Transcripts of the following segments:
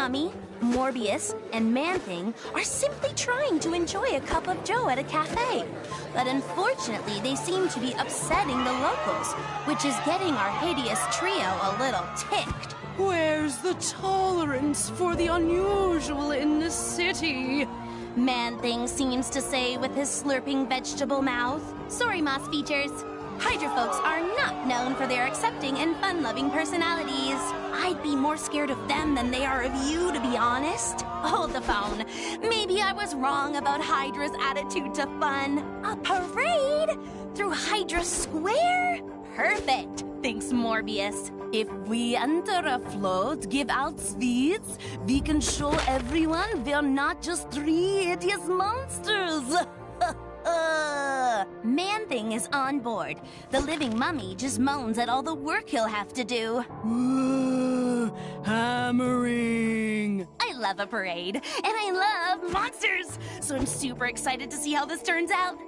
Mummy, Morbius, and Man-Thing are simply trying to enjoy a cup of joe at a cafe. But unfortunately, they seem to be upsetting the locals, which is getting our hideous trio a little ticked. Where's the tolerance for the unusual in this city? Man-Thing seems to say with his slurping vegetable mouth. Sorry, Moss Features. Hydra folks are not known for their accepting and fun-loving personalities. I'd be more scared of them than they are of you, to be honest. Hold the phone. Maybe I was wrong about Hydra's attitude to fun. A parade? Through Hydra Square? Perfect, thinks Morbius. If we enter a float, give out sweets, we can show everyone we're not just three hideous monsters. Man-Thing is on board. The living mummy just moans at all the work he'll have to do. Hammering. I love a parade, and I love monsters, so I'm super excited to see how this turns out.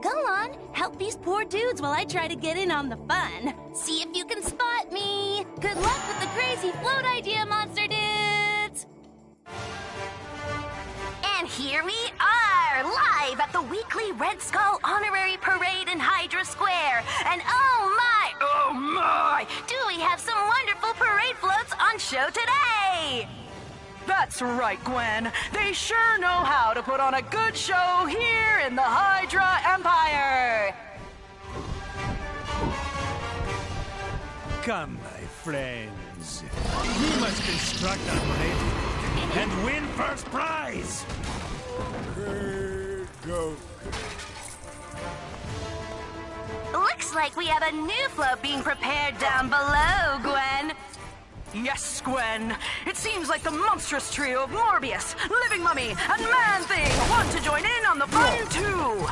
Go on, help these poor dudes while I try to get in on the fun. See if you can spot me. Good luck with the crazy float idea, monster dudes! And here we are, live at the weekly Red Skull Honorary Parade in Hydra Square. And oh my, do we have some wonderful parade floats on show today! That's right, Gwen. They sure know how to put on a good show here in the Hydra Empire. Come, my friends. We must construct a parade and win first prize. Go. Looks like we have a new float being prepared down below, Gwen. Yes, Gwen. It seems like the monstrous trio of Morbius, Living Mummy, and Man-Thing want to join in on the fun, too.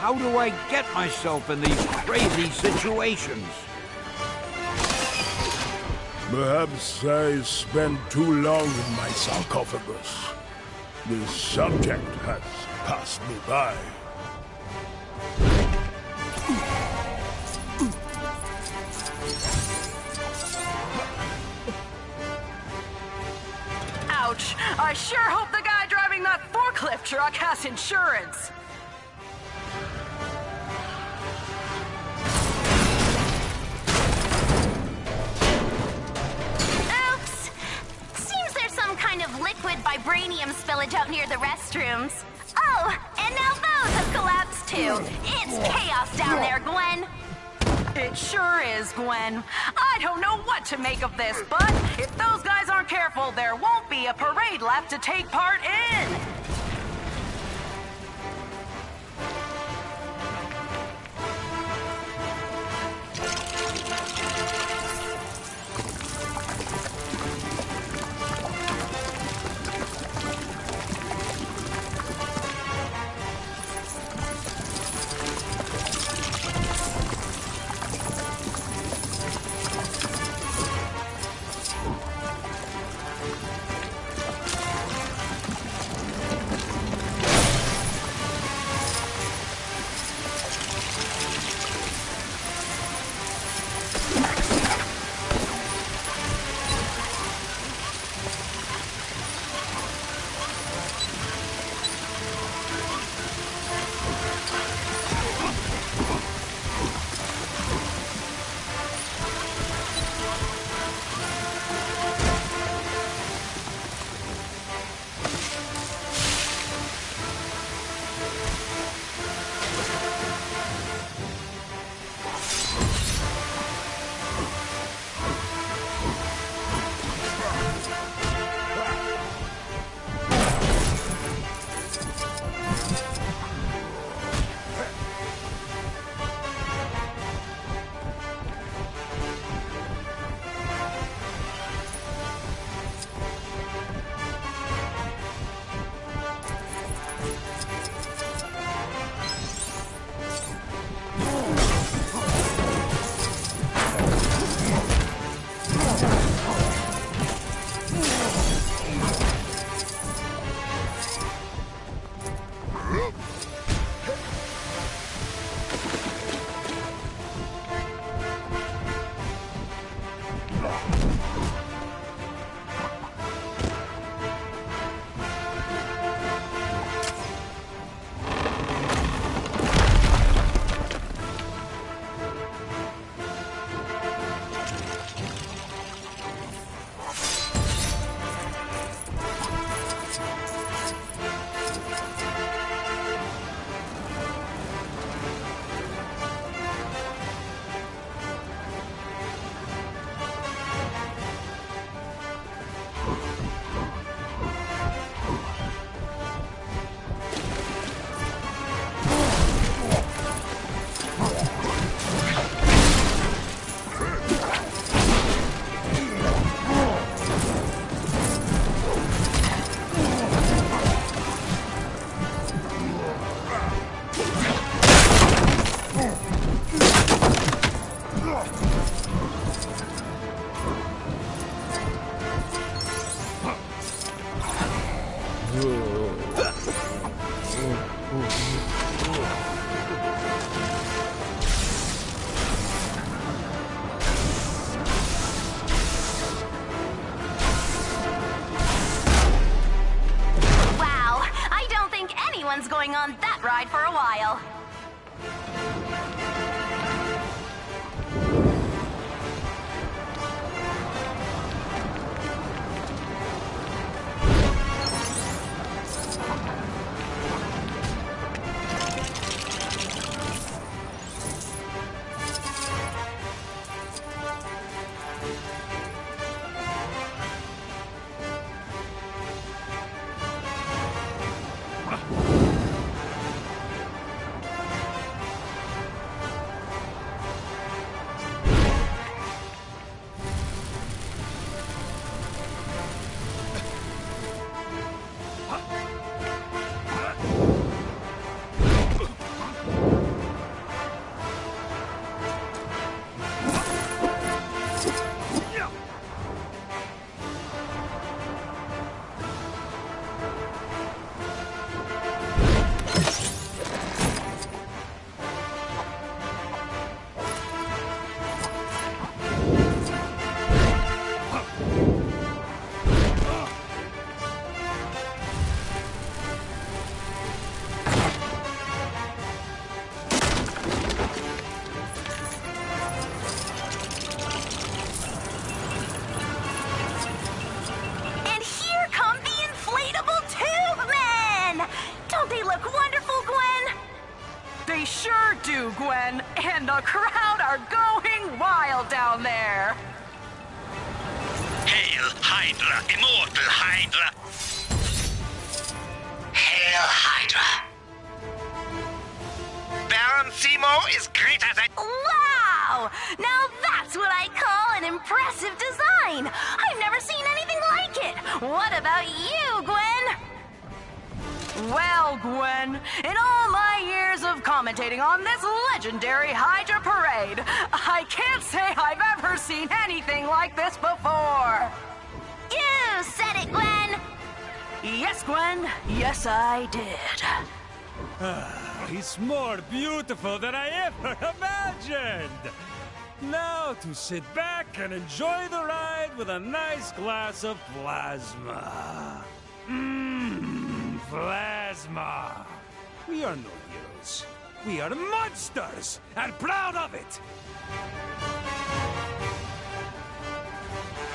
How do I get myself in these crazy situations? Perhaps I spent too long in my sarcophagus. This subject has passed me by. Ouch! I sure hope the guy driving that forklift truck has insurance. Liquid vibranium spillage out near the restrooms. Oh, and now those have collapsed too. It's chaos down there, Gwen. It sure is, Gwen. I don't know what to make of this, but if those guys aren't careful, there won't be a parade left to take part in. Wow, I don't think anyone's going on that ride for a while. And here come the inflatable tube men! Don't they look wonderful, Gwen? They sure do, Gwen. And the crowd are going wild down there. Hail Hydra, immortal Hydra! Hail Hydra! Baron Zemo is greater than... Wow! Now that's what I call an impressive design! I've never seen anything like it! What about you, Gwen? Well, Gwen, in all my years of commentating on this legendary Hydra parade, I can't say I've ever seen anything like this before. You said it, Gwen! Yes, Gwen. Yes, I did. It's more beautiful than I ever imagined! Now to sit back and enjoy the ride with a nice glass of plasma. Plasma! We are no heroes. We are monsters, and proud of it!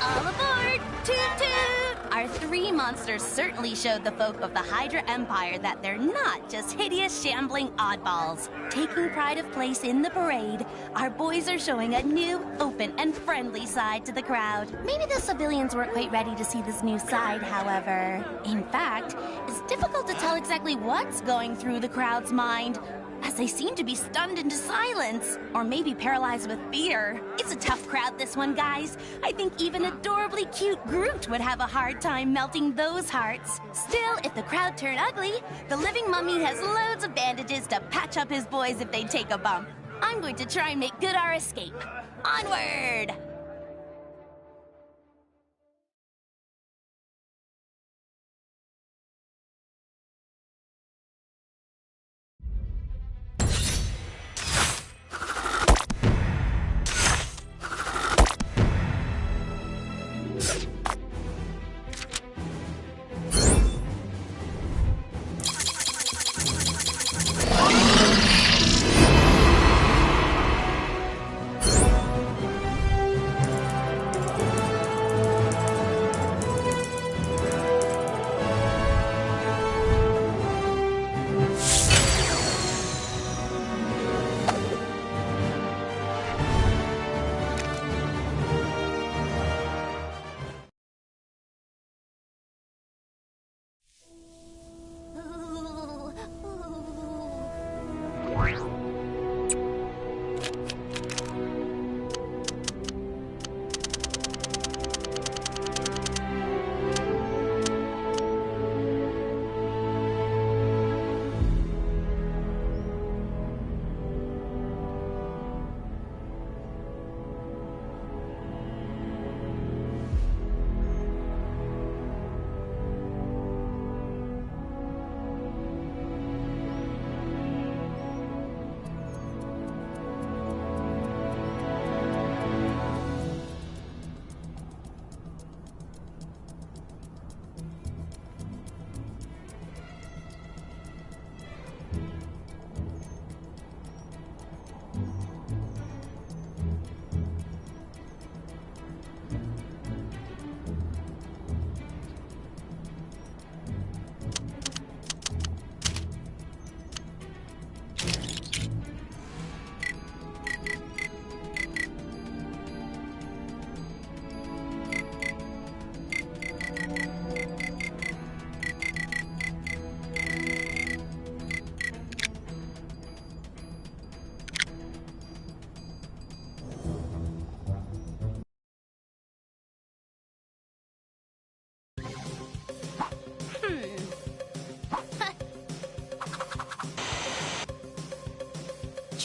All aboard! Toot toot! Our three monsters certainly showed the folk of the Hydra Empire that they're not just hideous, shambling oddballs. Taking pride of place in the parade, our boys are showing a new, open, and friendly side to the crowd. Maybe the civilians weren't quite ready to see this new side, however. In fact, it's difficult to tell exactly what's going through the crowd's mind, as they seem to be stunned into silence, or maybe paralyzed with fear. It's a tough crowd, this one, guys. I think even adorably cute Groot would have a hard time melting those hearts. Still, if the crowd turn ugly, the living mummy has loads of bandages to patch up his boys if they take a bump. I'm going to try and make good our escape. Onward!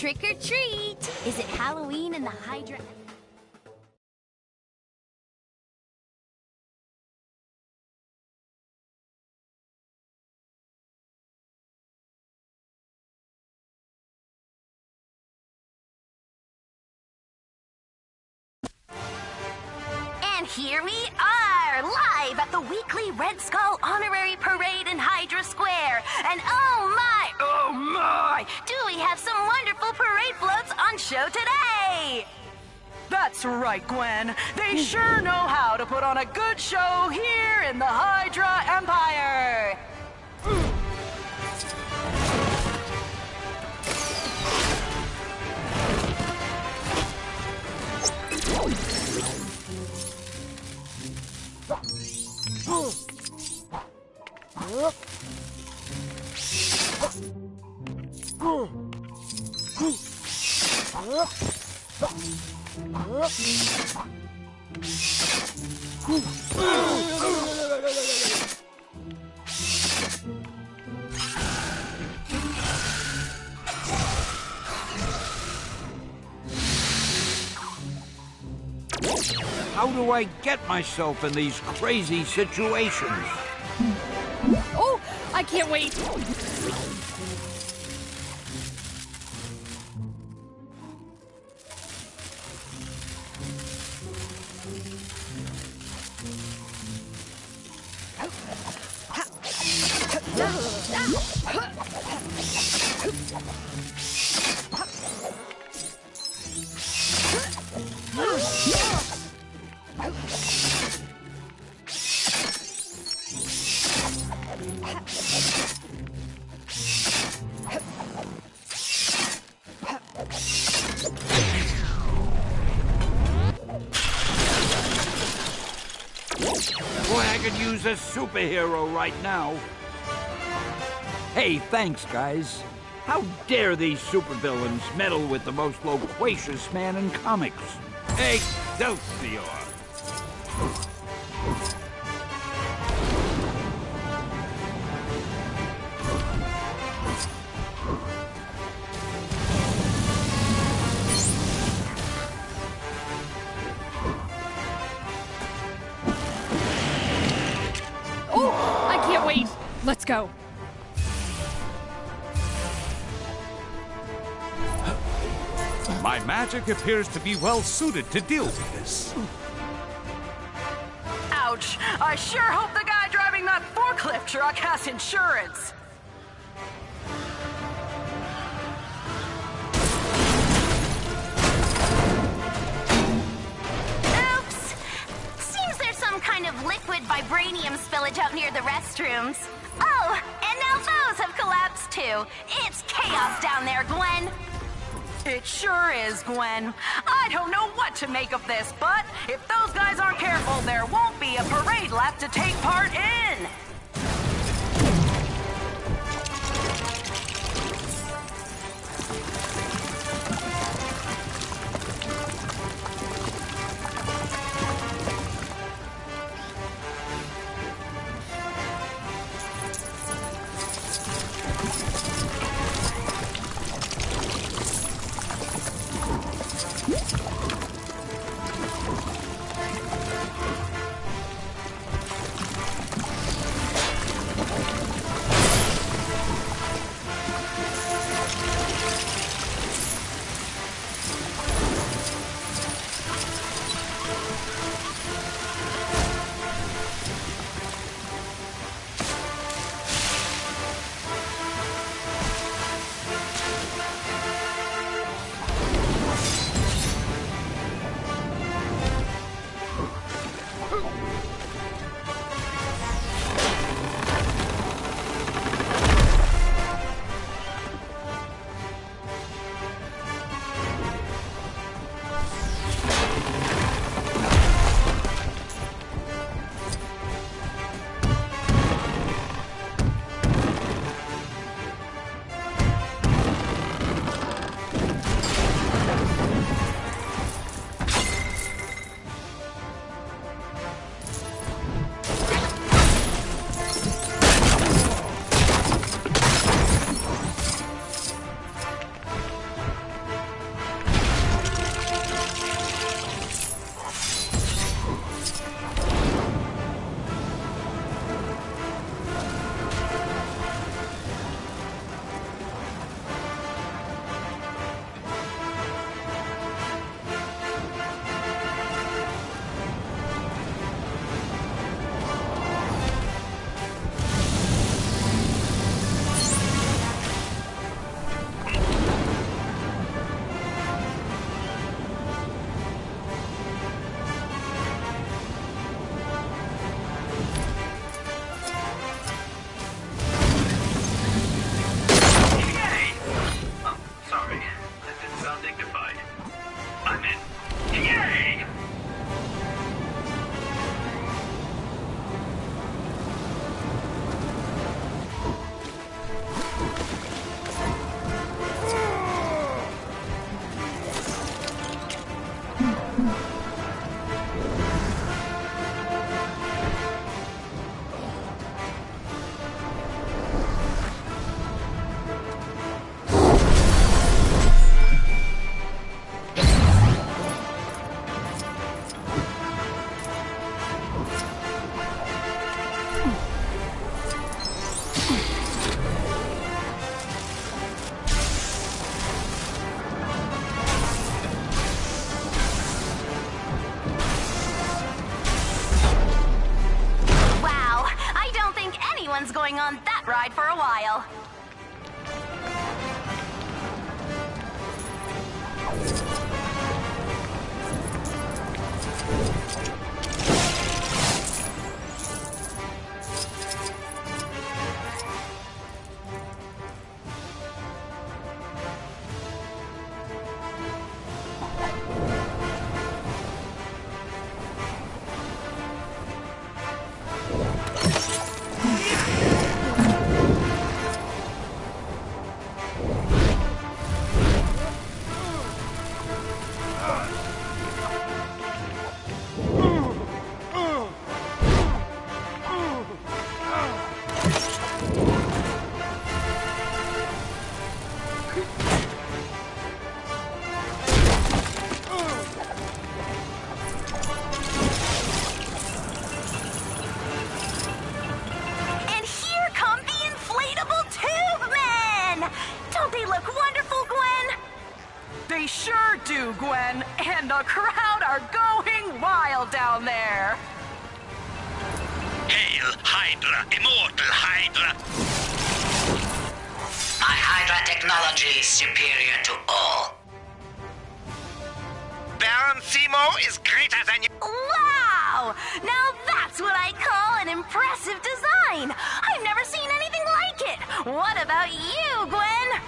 Trick or treat! Is it Halloween in the Hydra... And here we are, live at the weekly Red Skull Honorary Parade in Hydra Square. And oh my, do we have some wonderful parade floats on show today! That's right, Gwen. They sure know how to put on a good show here in the Hydra Empire. How do I get myself in these crazy situations? Oh, I can't wait. Boy, I could use a superhero right now. Hey, thanks, guys. How dare these supervillains meddle with the most loquacious man in comics? Excelsior! Oh, I can't wait. Let's go. My magic appears to be well suited to deal with this. Ouch! I sure hope the guy driving that forklift truck has insurance. Oops! Seems there's some kind of liquid vibranium spillage out near the restrooms. Oh, and now those have collapsed too. It's chaos down there, Gwen. It sure is, Gwen. I don't know what to make of this, but if those guys aren't careful, there won't be a parade lap to take part in. going on that ride for a while. They sure do, Gwen. And the crowd are going wild down there. Hail, Hydra, immortal Hydra. My Hydra technology is superior to all. Baron Zemo is greater than you. Wow! Now that's what I call an impressive design. I've never seen anything like it. What about you, Gwen?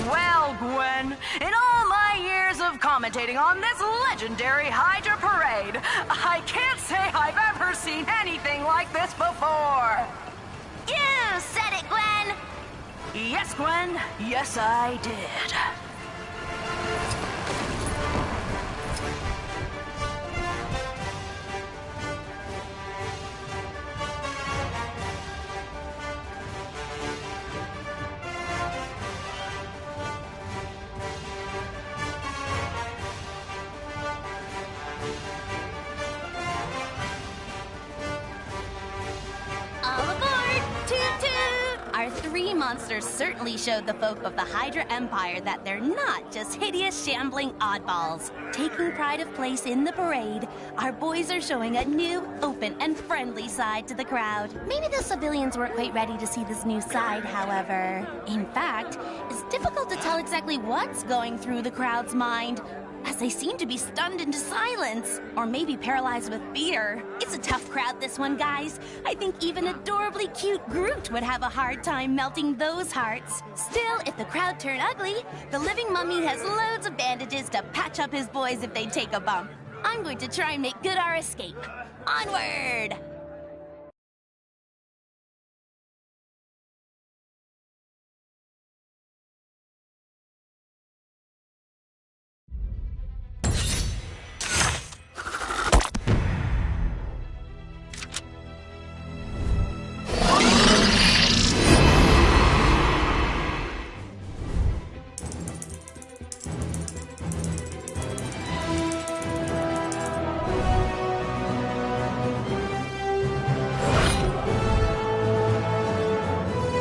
Well, Gwen, in all my years of commentating on this legendary Hydra parade, I can't say I've ever seen anything like this before. You said it, Gwen. Yes, Gwen. Yes, I did. Our three monsters certainly showed the folk of the Hydra Empire that they're not just hideous, shambling oddballs. Taking pride of place in the parade, our boys are showing a new, open, and friendly side to the crowd. Maybe the civilians weren't quite ready to see this new side, however. In fact, it's difficult to tell exactly what's going through the crowd's mind, as they seem to be stunned into silence, or maybe paralyzed with fear. It's a tough crowd, this one, guys. I think even adorably cute Groot would have a hard time melting those hearts. Still, if the crowd turn ugly, the living mummy has loads of bandages to patch up his boys if they take a bump. I'm going to try and make good our escape. Onward!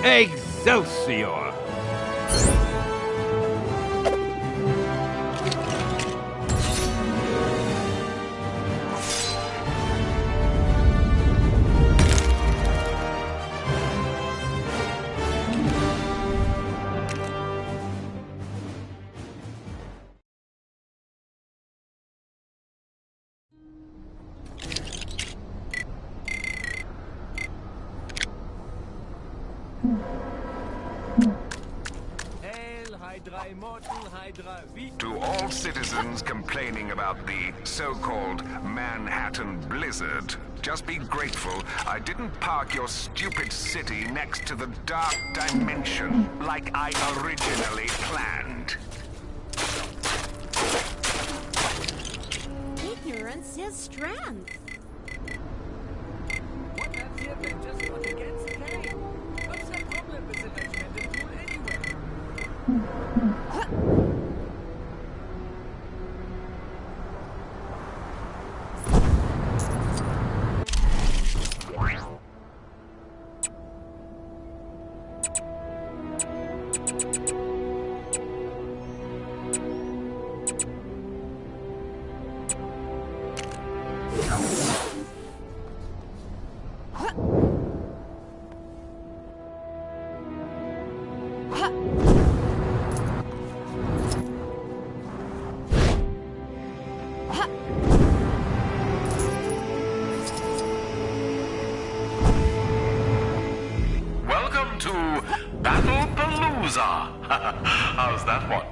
Excelsior! To all citizens complaining about the so-called Manhattan Blizzard, just be grateful I didn't park your stupid city next to the Dark Dimension like I originally planned. Ignorance is strength. What have the Avengers got against Kane? What's the problem with the legendary tool anyway? No. Battlepalooza! How's that one?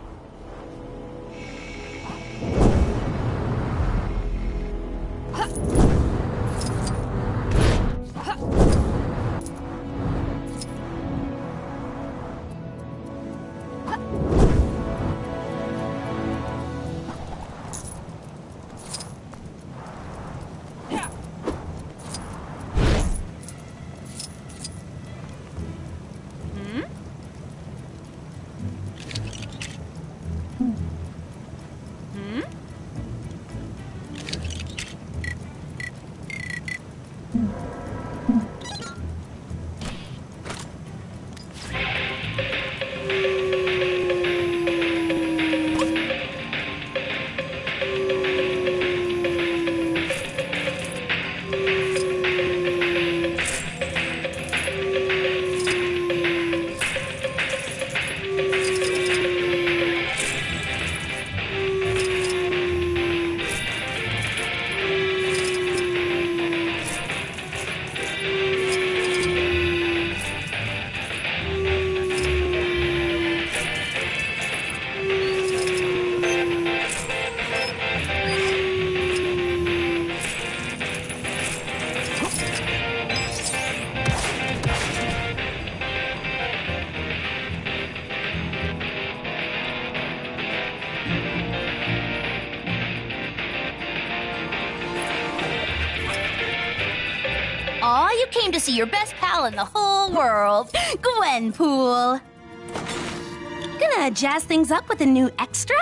Aw, you came to see your best pal in the whole world, Gwenpool. Gonna jazz things up with a new extra?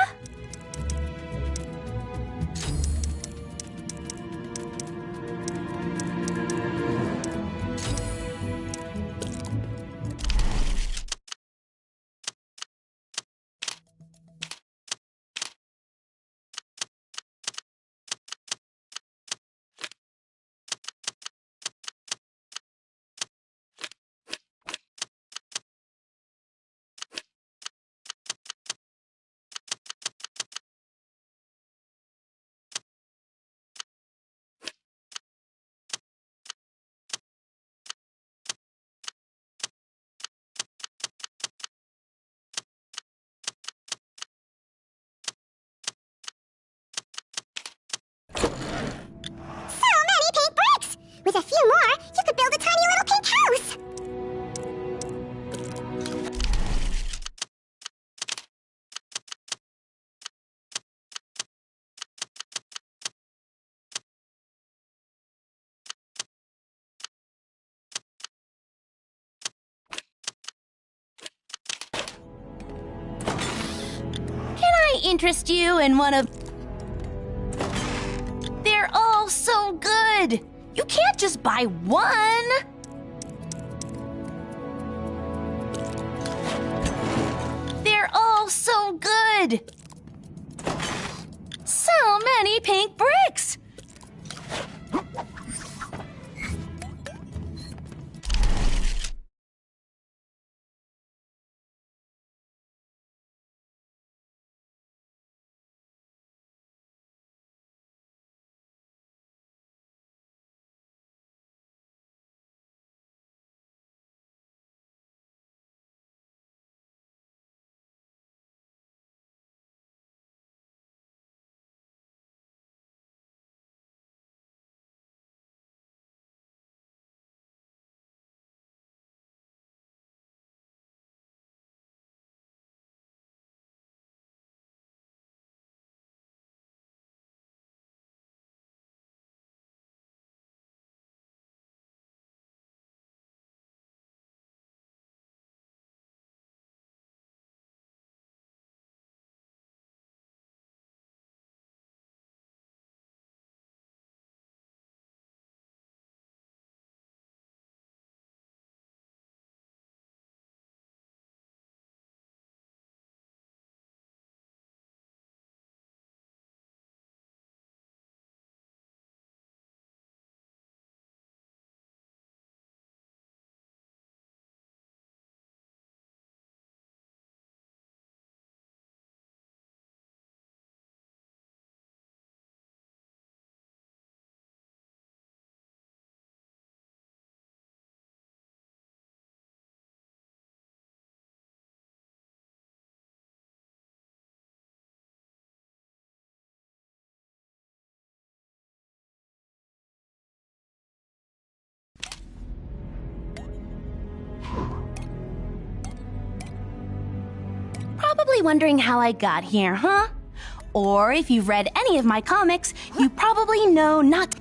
With a few more, you could build a tiny little pink house! Can I interest you in one of... They're all so good! You can't just buy one! They're all so good! So many pink bricks! probably wondering how I got here, huh? Or if you've read any of my comics, you probably know not...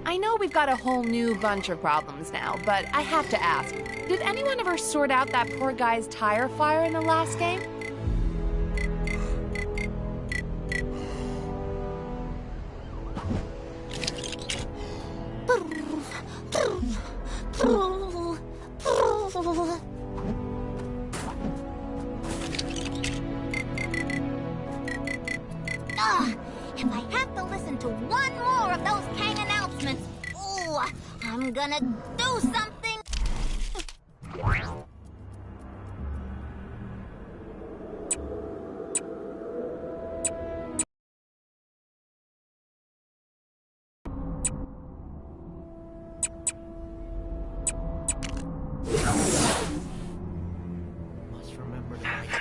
I know we've got a whole new bunch of problems now, but I have to ask, did anyone ever sort out that poor guy's tire fire in the last game? If I have to listen to one more of those Kang announcements, ooh, I'm gonna do something.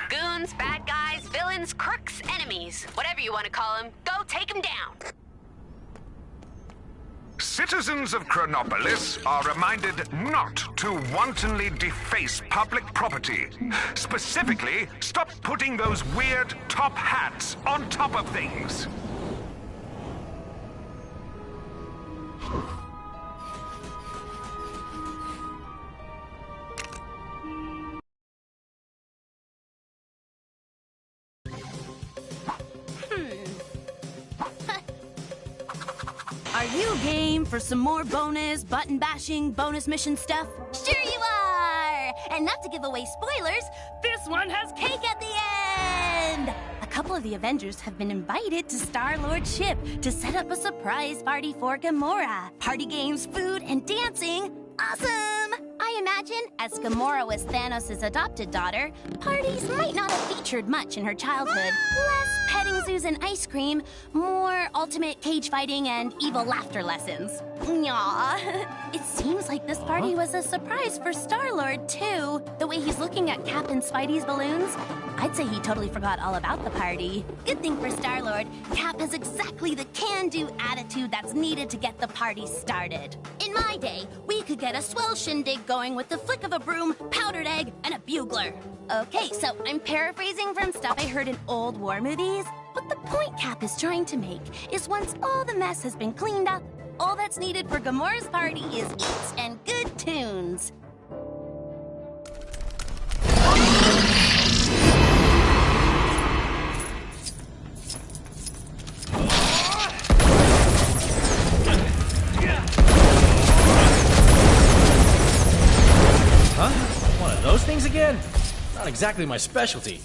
Goons, bad guys, villains, crooks, enemies, whatever you want to call them, go take them down. Citizens of Chronopolis are reminded not to wantonly deface public property. Specifically, stop putting those weird top hats on top of things. Are you game for some more bonus, button-bashing, bonus mission stuff? Sure you are! And not to give away spoilers, this one has cake at the end! A couple of the Avengers have been invited to Star-Lord's ship to set up a surprise party for Gamora. Party games, food, and dancing. Awesome! I imagine, as Gamora was Thanos' adopted daughter, parties might not have featured much in her childhood. Less petting zoos and ice cream, more ultimate cage fighting and evil laughter lessons. Nyah. It seems like this party was a surprise for Star-Lord, too. The way he's looking at Cap and Spidey's balloons, I'd say he totally forgot all about the party. Good thing for Star-Lord, Cap has exactly the can-do attitude that's needed to get the party started. In my day, we could get a swell shindig going with the flick of a broom, powdered egg, and a bugler. Okay, so I'm paraphrasing from stuff I heard in old war movies, but the point Cap is trying to make is once all the mess has been cleaned up, all that's needed for Gamora's party is eats and good tunes. Huh? One of those things again? Not exactly my specialty.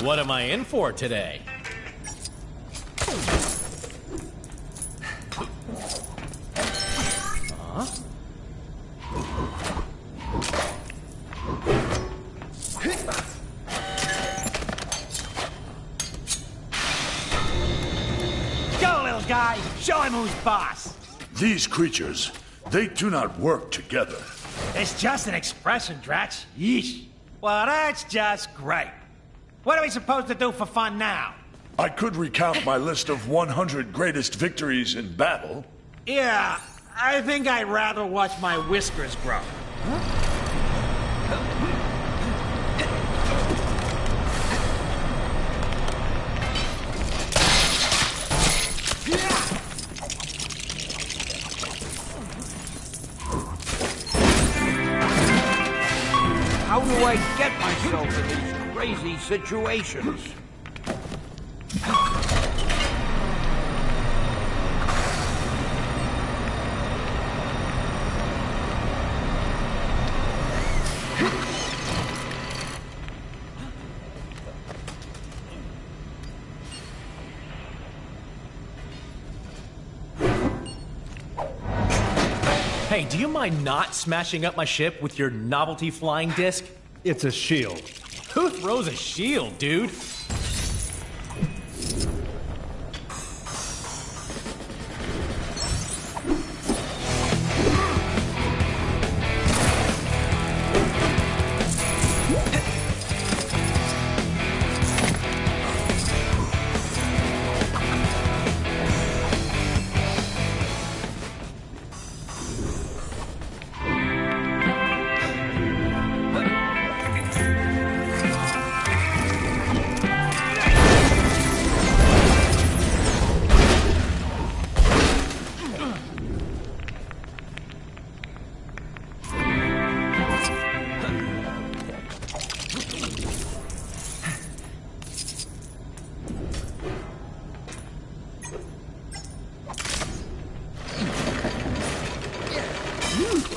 What am I in for today? Huh? Go, little guy! Show him who's boss! These creatures, they do not work together. It's just an expression, Drax. Yeesh. Well, that's just great. What are we supposed to do for fun now? I could recount my list of 100 greatest victories in battle. Yeah, I think I'd rather watch my whiskers grow. How do I get myself in these crazy situations? Hey, do you mind not smashing up my ship with your novelty flying disc? It's a shield. Who throws a shield, dude?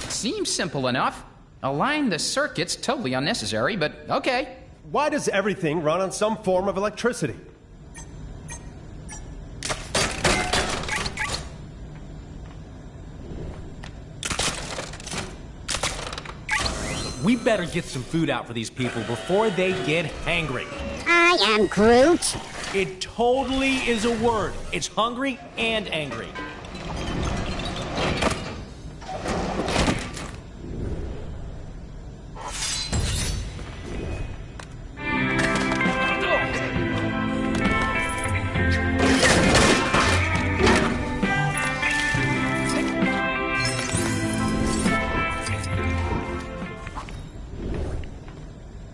Seems simple enough. Align the circuits, totally unnecessary, but okay. Why does everything run on some form of electricity? We better get some food out for these people before they get hangry. I am Groot. It totally is a word. It's hungry and angry.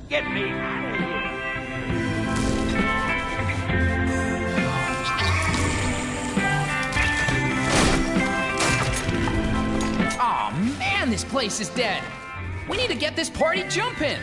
Get me out of here! Aw, man, this place is dead. We need to get this party jumping.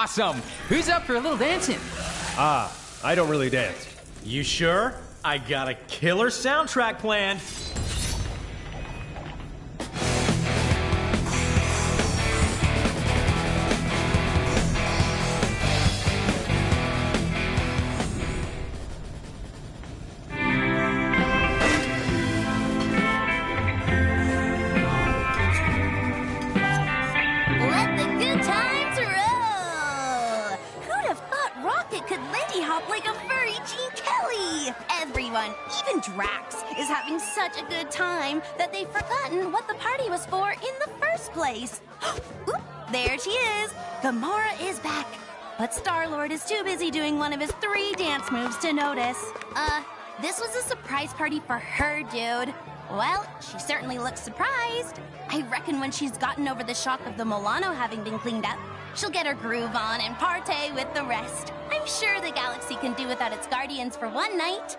Awesome! Who's up for a little dancing? Ah, I don't really dance. You sure? I got a killer soundtrack planned. Let the good times roll! Who'd have thought Rocket could Lindy hop like a furry Gene Kelly? Everyone, even Drax, is having such a good time that they've forgotten what the party was for in the first place. Oop, there she is! Gamora is back. But Star-Lord is too busy doing one of his 3 dance moves to notice. This was a surprise party for her, dude. Well, she certainly looks surprised. I reckon when she's gotten over the shock of the Milano having been cleaned up, she'll get her groove on and partay with the rest. I'm sure the galaxy can do without its guardians for one night.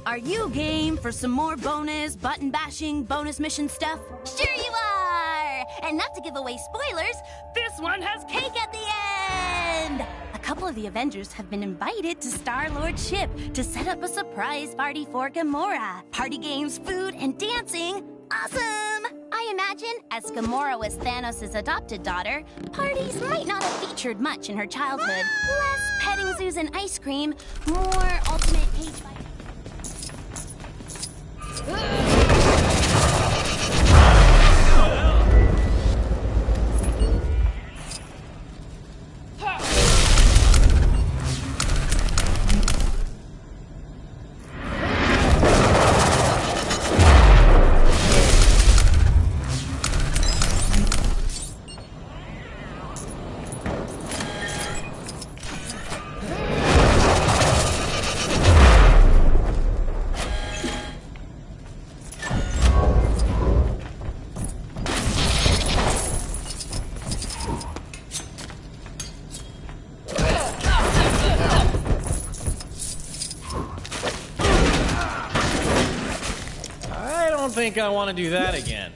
Are you game for some more bonus, button-bashing, bonus mission stuff? Sure you are! And not to give away spoilers, this one has cake at the end! A couple of the Avengers have been invited to Star-Lord's ship to set up a surprise party for Gamora. Party games, food, and dancing. Awesome! I imagine, as Gamora was Thanos' adopted daughter, parties might not have featured much in her childhood. Less petting zoos and ice cream, more ultimate cage fighting. I think I want to do that again.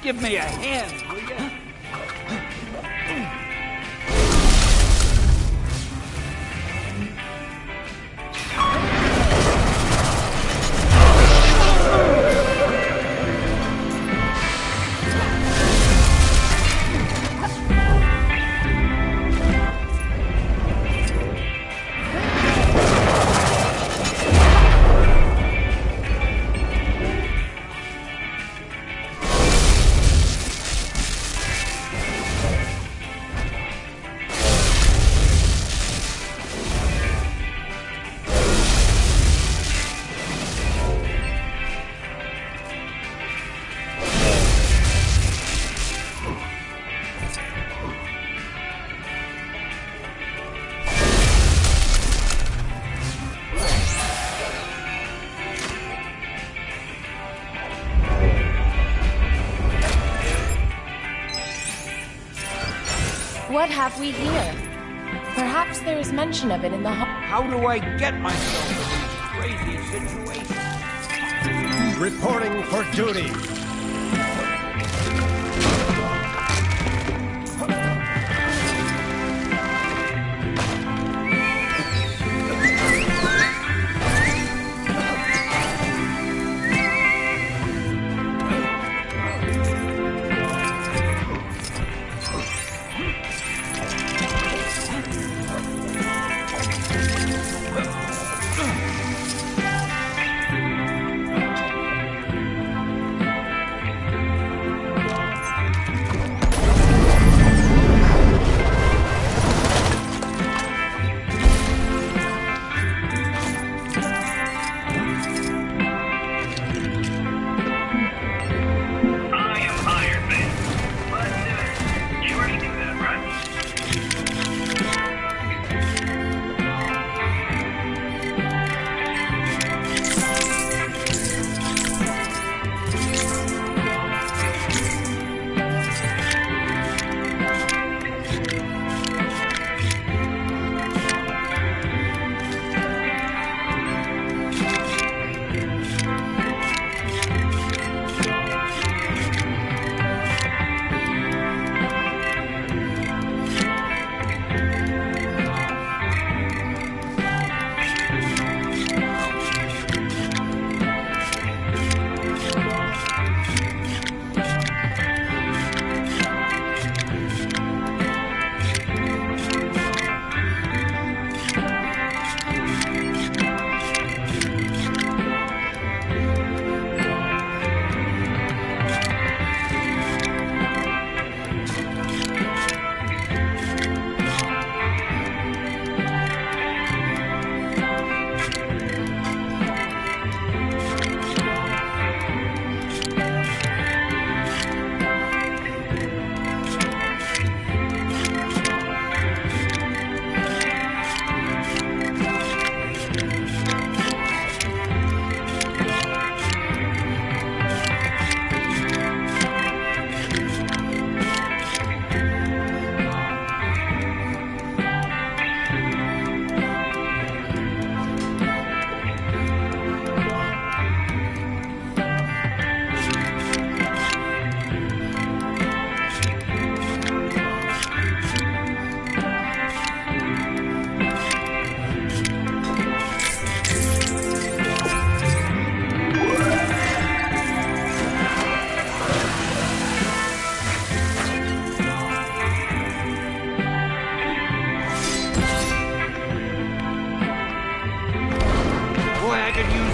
give me a hand, will you? What have we here? Perhaps there is mention of it in the How do I get myself in these crazy situations? Reporting for duty.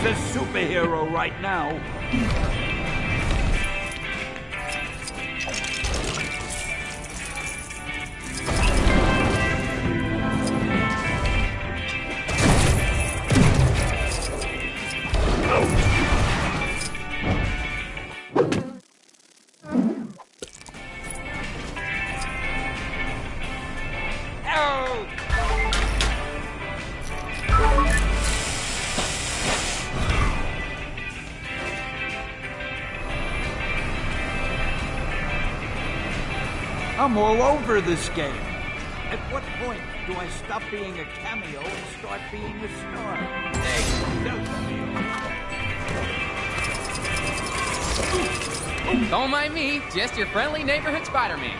A superhero right now. I'm all over this game. At what point do I stop being a cameo and start being a star? Hey, don't Don't mind me, just your friendly neighborhood Spider-Man.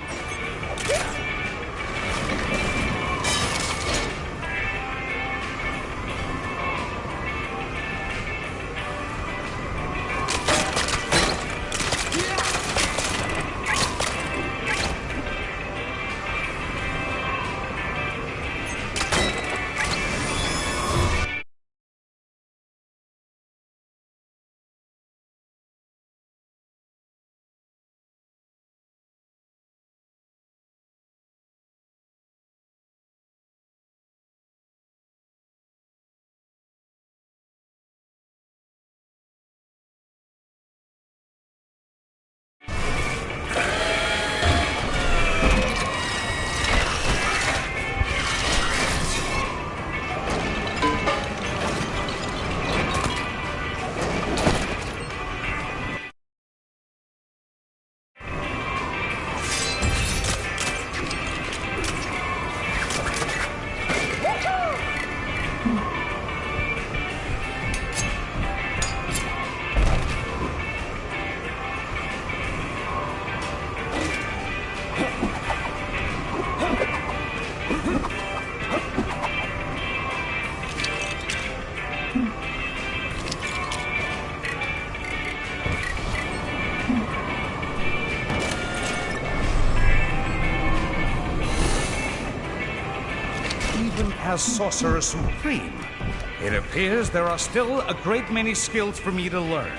As Sorcerer Supreme, it appears there are still a great many skills for me to learn.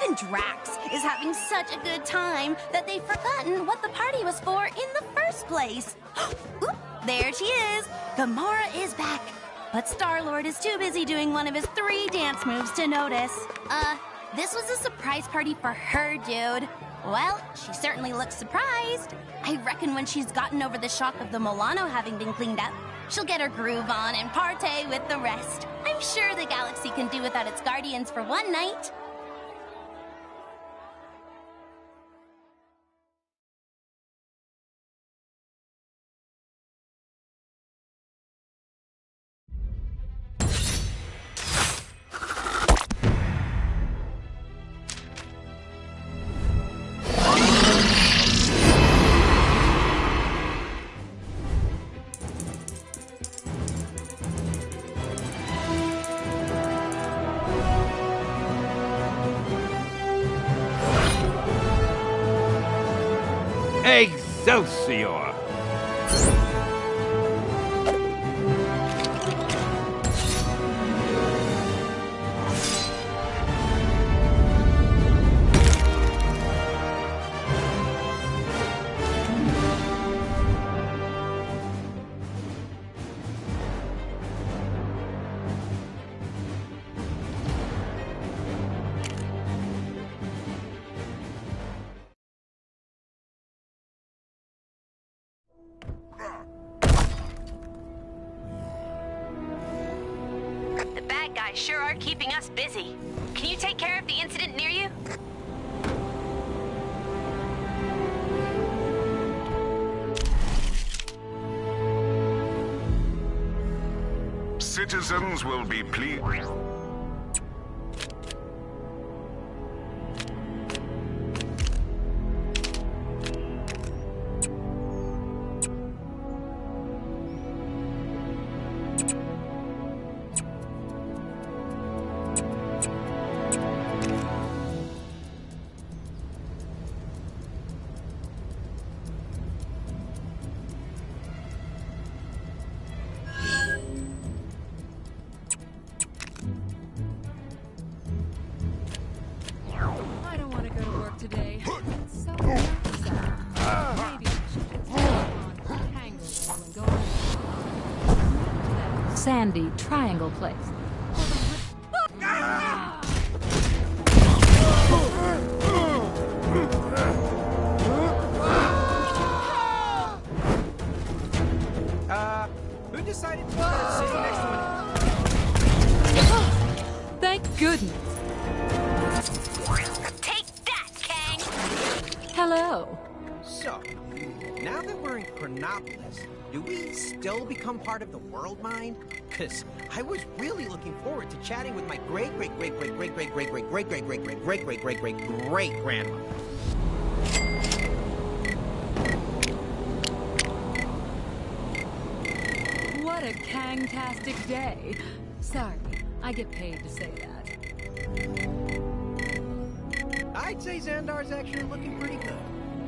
Even Drax is having such a good time that they've forgotten what the party was for in the first place. Oop, there she is. Gamora is back. But Star-Lord is too busy doing one of his 3 dance moves to notice. This was a surprise party for her, dude. Well, she certainly looks surprised. I reckon when she's gotten over the shock of the Milano having been cleaned up, she'll get her groove on and partay with the rest. I'm sure the galaxy can do without its guardians for one night. Excelsior! The bad guys sure are keeping us busy. Can you take care of the incident near you? Citizens will be pleased. I don't want to go to work today. It's so relaxing. Maybe I should just go on Tangleville and go to that sandy triangle place. Who decided to start sitting next to an... Thank goodness. Take that, Kang! Hello. So, now that we're in Chronopolis, do we still become part of the World Mind? Cause I was really looking forward to chatting with my great grandmother. What a Kang-tastic day. Sorry, I get paid to say that. I'd say Xandar's actually looking pretty good,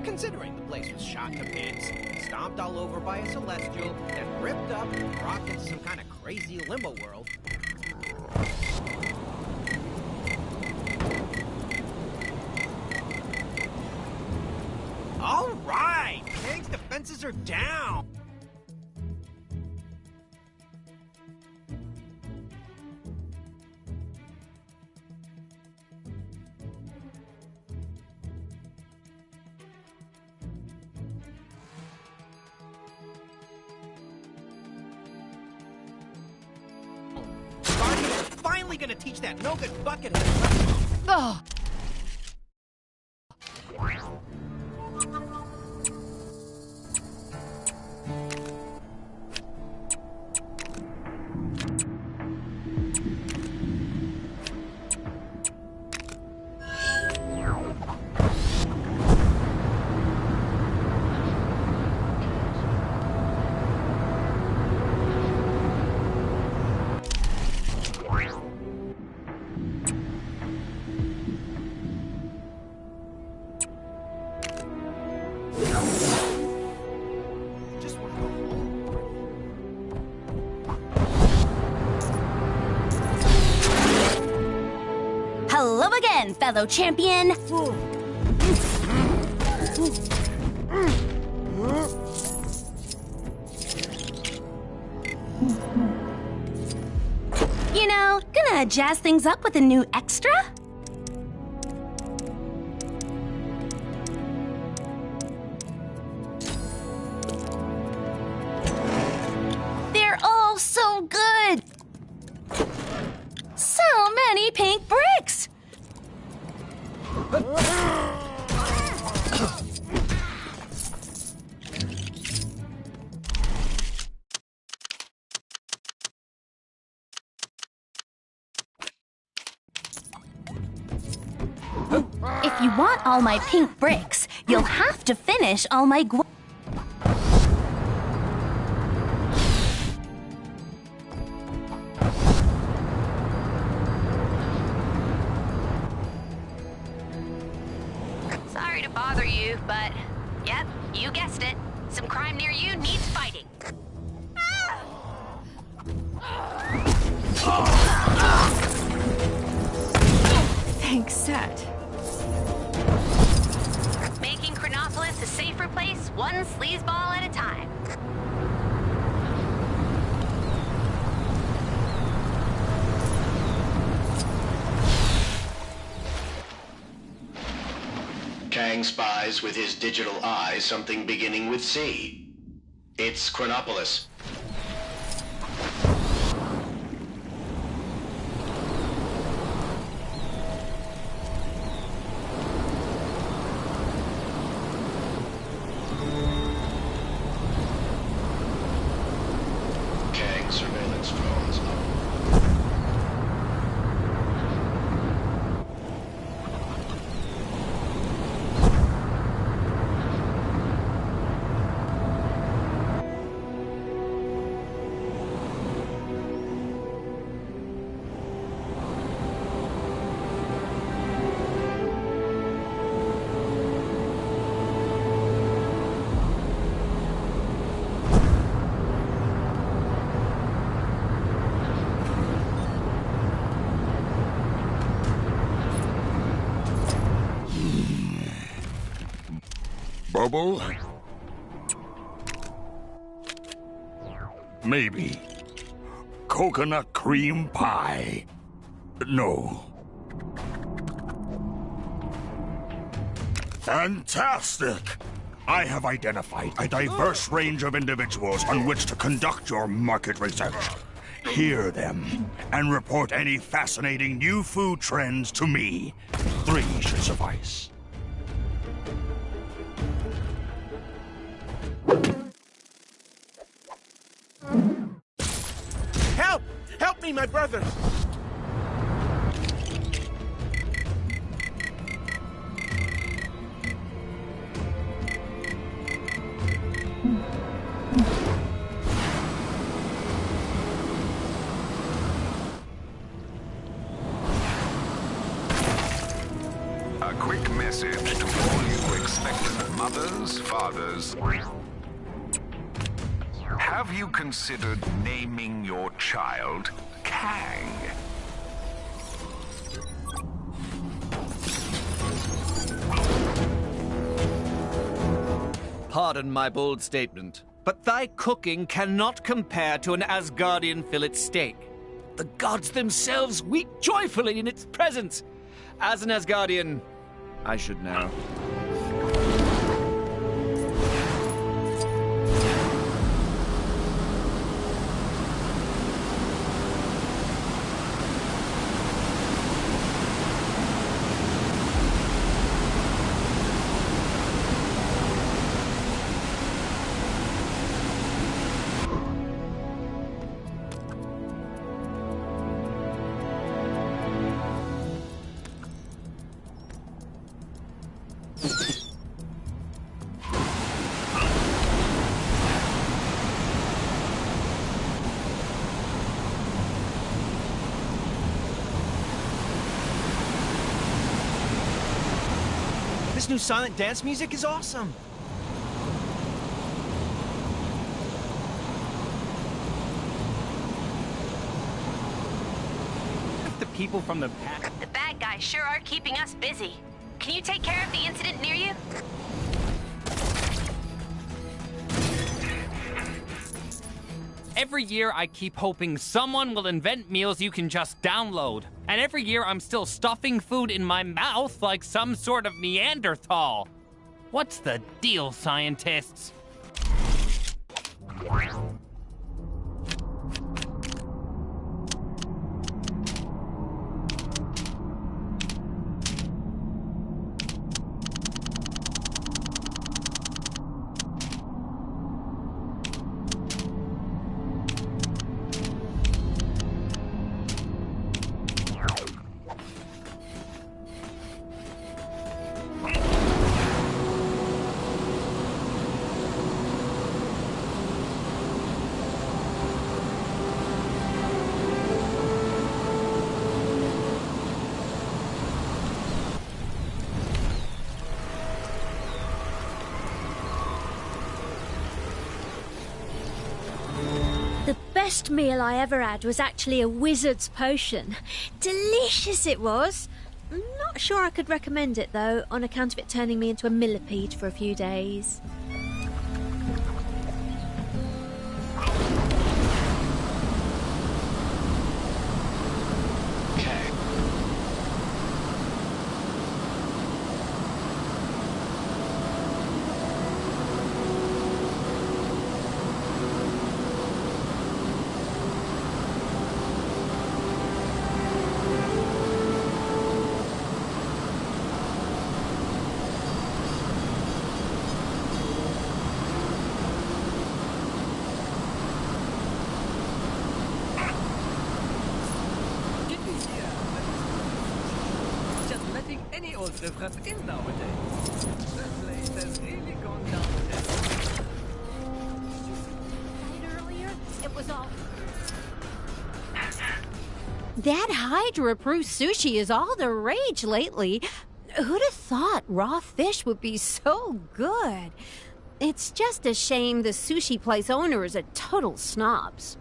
considering the place was shot to bits, stomped all over by a Celestial, then ripped up and dropped into some kind of crazy limbo world. All right! Kang's defenses are down! Finally gonna teach that no-good buckethead. Oh. Hello again, fellow champion! You know, gonna jazz things up with a new extra? They're all so good! So many pink bricks! If you want all my pink bricks, you'll have to finish all my Sorry to bother you, but Yep, you guessed it. Some crime near you needs fighting. Thanks, Set. Making Chronopolis a safer place, one sleazeball at a time. Kang spies with his digital eye something beginning with C. It's Chronopolis. Kang surveillance drones up. Bubble? Maybe. Coconut cream pie? No. Fantastic! I have identified a diverse range of individuals on which to conduct your market research. Hear them, and report any fascinating new food trends to me. 3 should suffice. Help! Help me, my brother! A quick message to all you expectant mothers, fathers. Have you considered naming your child Kang? Pardon my bold statement, but thy cooking cannot compare to an Asgardian fillet steak. The gods themselves weep joyfully in its presence. As an Asgardian, I should know. This new silent dance music is awesome. The people from the pack. The bad guys sure are keeping us busy. Can you take care of the incident near you? Every year I keep hoping someone will invent meals you can just download. And every year I'm still stuffing food in my mouth like some sort of Neanderthal. What's the deal, scientists? best meal I ever had was actually a wizard's potion. Delicious it was. Not sure I could recommend it, though, on account of it turning me into a millipede for a few days. Any old difference in nowadays. The place has really gone down the test. Earlier, it was all... That Hydra Brew sushi is all the rage lately. Who'd have thought raw fish would be so good? It's just a shame the sushi place owner is a total snobs.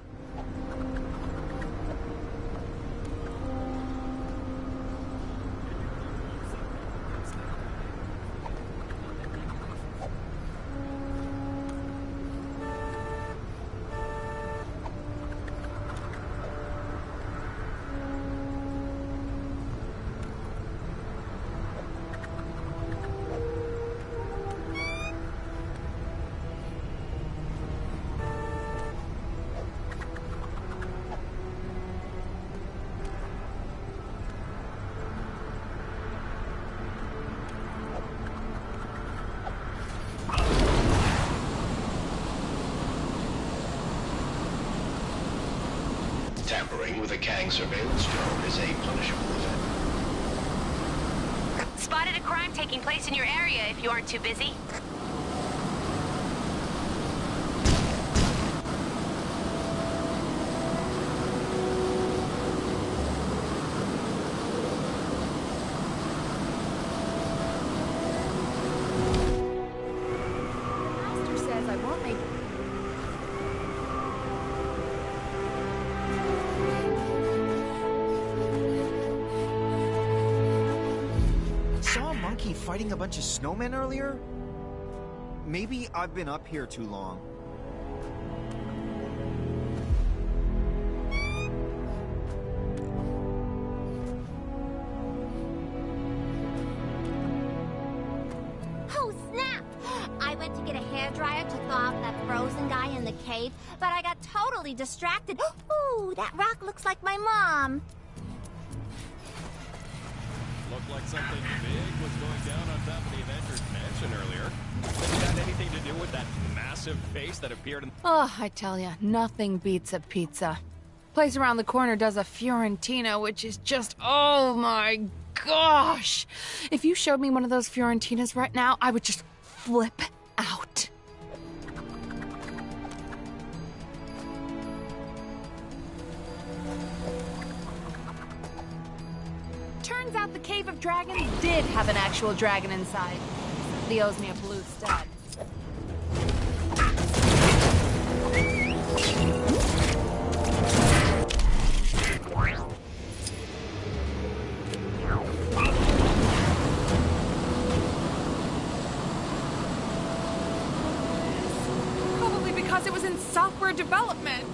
Tampering with a Kang surveillance drone is a punishable offense. Spotted a crime taking place in your area if you aren't too busy. Master says I won't make... Saw a monkey fighting a bunch of snowmen earlier? Maybe I've been up here too long. Oh, snap! I went to get a hairdryer to thaw out that frozen guy in the cave, but I got totally distracted. Ooh, that rock looks like my mom. Looked like something big was going down on top of the Avengers Mansion earlier. Did it have anything to do with that massive face that appeared in... Oh, I tell ya, nothing beats a pizza. Place around the corner does a Fiorentina, which is just, oh my gosh! If you showed me one of those Fiorentinas right now, I would just flip out. Turns out the Cave of Dragons did have an actual dragon inside. He owes me a blue stud. Probably because it was in software development.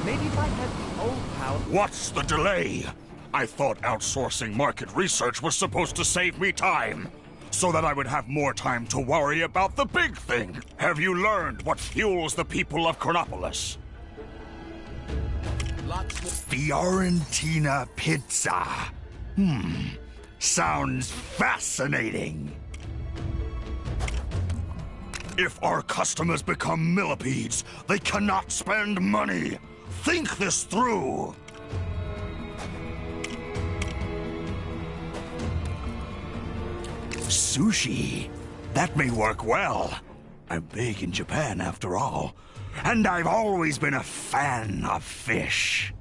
Maybe if I had the old power... What's the delay? I thought outsourcing market research was supposed to save me time, so that I would have more time to worry about the big thing. Have you learned what fuels the people of Chronopolis? Fiorentina pizza. Sounds fascinating. If our customers become millipedes, they cannot spend money. Think this through. Sushi. That may work well. I'm big in Japan, after all. And I've always been a fan of fish.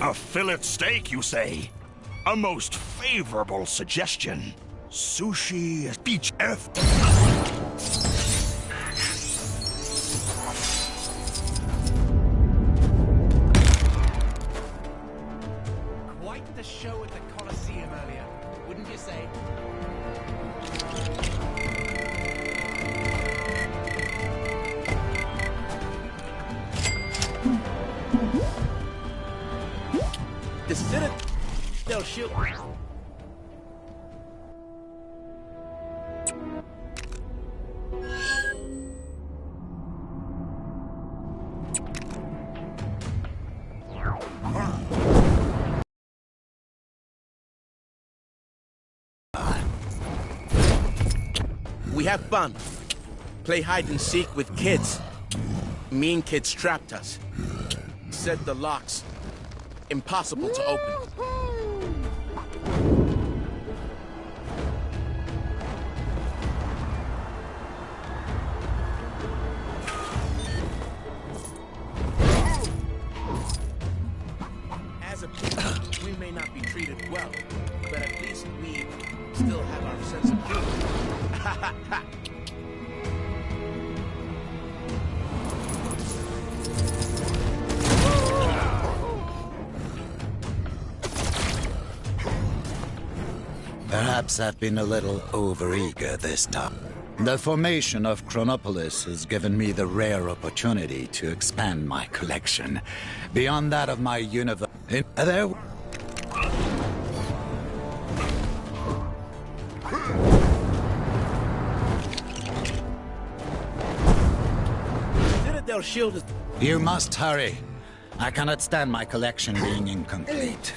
A fillet steak, you say? A most favorable suggestion. Sushi beach F. Quite the show at the Colosseum earlier, wouldn't you say? The Citadel Shield. We have fun. Play hide and seek with kids. Mean kids trapped us. Set the locks. Impossible to open. As a people, we may not be treated well, but at least we still have our sense of humor. Perhaps I've been a little overeager this time. The formation of Chronopolis has given me the rare opportunity to expand my collection beyond that of my universe. There. Citadel Shield is... You must hurry. I cannot stand my collection being incomplete.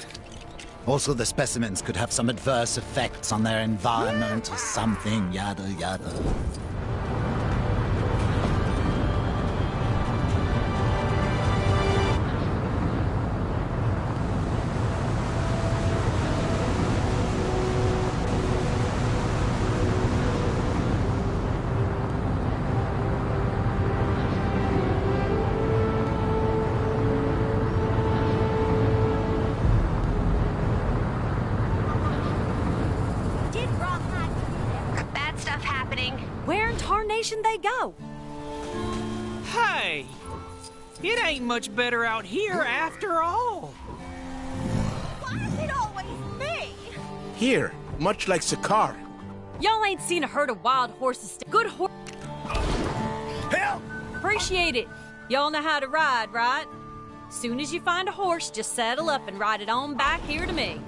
Also, the specimens could have some adverse effects on their environment or something, yada yada. They go. Hey! It ain't much better out here after all. Why is it always me? Here, much like Sakaar. Y'all ain't seen a herd of wild horses. Good horse. Help! Appreciate it. Y'all know how to ride, right? Soon as you find a horse, just saddle up and ride it on back here to me.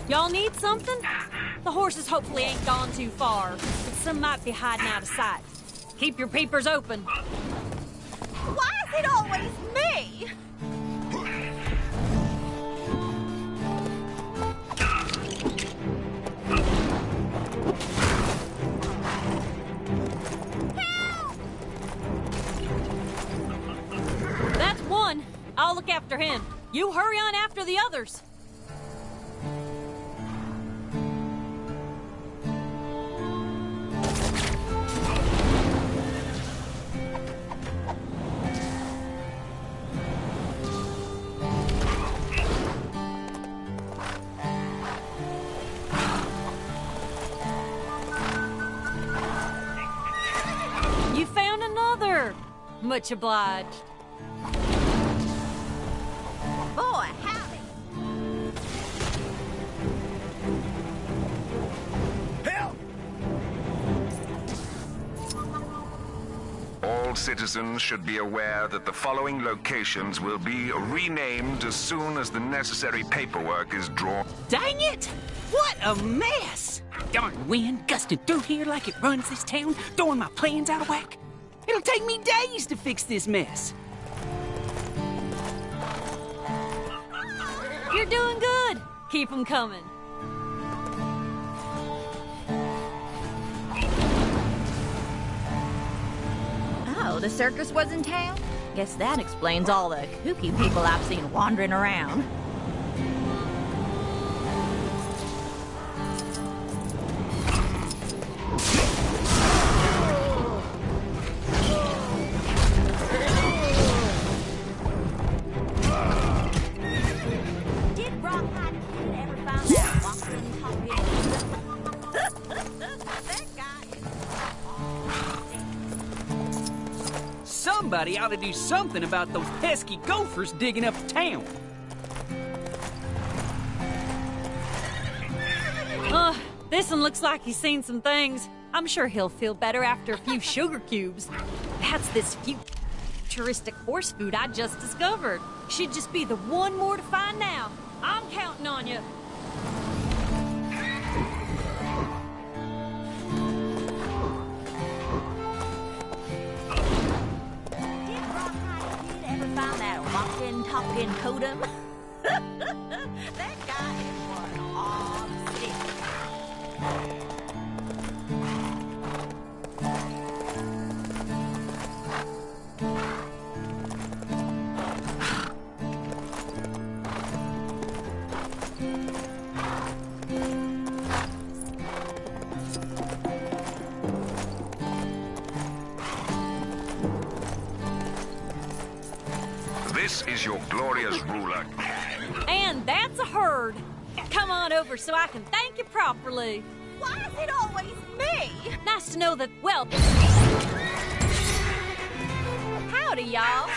Y'all need something? The horses hopefully ain't gone too far, but some might be hiding out of sight. Keep your peepers open. Why is it always me? That's one. I'll look after him. You hurry on after the others. You found another. Much obliged. Boy, howdy. Help! All citizens should be aware that the following locations will be renamed as soon as the necessary paperwork is drawn. Dang it! What a mess! Darn wind gusting through here like it runs this town, throwing my plans out of whack. It'll take me days to fix this mess. You're doing good. Keep them coming. the circus was in town? Guess that explains all the kooky people I've seen wandering around. Did Rawhide Kid ever find that walking, talking? That guy is... Somebody ought to do something about those pesky gophers digging up town. This one looks like he's seen some things. I'm sure he'll feel better after a few sugar cubes. That's this futuristic horse food I just discovered. Should just be the one more to find now. I'm counting on you. Did Rawhide Kid ever find that walking, talking totem? That guy is one odd stick. This is your glorious ruler, Kang. And that's a herd. Come on over so I can thank you properly. Why is it always me? Nice to know that, well... Howdy, y'all.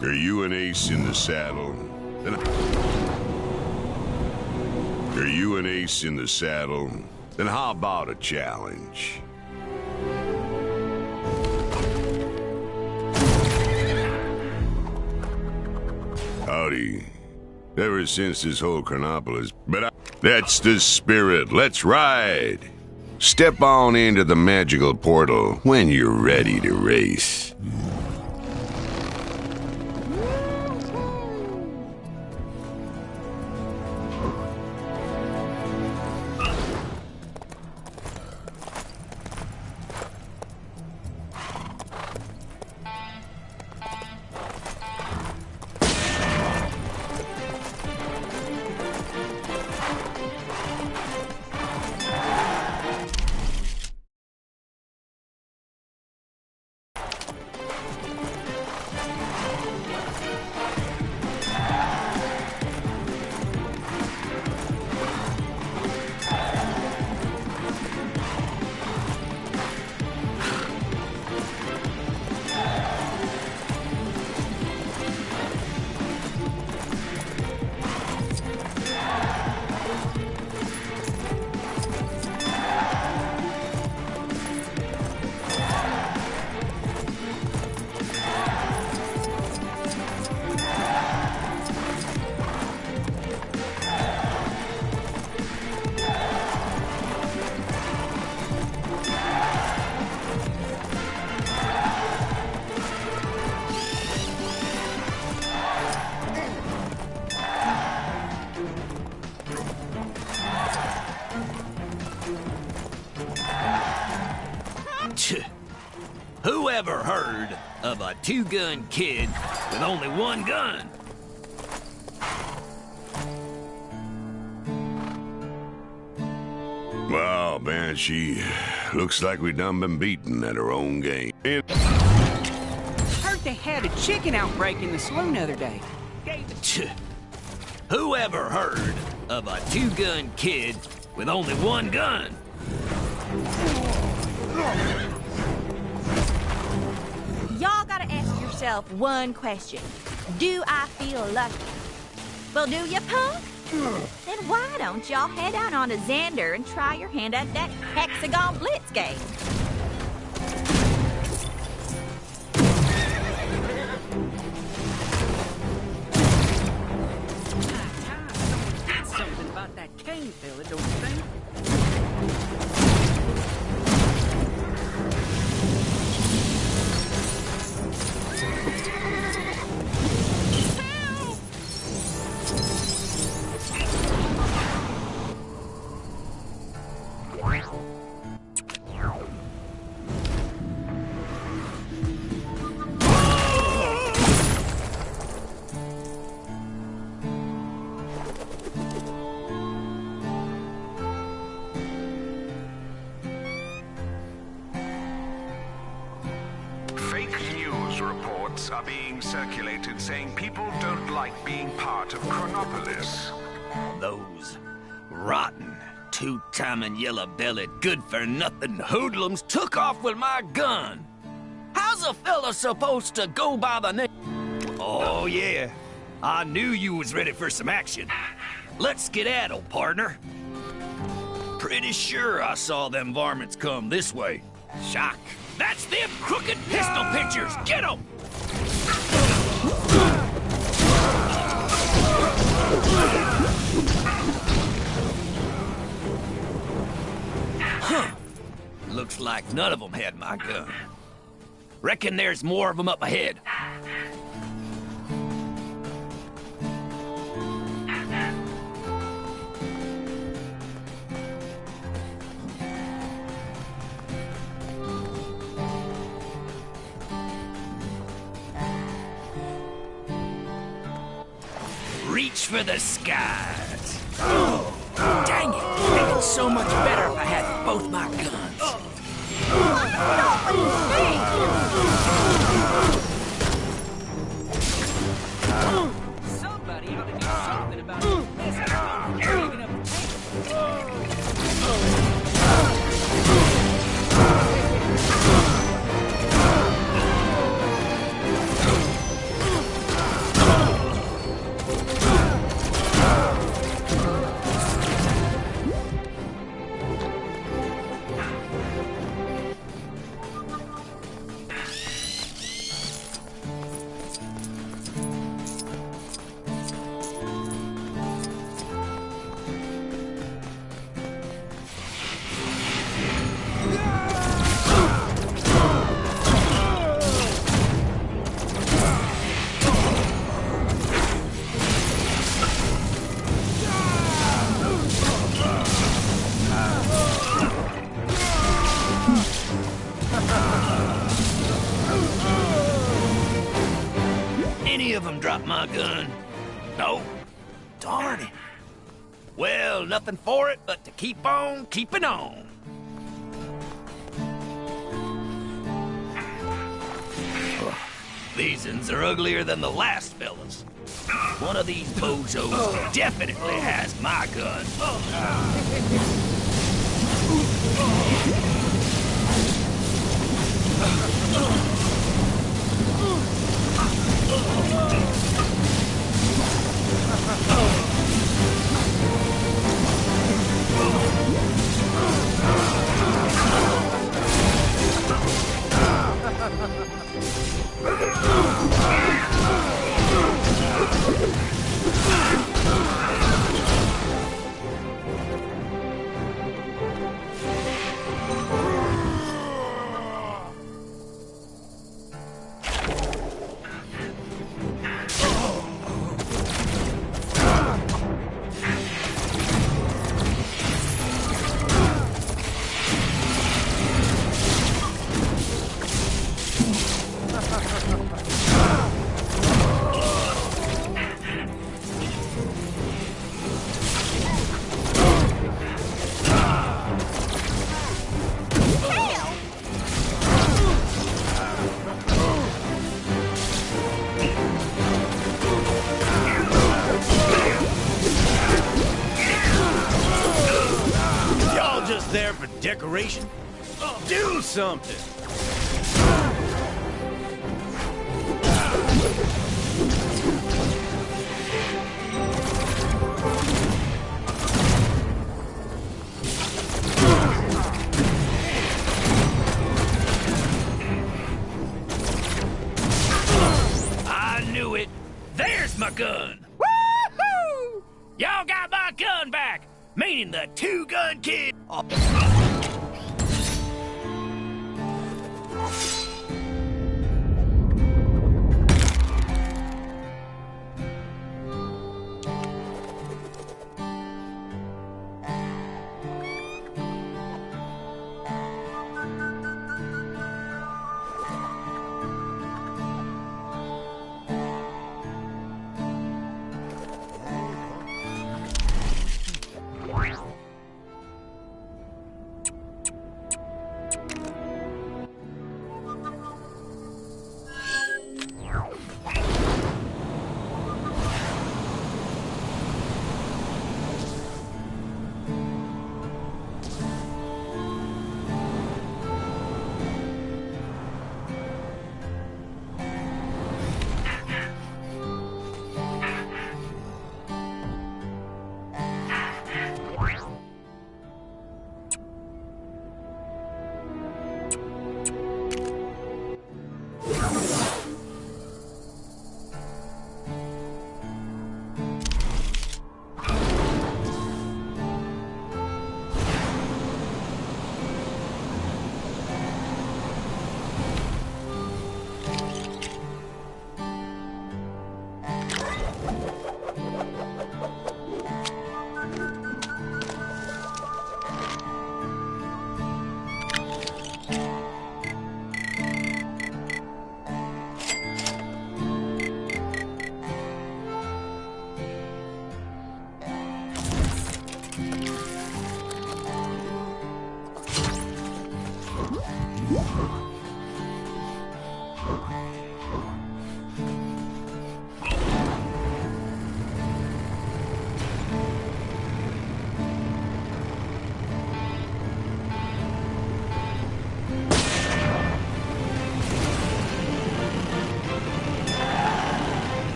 Are you an ace in the saddle? Are you an ace in the saddle? Then how about a challenge? Howdy. Ever since this whole Chronopolis, that's the spirit. Let's ride. Step on into the magical portal when you're ready to race. Who ever heard of a two-gun kid with only one gun? Wow, Banshee. Looks like we done been beaten at our own game. Heard they had a chicken outbreak in the saloon the other day. Who ever heard of a two-gun kid with only one gun? Y'all gotta ask yourself one question. Do I feel lucky? Well, do you, punk? Then why don't y'all head out onto Xander and try your hand at that Hexagon Blitz game? Something about that Kane fella, don't you think? Fake news reports are being circulated saying people don't like being part of Chronopolis. Those rotten, two-timing, yellow-bellied, good-for-nothing hoodlums took off with my gun. How's a fella supposed to go by the name? Oh, yeah. I knew you was ready for some action. Let's skedaddle, partner. Pretty sure I saw them varmints come this way. Shock. That's them crooked pistol pitchers! Get 'em! Huh. Looks like none of them had my gun. Reckon there's more of them up ahead. Reach for the skies. Oh, dang it! It'd been so much better if I had both my guns. Somebody ought to do something about this. Giving up Any of them dropped my gun? No? Darn it. Well, nothing for it but to keep on keeping on. These uns are uglier than the last fellas. One of these bozos definitely has my gun. There for decoration? Do something! There's my gun! Woohoo! Y'all got my gun back! Meaning the two-gun kid!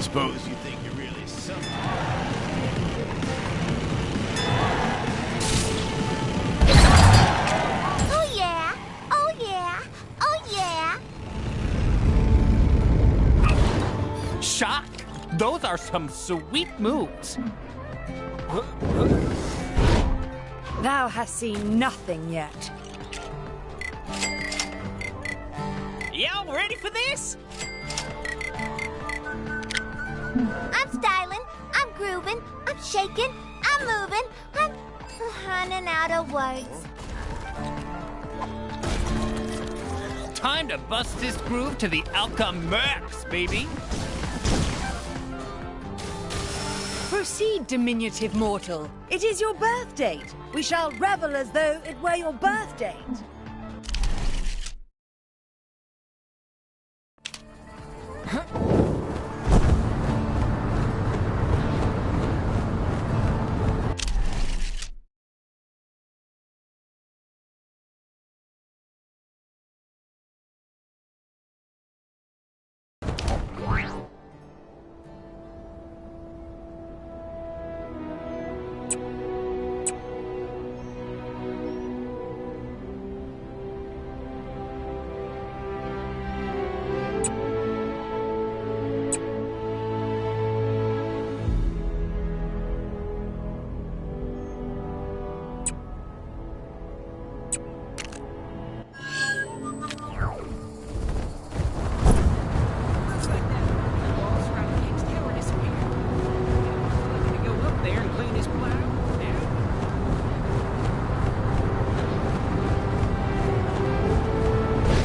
Suppose you think you're really something. Oh yeah! Oh yeah! Oh yeah! Shock! Those are some sweet moves. Thou hast seen nothing yet. Y'all ready for this? I'm styling, I'm grooving, I'm shaking, I'm moving, I'm running out of words. Time to bust this groove to the outcome max, baby. Proceed, diminutive mortal. It is your birth date. We shall revel as though it were your birth date.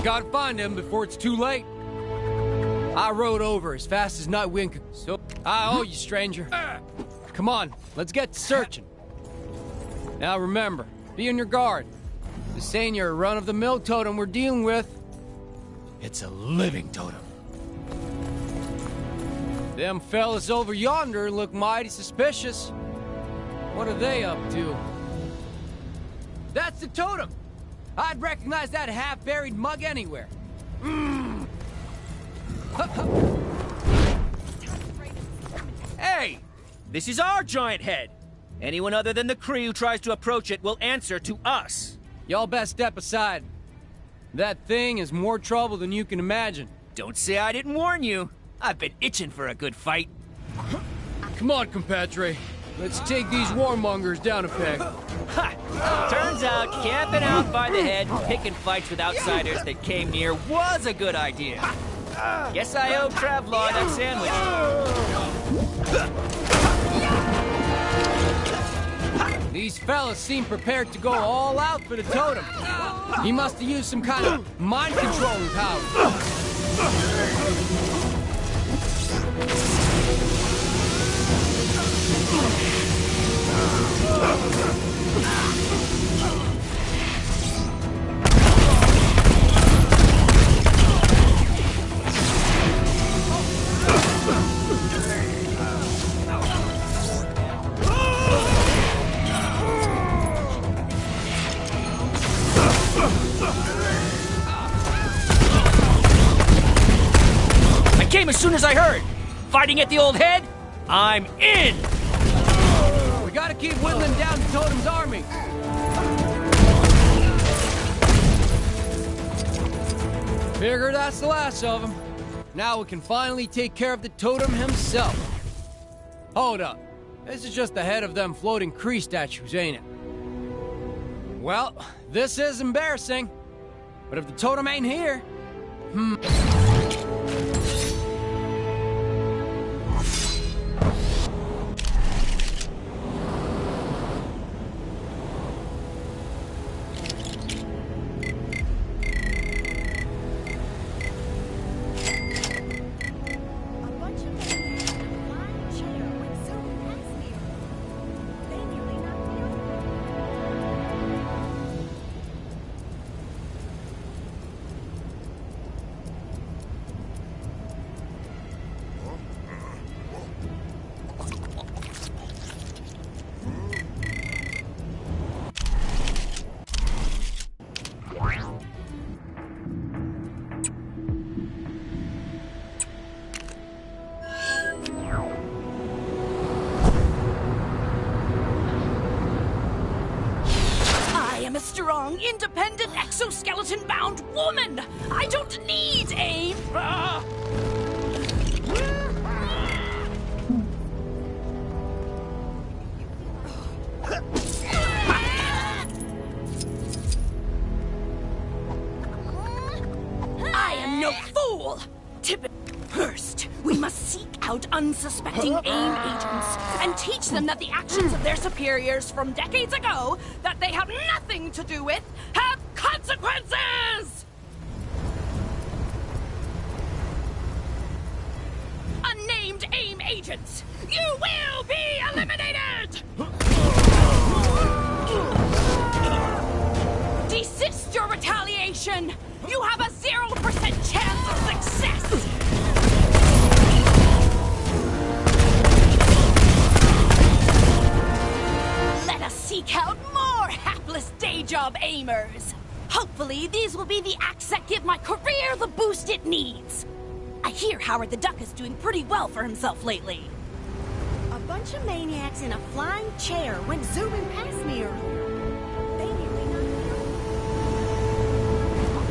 Gotta find him before it's too late. I rode over as fast as Nightwind could, so I owe you, stranger. Come on, let's get to searching. Now remember, Be on your guard. This ain't your run-of-the-mill totem we're dealing with. It's a living totem. Them fellas over yonder look mighty suspicious. What are they up to? That's the totem! I'd recognize that half-buried mug anywhere. Hey! This is our giant head! Anyone other than the Kree who tries to approach it will answer to us. Y'all best step aside. That thing is more trouble than you can imagine. Don't say I didn't warn you. I've been itching for a good fight. Come on, compadre. Let's take these warmongers down a peg. Ha! Turns out camping out by the head and picking fights with outsiders that came near was a good idea. Guess I owe Travelaw that sandwich. These fellas seem prepared to go all out for the totem. He must have used some kind of mind-controlling power. I came as soon as I heard. Fighting at the old head? I'm in! We gotta keep whittling down the totem's army. Figure that's the last of them. Now we can finally take care of the totem himself. Hold up. This is just the head of them floating Kree statues, ain't it? Well, this is embarrassing. But if the totem ain't here... Strong, independent, exoskeleton-bound woman! I don't need AIM! I am no fool! First, we must seek out unsuspecting AIM agents and teach them that the actions of their superiors from decades ago that they have nothing to do with have consequences! Unnamed AIM agents, you will be eliminated! Desist your retaliation! You have a 0% chance of success! Let us seek out more hapless day job aimers. Hopefully, these will be the acts that give my career the boost it needs. I hear Howard the Duck is doing pretty well for himself lately. A bunch of maniacs in a flying chair went zooming past me earlier. They nearly knocked me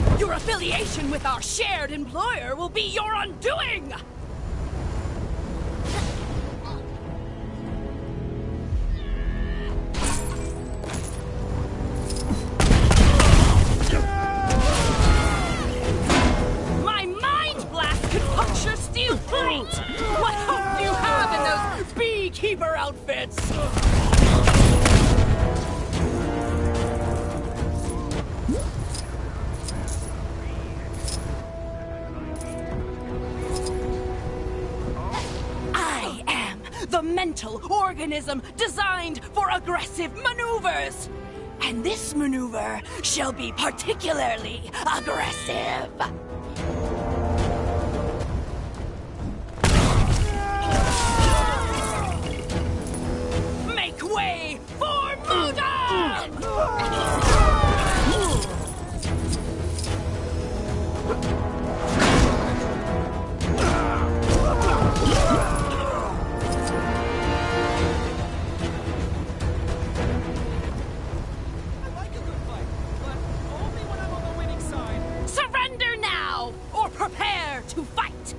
over. Your affiliation with our shared employer will be your undoing! My mind blast can puncture steel plate! What hope do you have in those beekeeper outfits? I am the mental organism designed for aggressive maneuvers! And this maneuver shall be particularly aggressive. Make way for Muda! Surrender now, or prepare to fight!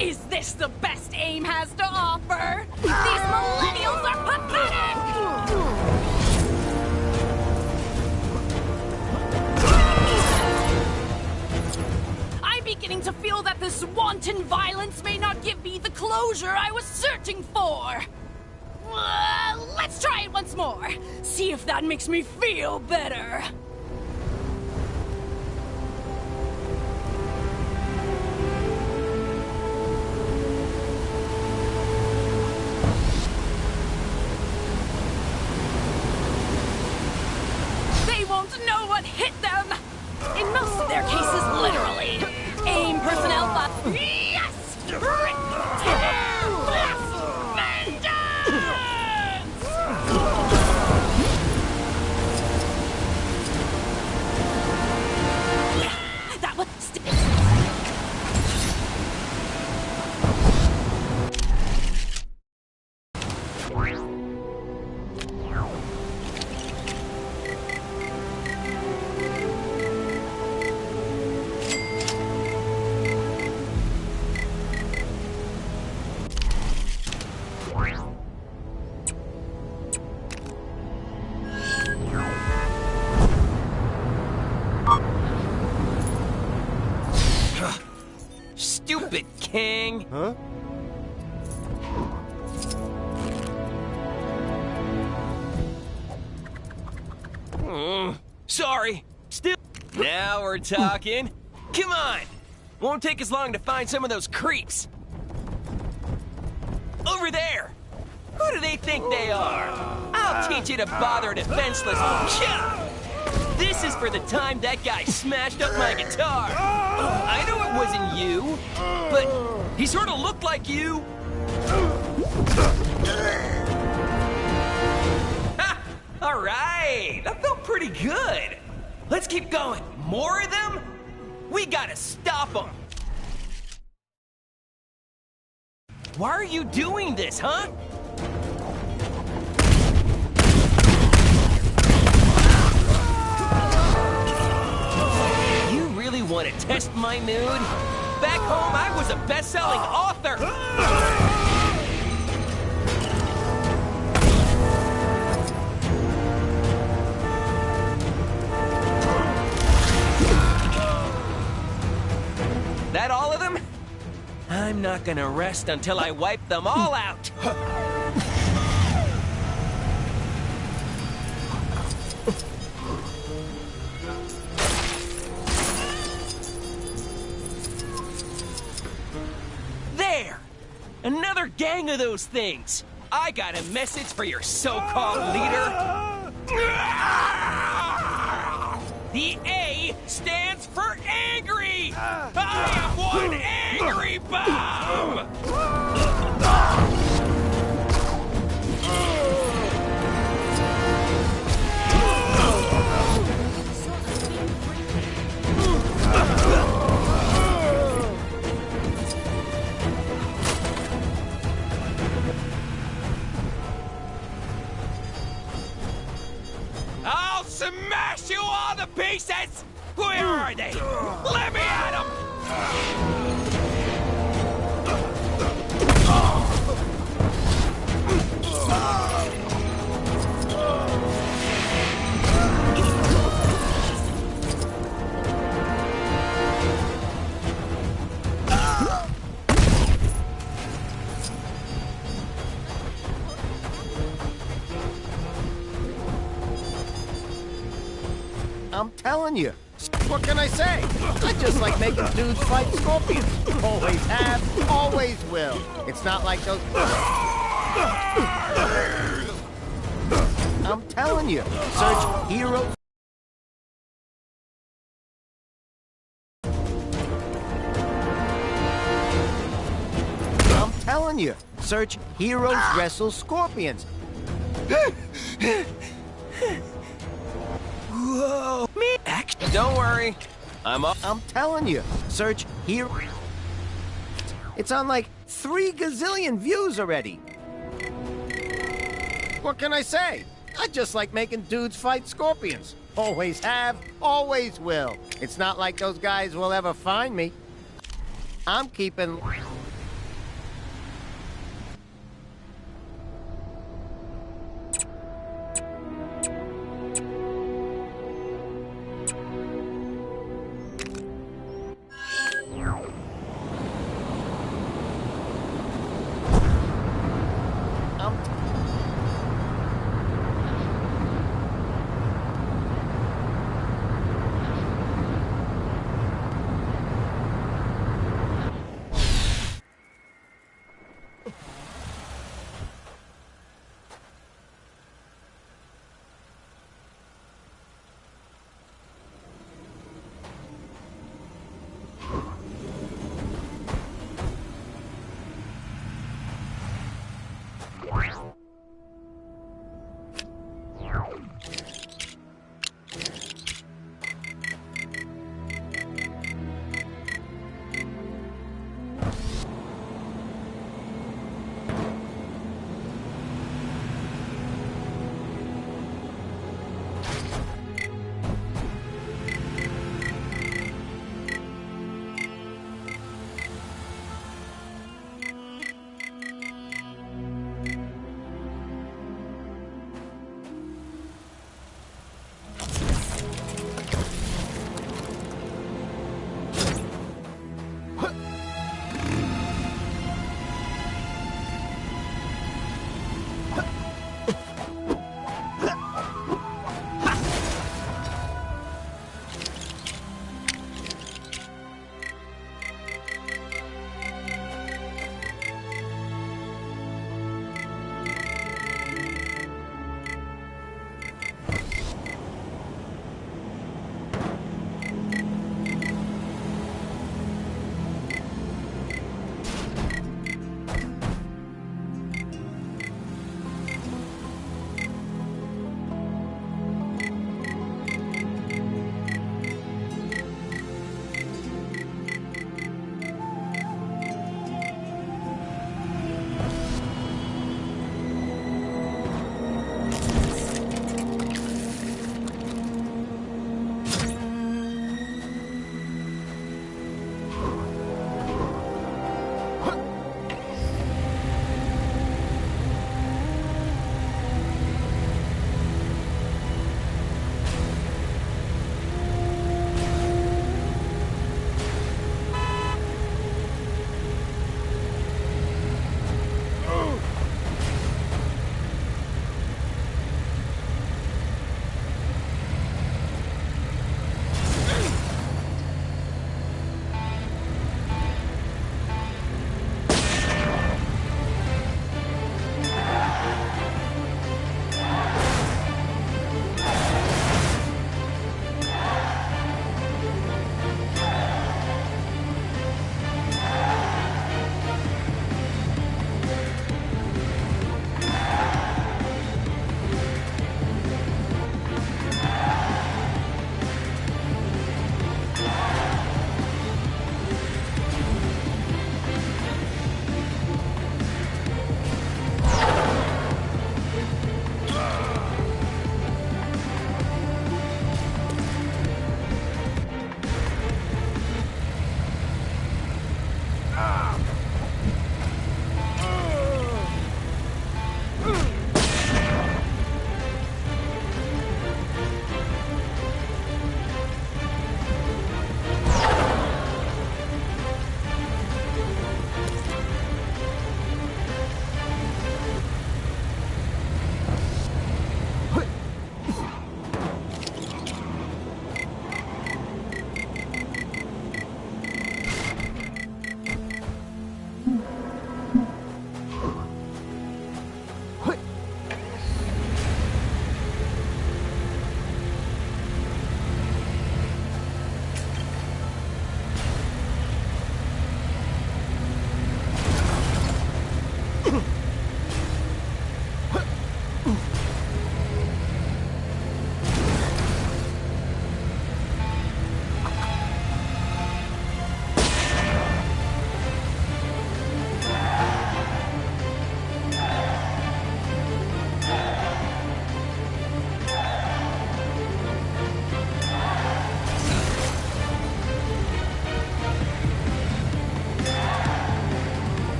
Is this the best AIM has to offer? These millennials are pathetic! I'm beginning to feel that this wanton violence may not give me the closure I was searching for. Let's try it once more. See if that makes me feel better. They won't know what hit them. In most of their cases, literally. AIM personnel thought, yes! Rip, tear, blast, that was Stupid king! Huh? Sorry. Still. Now we're talking. Come on! Won't take us long to find some of those creeps. Over there! Who do they think they are? I'll teach you to bother a defenseless. This is for the time that guy smashed up my guitar. I know it wasn't you, but he sort of looked like you. Ha! All right, that felt pretty good. Let's keep going. More of them? We gotta stop them. Why are you doing this, huh? You really want to test my mood? Back home, I was a best-selling author. That all of them? I'm not gonna rest until I wipe them all out. There! Another gang of those things. I got a message for your so-called leader. The A stands for angry! I am one angry bomb! I'll smash you all to pieces! Where are they? Let me at them! I'm telling you. What can I say? I just like making dudes fight scorpions. Always have, always will. It's not like those... I'm telling you, search heroes... I'm telling you, search heroes wrestle scorpions. Whoa, man! Don't worry, I'm telling you, search hero. It's on like 3 gazillion views already. What can I say? I just like making dudes fight scorpions. Always have, always will. It's not like those guys will ever find me. I'm keeping...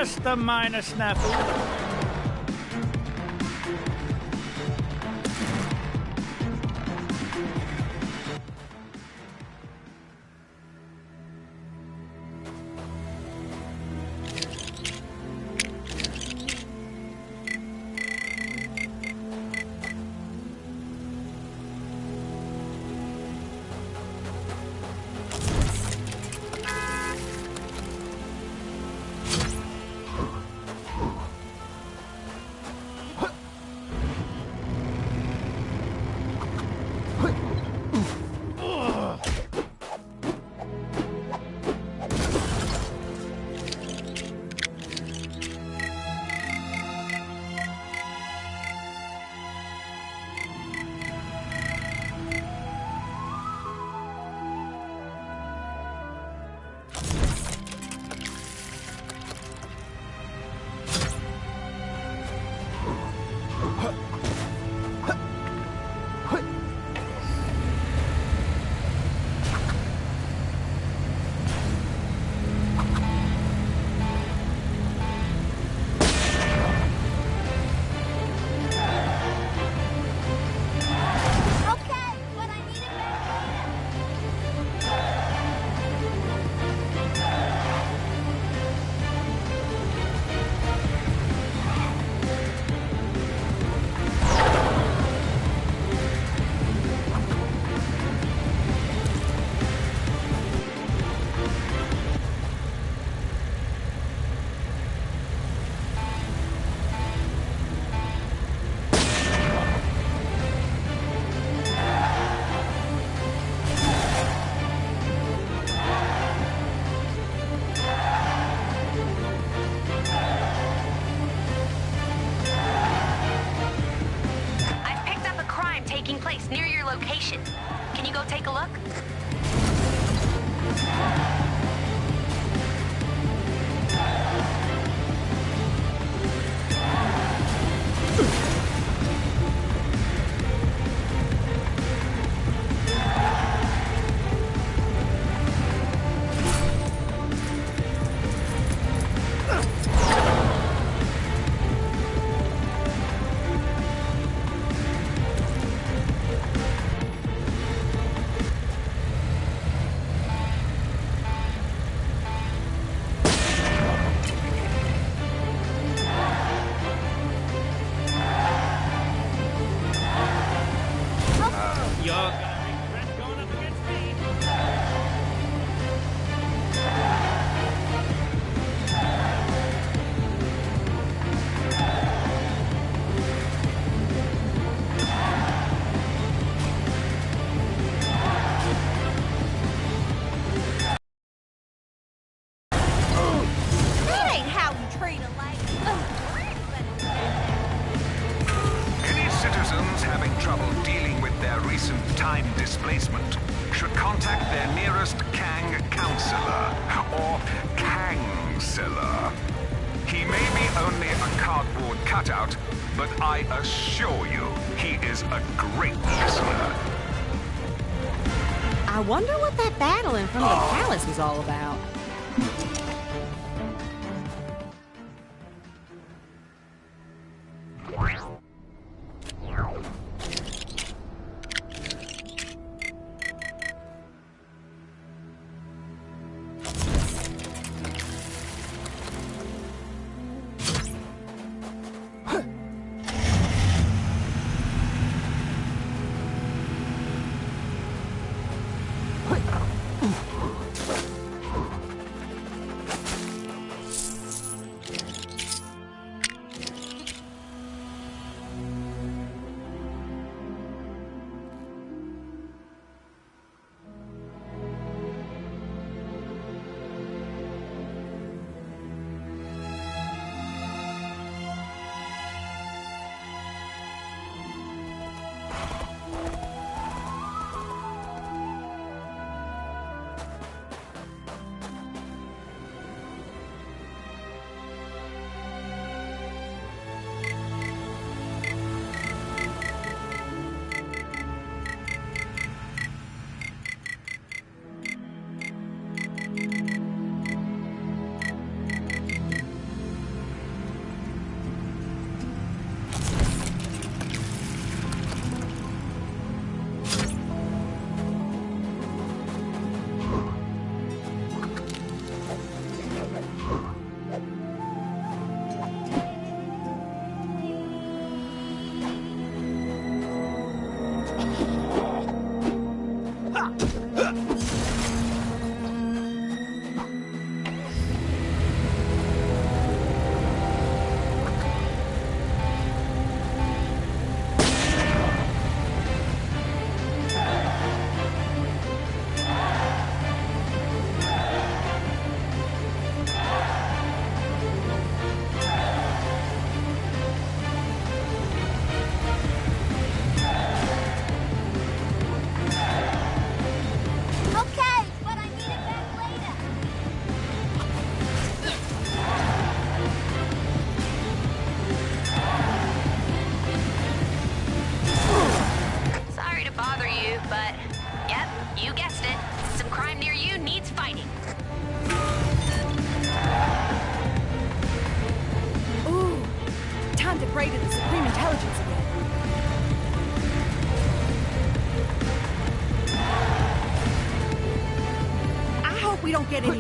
Just a minor snafu. Near your location. Can you go take a look? I wonder what that battle in front of the palace was all about.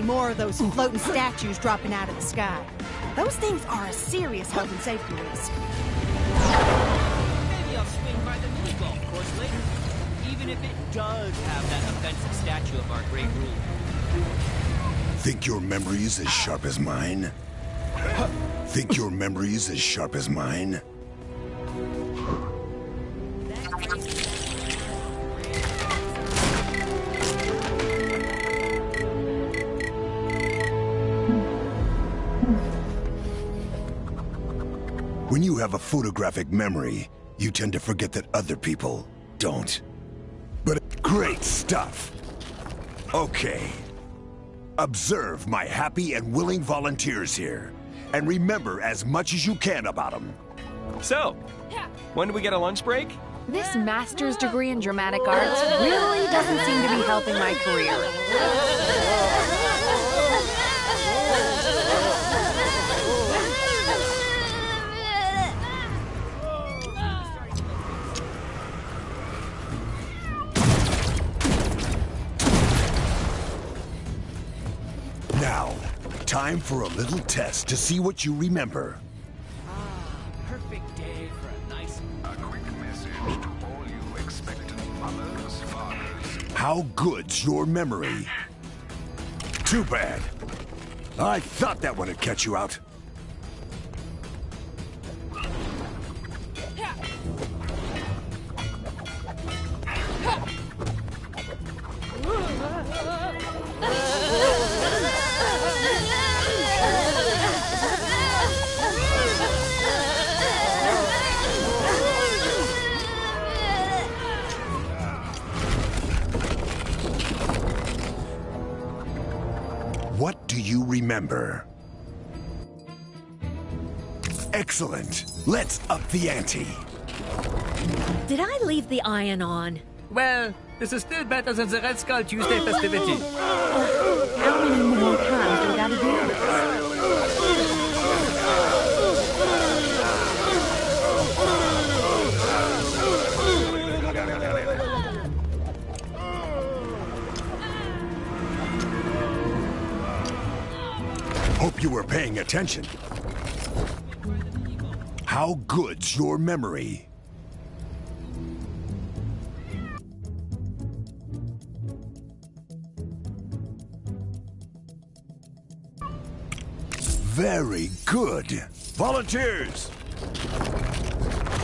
any more of those floating statues dropping out of the sky. Those things are a serious health and safety risk. Maybe I'll swing by the mini golf course later. Even if it does have that offensive statue of our great ruler. Think your memory's as sharp as mine? Think your memory's as sharp as mine? When you have a photographic memory, you tend to forget that other people don't. But great stuff! Okay. Observe my happy and willing volunteers here, and remember as much as you can about them. So, when do we get a lunch break? This master's degree in dramatic arts really doesn't seem to be helping my career. Now, time for a little test to see what you remember. Perfect day for a nice... A quick message to all you expectant mothers, fathers. How good's your memory? Too bad. I thought that one would catch you out. What do you remember? Excellent. Let's up the ante. Did I leave the iron on? Well, this is still better than the Red Skull Tuesday festivity. How many more times do we gotta do this? Hope you were paying attention. How good's your memory? Very good. Volunteers!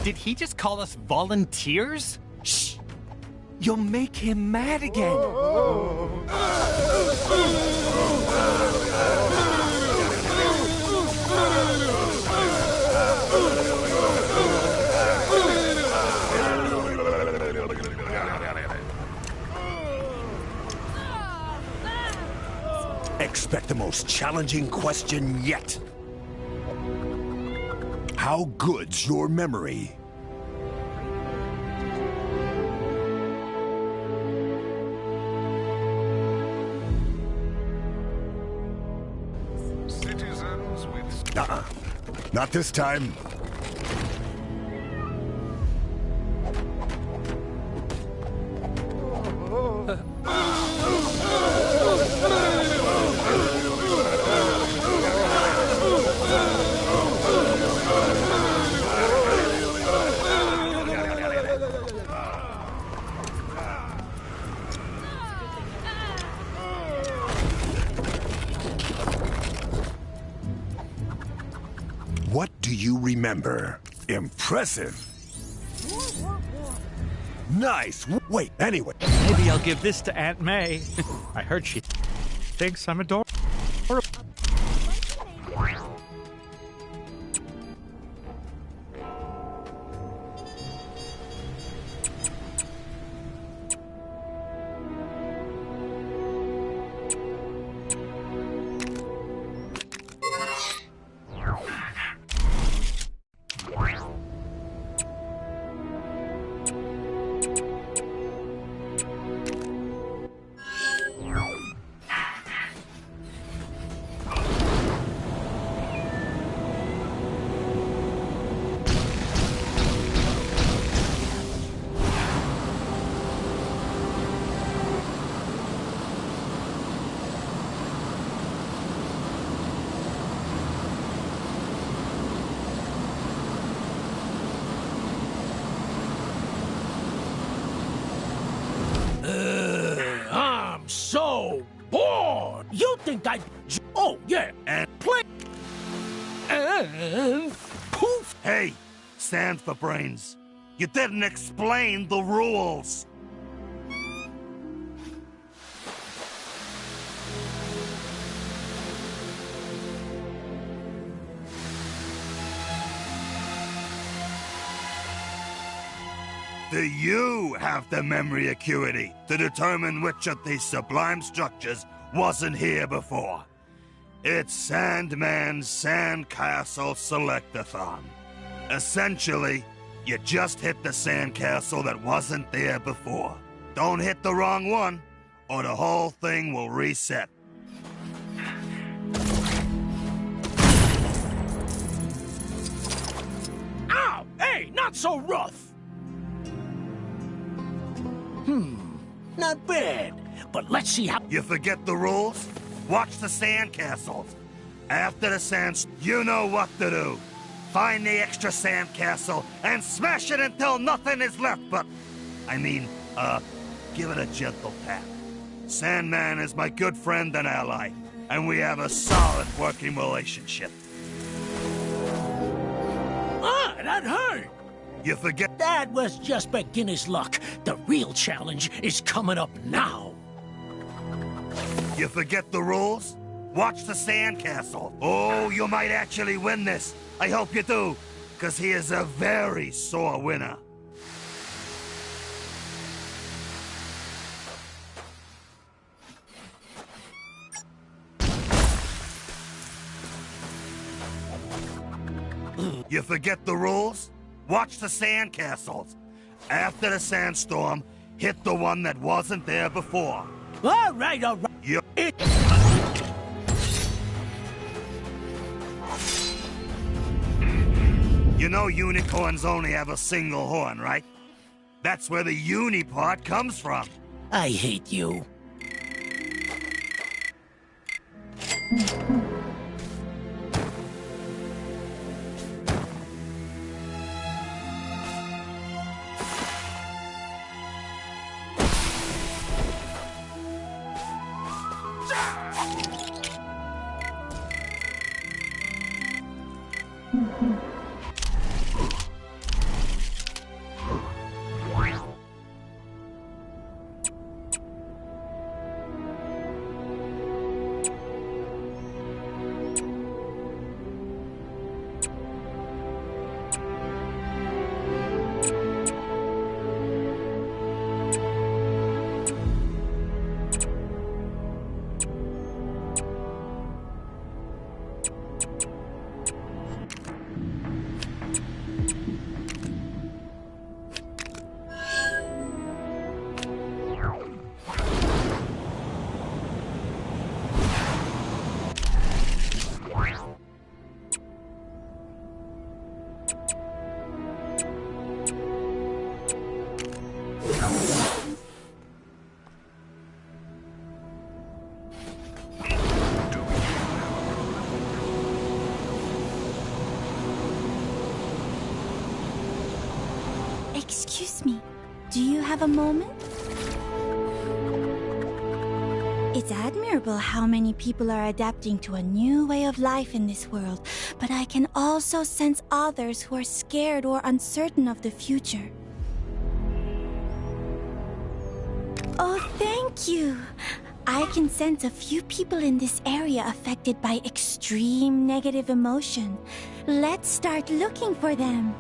Did he just call us volunteers? Shh! You'll make him mad again. Expect the most challenging question yet. How good's your memory? Citizens with... Not this time. What do you remember? Impressive. Nice. Wait, anyway. Maybe I'll give this to Aunt May. I heard she thinks I'm adorable. think I'd... Oh, yeah, and play... And... Poof! Hey, stand for brains. You didn't explain the rules. Do you have the memory acuity to determine which of these sublime structures wasn't here before? It's Sandman's Sandcastle Selectathon. Essentially, you just hit the sandcastle that wasn't there before. Don't hit the wrong one, or the whole thing will reset. Ow! Hey, not so rough! Not bad. But let's see how... You forget the rules? Watch the sandcastles. After the sands, you know what to do. Find the extra sandcastle and smash it until nothing is left but... give it a gentle tap. Sandman is my good friend and ally, and we have a solid working relationship. Ah, that hurt! You forget... That was just beginner's luck. The real challenge is coming up now. You forget the rules? Watch the sandcastle. Oh, you might actually win this. I hope you do, because he is a very sore winner. You forget the rules? Watch the sandcastles. After the sandstorm, hit the one that wasn't there before. All right. You know unicorns only have a single horn, right? That's where the uni part comes from. I hate you. Excuse me, do you have a moment? It's admirable how many people are adapting to a new way of life in this world, but I can also sense others who are scared or uncertain of the future. Oh, thank you. I can sense a few people in this area affected by extreme negative emotion. Let's start looking for them.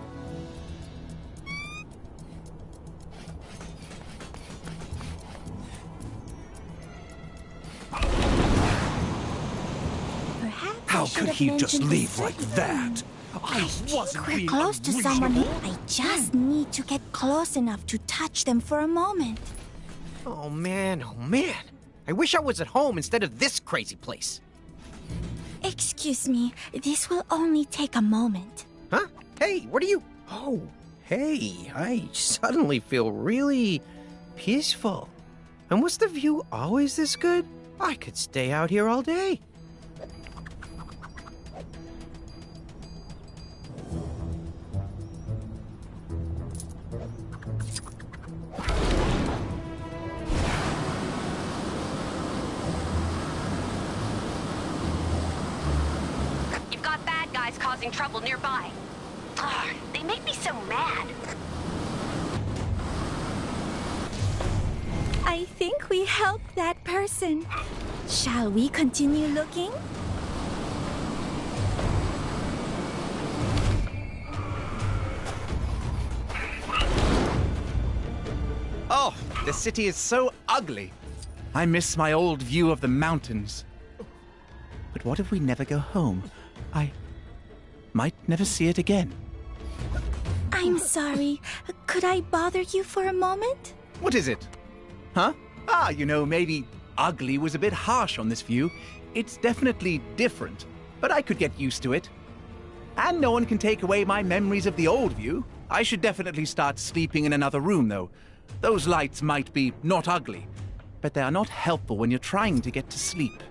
How could he just leave like that? I think we're close to someone. I just need to get close enough to touch them for a moment. Oh man, oh man. I wish I was at home instead of this crazy place. Excuse me, this will only take a moment. Huh? Hey, what are you... Oh, hey, I suddenly feel really peaceful. And was the view always this good? I could stay out here all day. causing trouble nearby. Ugh, they make me so mad. I think we helped that person. Shall we continue looking? Oh, the city is so ugly. I miss my old view of the mountains. But what if we never go home? I might never see it again. I'm sorry. Could I bother you for a moment? What is it? Huh? Maybe ugly was a bit harsh on this view. It's definitely different, but I could get used to it. And no one can take away my memories of the old view. I should definitely start sleeping in another room, though. Those lights might be not ugly, but they are not helpful when you're trying to get to sleep.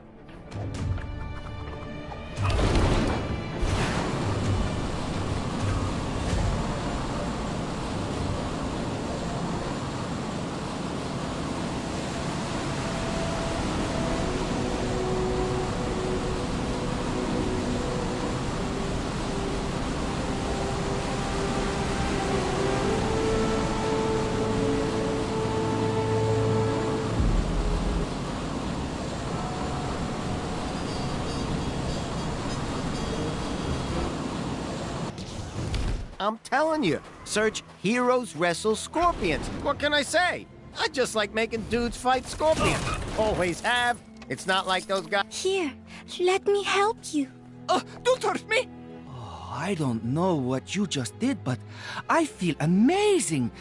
I'm telling you, search Heroes Wrestle Scorpions. What can I say? I just like making dudes fight scorpions. Always have. It's not like those guys. Here, let me help you. Don't hurt me! Oh, I don't know what you just did, but I feel amazing.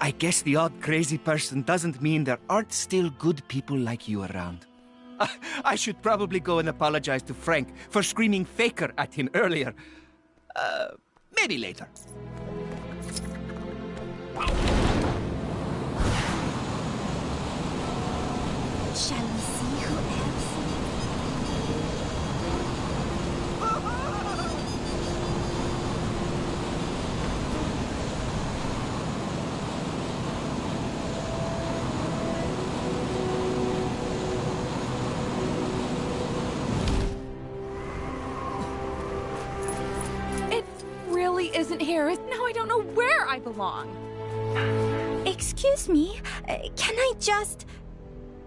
I guess the odd crazy person doesn't mean there aren't still good people like you around. I should probably go and apologize to Frank for screaming faker at him earlier. Maybe later. Shall we see who else? Isn't here. Now I don't know where I belong. Excuse me, can I just...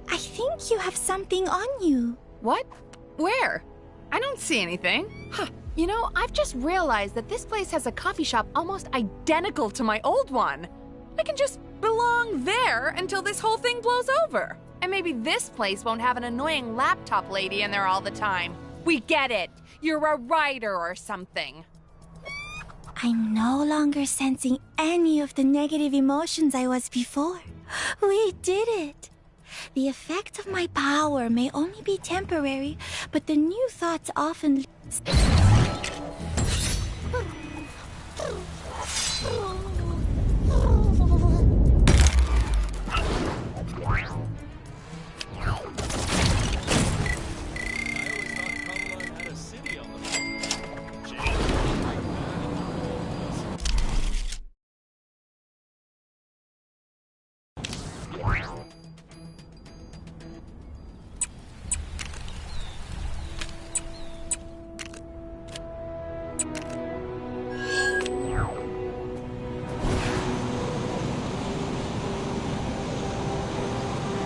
I think you have something on you. What? Where? I don't see anything. Huh. You know, I've just realized that this place has a coffee shop almost identical to my old one. I can just belong there until this whole thing blows over. And maybe this place won't have an annoying laptop lady in there all the time. We get it. You're a writer or something. I'm no longer sensing any of the negative emotions I was before. We did it. The effect of my power may only be temporary, but the new thoughts often...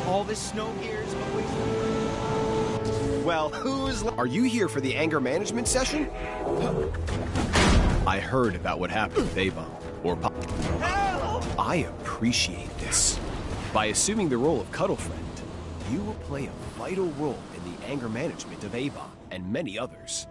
All this snow here is always... Well, who's... Are you here for the anger management session? I heard about what happened with Ava, or I appreciate this. By assuming the role of Cuddle Friend, you will play a vital role in the anger management of Ava and many others.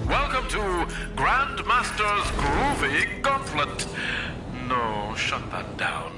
Welcome to Grandmaster's Groovy Gauntlet. No, shut that down.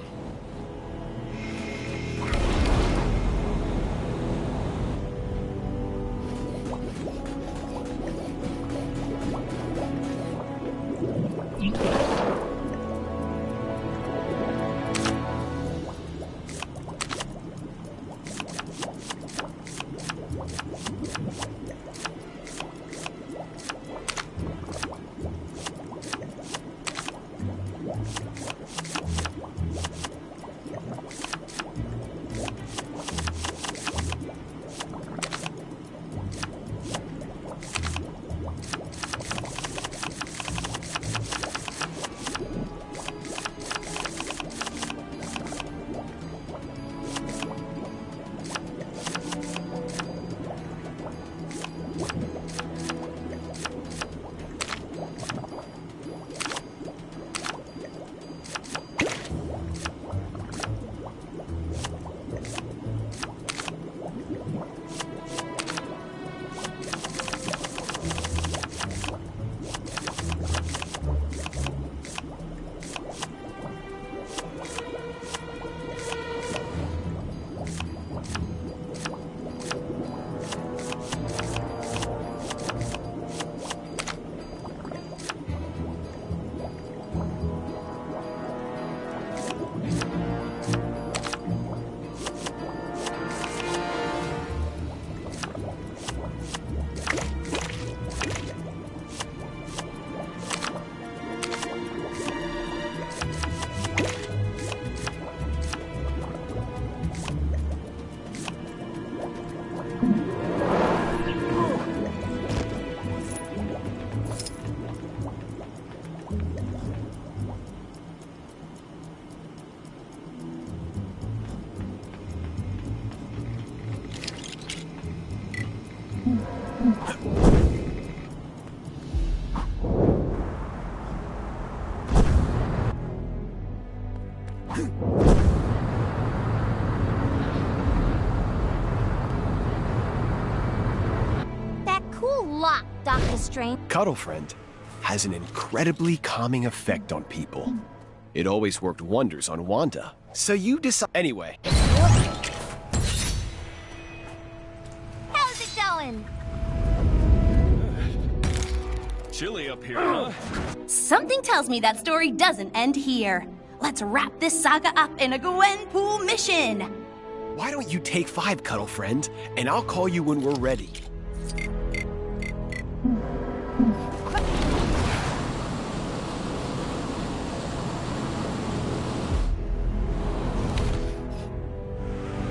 Strange. Cuddle Friend has an incredibly calming effect on people. It always worked wonders on Wanda. So you decide. Anyway. How's it going? Chilly up here, huh? Something tells me that story doesn't end here. Let's wrap this saga up in a Gwenpool mission. Why don't you take 5, Cuddle Friend, and I'll call you when we're ready.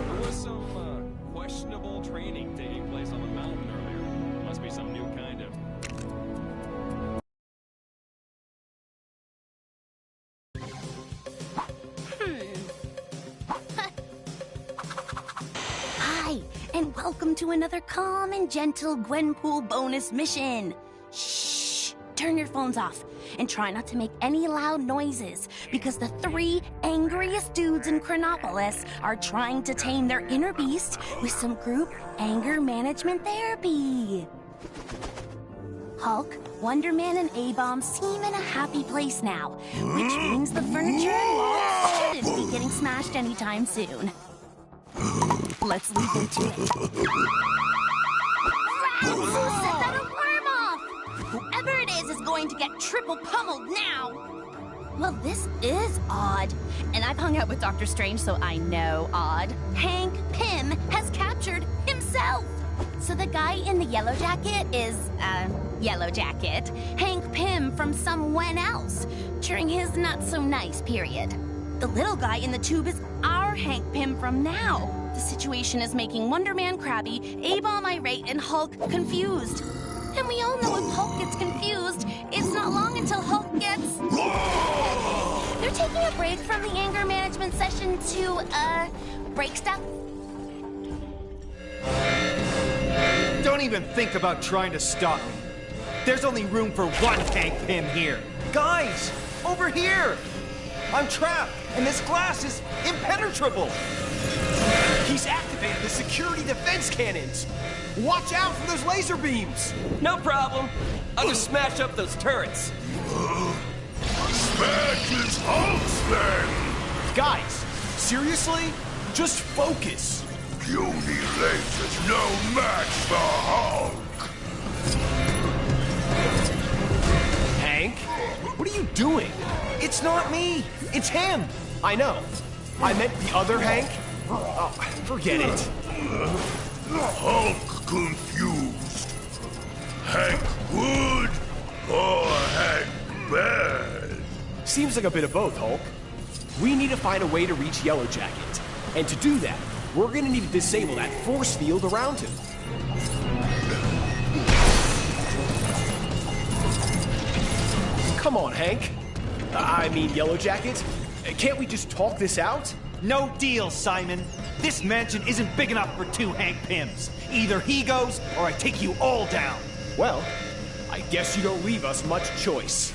There was some questionable training taking place on the mountain earlier. Must be some new kind of... Hi, and welcome to another calm and gentle Gwenpool bonus mission. Shh! Turn your phones off and try not to make any loud noises because the 3 angriest dudes in Chronopolis are trying to tame their inner beast with some group anger management therapy. Hulk, Wonder Man, and A-Bomb seem in a happy place now, which means the furniture and walls shouldn't be getting smashed anytime soon. Let's leave them to it. Who set that alarm off? Whoever it is going to get triple pummeled now. Well, this is odd. And I've hung out with Dr. Strange, so I know odd. Hank Pym has captured himself. So the guy in the yellow jacket is, Yellow Jacket. Hank Pym from someone else during his not-so-nice period. The little guy in the tube is our Hank Pym from now. The situation is making Wonder Man crabby, A-Bomb irate, and Hulk confused. And we all know if Hulk gets confused, it's not long until Hulk gets... They're taking a break from the anger management session to, break stuff. Don't even think about trying to stop me. There's only room for one Hank Pym here. Guys, over here! I'm trapped, and this glass is impenetrable. He's activated the security defense cannons. Watch out for those laser beams. No problem. I'll just smash up those turrets. Smash his hulks, then! Guys, seriously? Just focus. Puny lasers, no match for Hulk! Hank, what are you doing? It's not me, it's him. I know. I meant the other Hank. Oh, forget it. Hulk confused. Hank good or Hank bad? Seems like a bit of both, Hulk. We need to find a way to reach Yellow Jacket. And to do that, we're gonna need to disable that force field around him. Come on, Hank. I mean, Yellow Jacket. Can't we just talk this out? No deal, Simon. This mansion isn't big enough for 2 Hank Pyms. Either he goes, or I take you all down. Well, I guess you don't leave us much choice.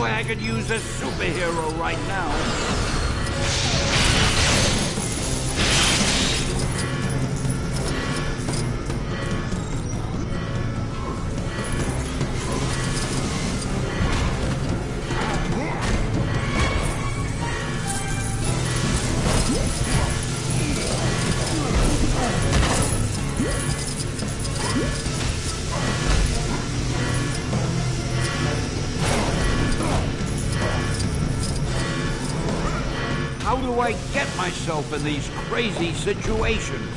I could use a superhero right now. How do I get myself in these crazy situations?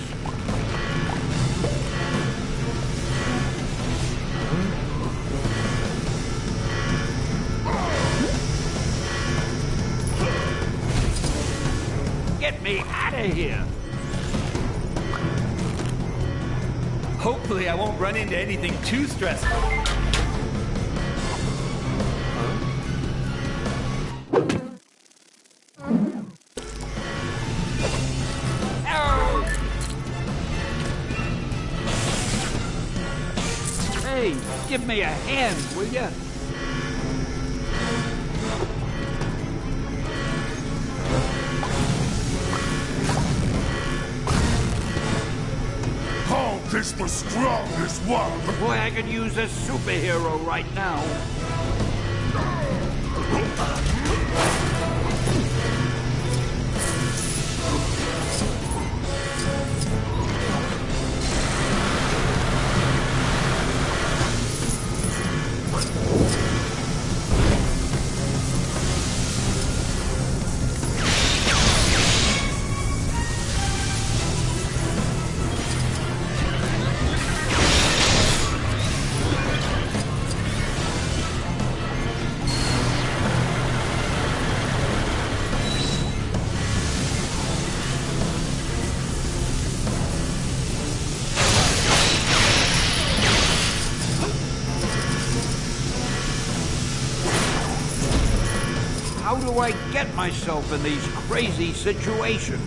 Get me out of here! Hopefully I won't run into anything too stressful. Hey, give me a hand, will ya? Call this the strongest one! Boy, I could use a superhero right now. How do I get myself in these crazy situations?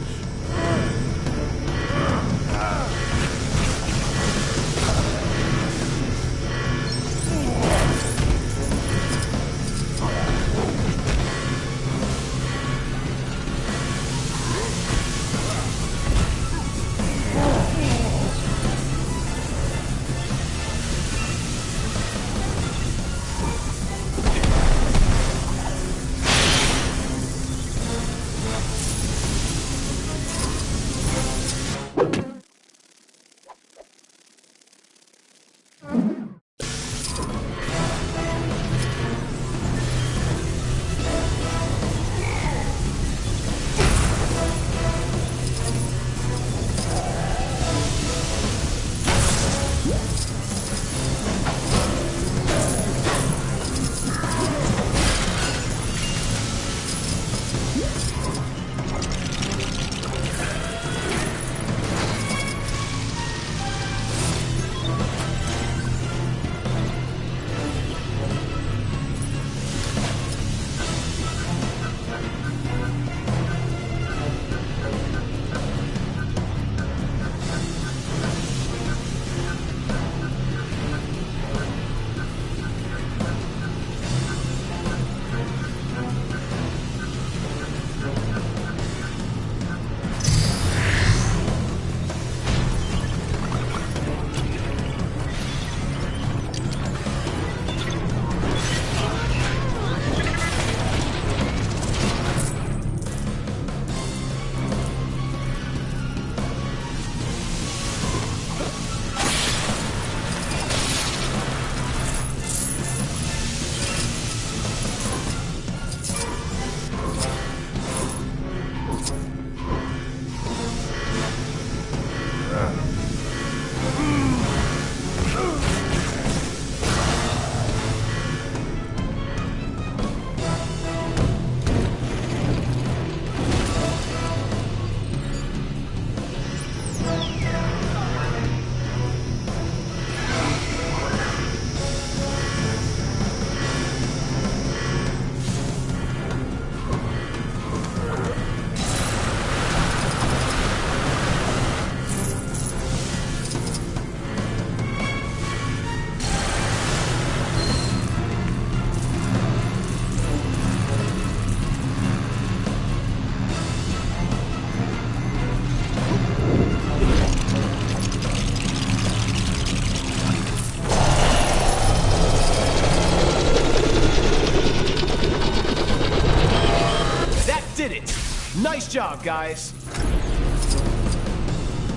Nice job, guys.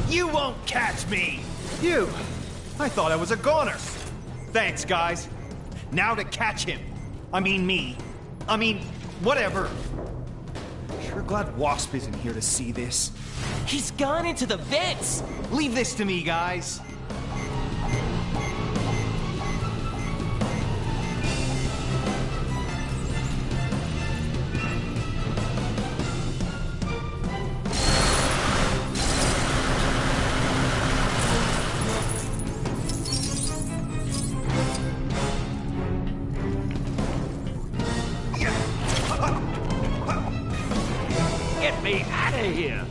You won't catch me! You! I thought I was a goner. Thanks, guys. Now to catch him. I mean me. I mean, whatever. Sure glad Wasp isn't here to see this. He's gone into the vents! Leave this to me, guys. of here!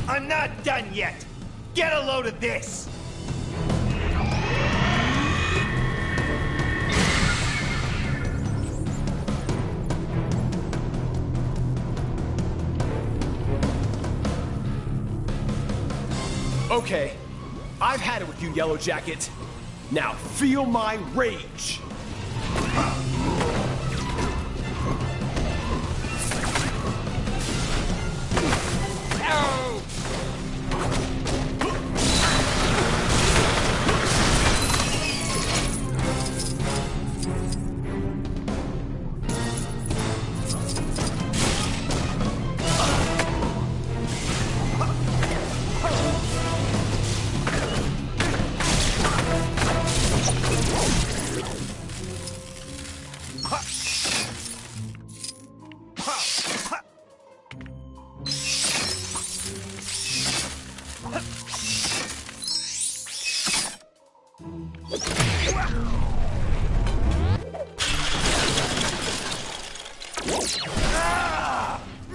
I'm not done yet! Get a load of this! Okay, I've had it with you, Yellow Jacket. Now feel my rage!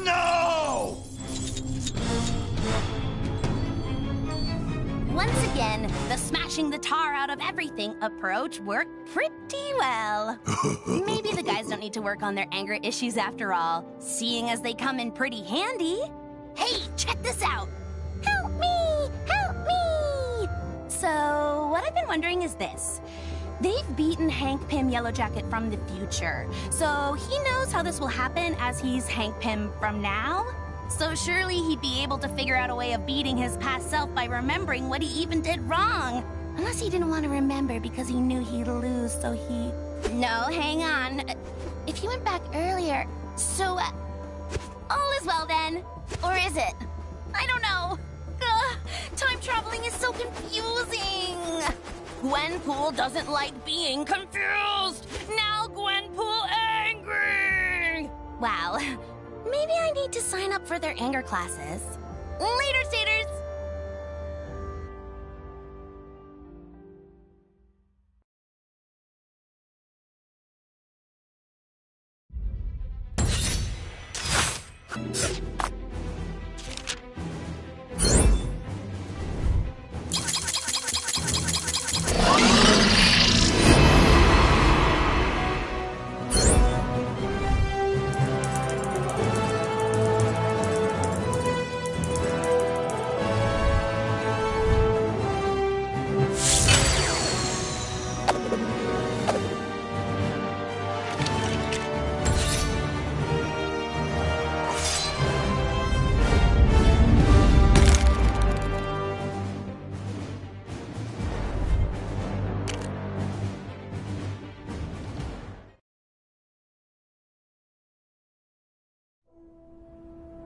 No! Once again, the smashing the tar out of everything approach worked pretty well. Maybe the guys don't need to work on their anger issues after all, seeing as they come in pretty handy. Hey, check this out! Help me! Help me! So, what I've been wondering is this. They've beaten Hank Pym Yellowjacket from the future, so he knows how this will happen as he's Hank Pym from now. So surely he'd be able to figure out a way of beating his past self by remembering what he even did wrong. Unless he didn't want to remember because he knew he'd lose, so he... No, hang on. If he went back earlier, so... all is well then. Or is it? I don't know. Ugh, time traveling is so confusing. Gwenpool doesn't like being confused. Now Gwenpool angry. Wow. Maybe I need to sign up for their anger classes. Later, Staters!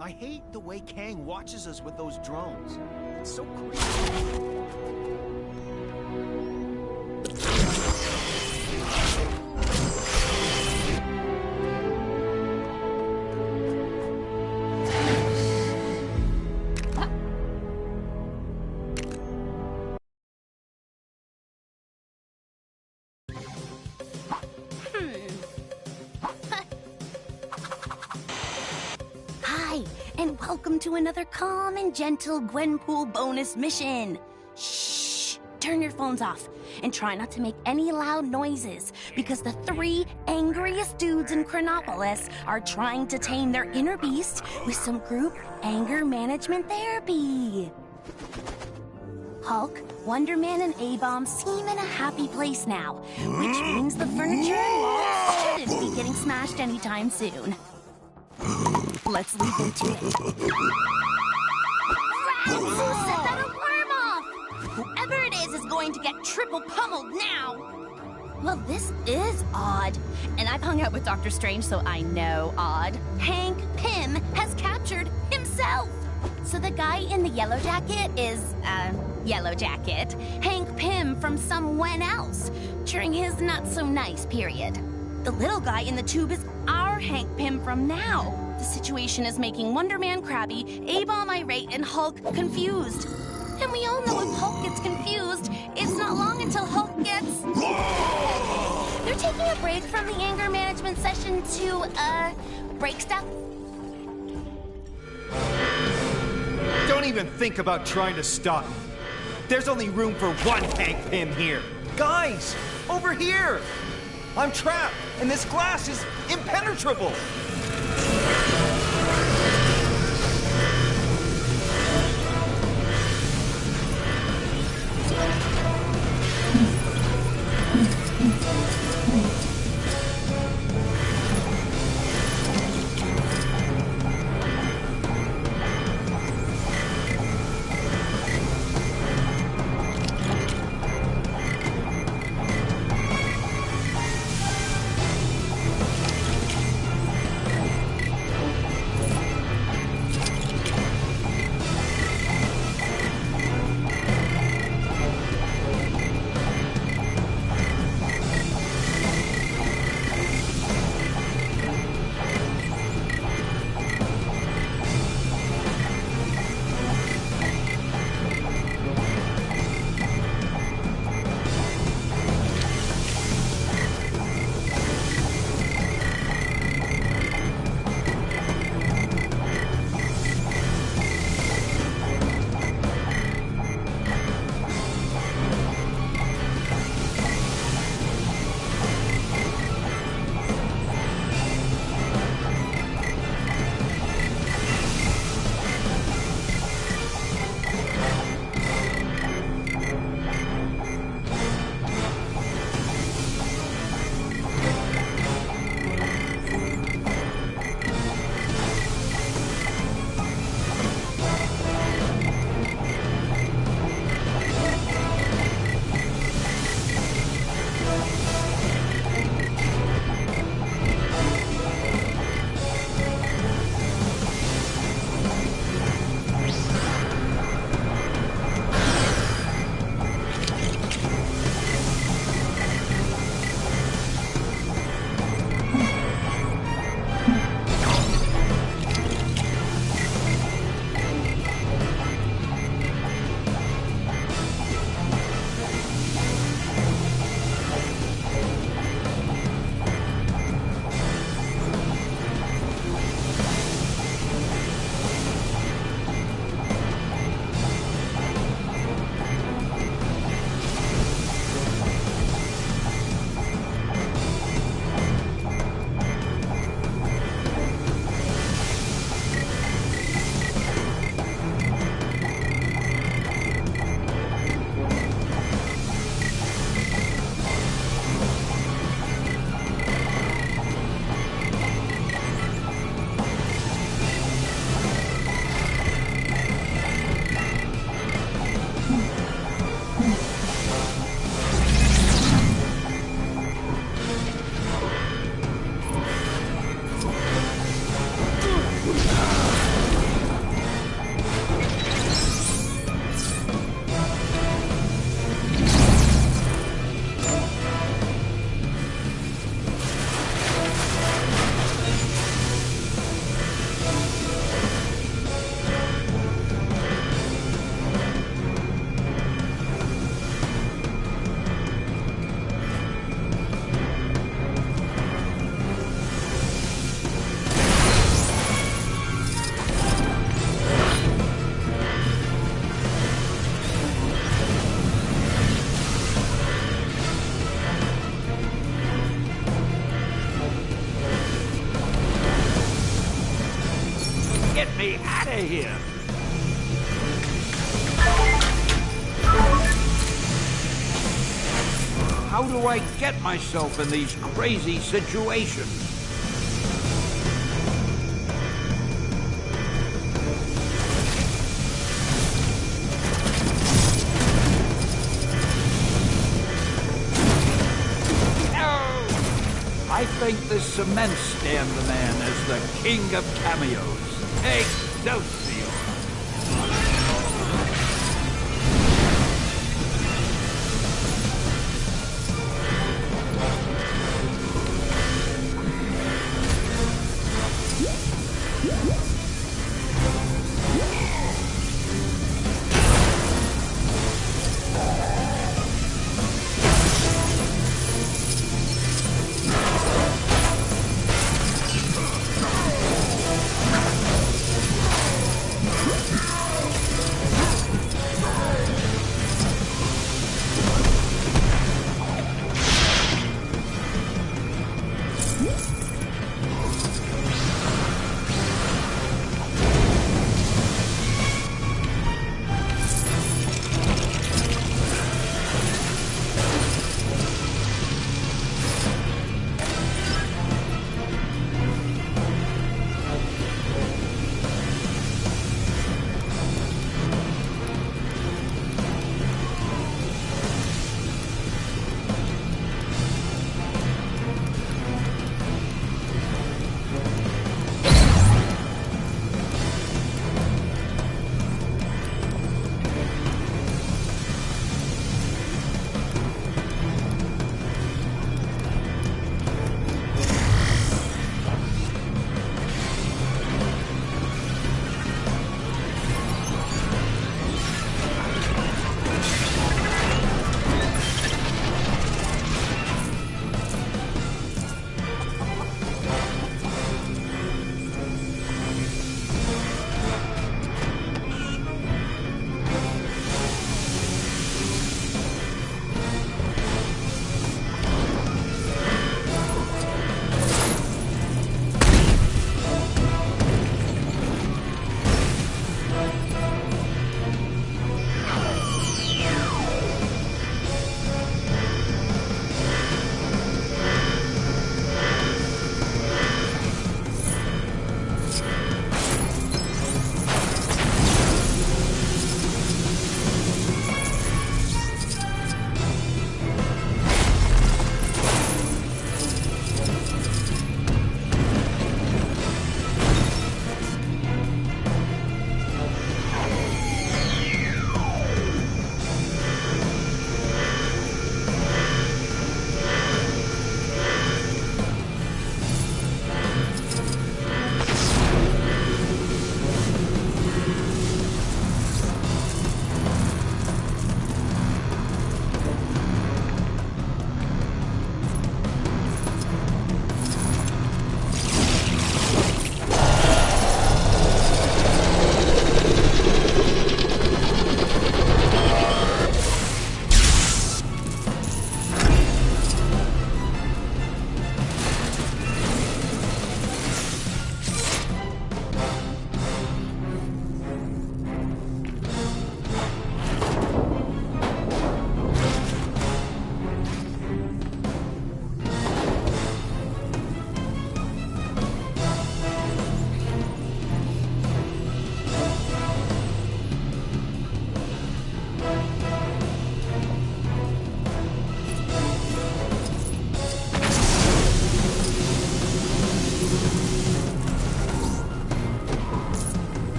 I hate the way Kang watches us with those drones. It's so creepy. Hi, and welcome to another calm and gentle Gwenpool bonus mission. Shh! Turn your phones off and try not to make any loud noises because the 3 angriest dudes in Chronopolis are trying to tame their inner beast with some group anger management therapy. Hulk, Wonder Man, and A-Bomb seem in a happy place now, which means the furniture and walls shouldn't be getting smashed anytime soon. Let's leave him to it. Rats! Who set that alarm off? Whoever it is going to get triple pummeled now. Well, this is odd. And I've hung out with Dr. Strange, so I know odd. Hank Pym has captured himself. So the guy in the yellow jacket is, Yellow Jacket. Hank Pym from someone else during his not-so-nice period. The little guy in the tube is our Hank Pym from now. The situation is making Wonder Man crabby, A-Bomb irate, and Hulk confused. And we all know if Hulk gets confused, it's not long until Hulk gets... They're taking a break from the anger management session to, break stuff. Don't even think about trying to stop me. There's only room for one Hank Pym here. Guys, over here! I'm trapped, and this glass is impenetrable! me out of here! How do I get myself in these crazy situations? I think this cement stand the man as the king of cameos. Excelsior!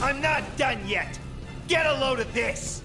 I'm not done yet! Get a load of this!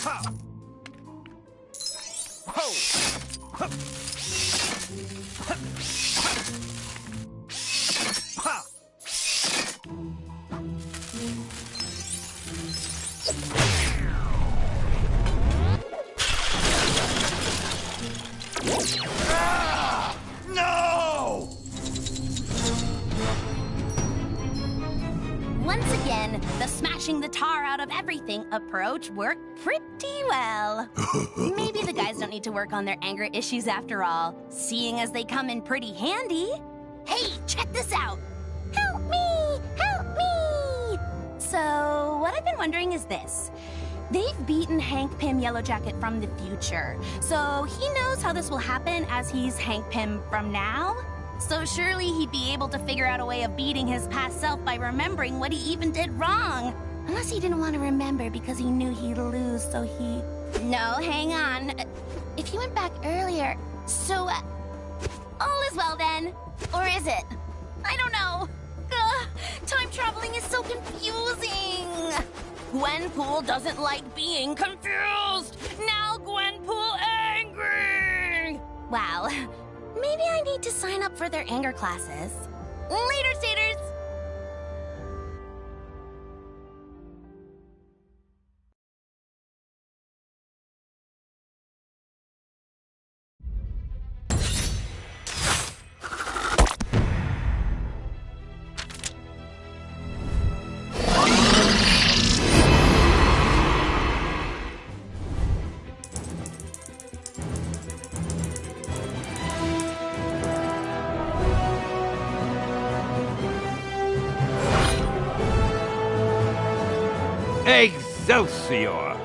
No! Once again, the smashing the tar out of everything approach worked pretty well. Maybe the guys don't need to work on their anger issues after all, seeing as they come in pretty handy. Hey, check this out! Help me! Help me! So, what I've been wondering is this. They've beaten Hank Pym Yellowjacket from the future, so he knows how this will happen as he's Hank Pym from now. So surely he'd be able to figure out a way of beating his past self by remembering what he even did wrong. Unless he didn't want to remember because he knew he'd lose, so he... No, hang on. If he went back earlier, so... all is well then. Or is it? I don't know. Ugh, time traveling is so confusing. Gwenpool doesn't like being confused. Now Gwenpool angry. Wow. Maybe I need to sign up for their anger classes. Later, Staters! Excelsior!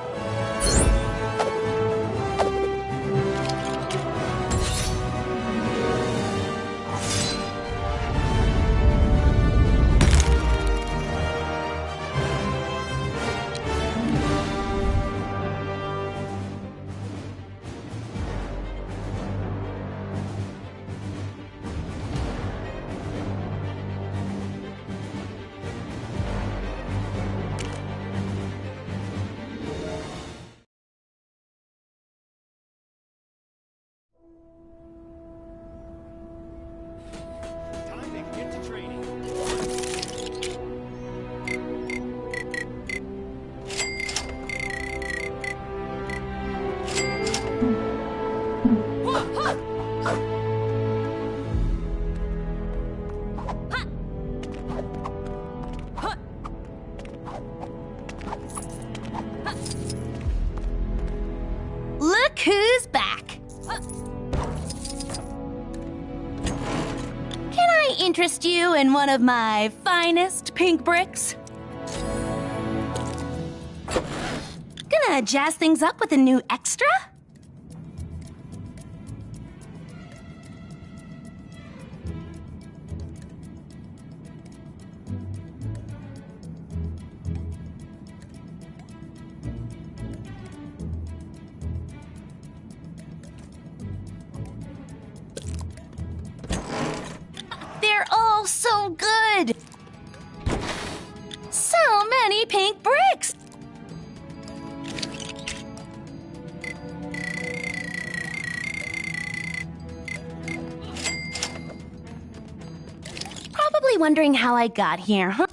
Look who's back! Can I interest you in one of my finest pink bricks? Gonna jazz things up with a new extra? They're all so good! So many pink bricks! Probably wondering how I got here, huh?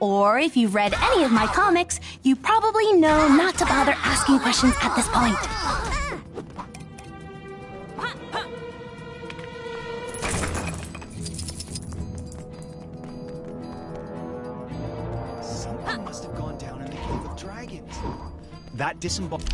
Or if you've read any of my comics, you probably know not to bother asking questions at this point. Something must have gone down in the Cave of Dragons. That disembodied...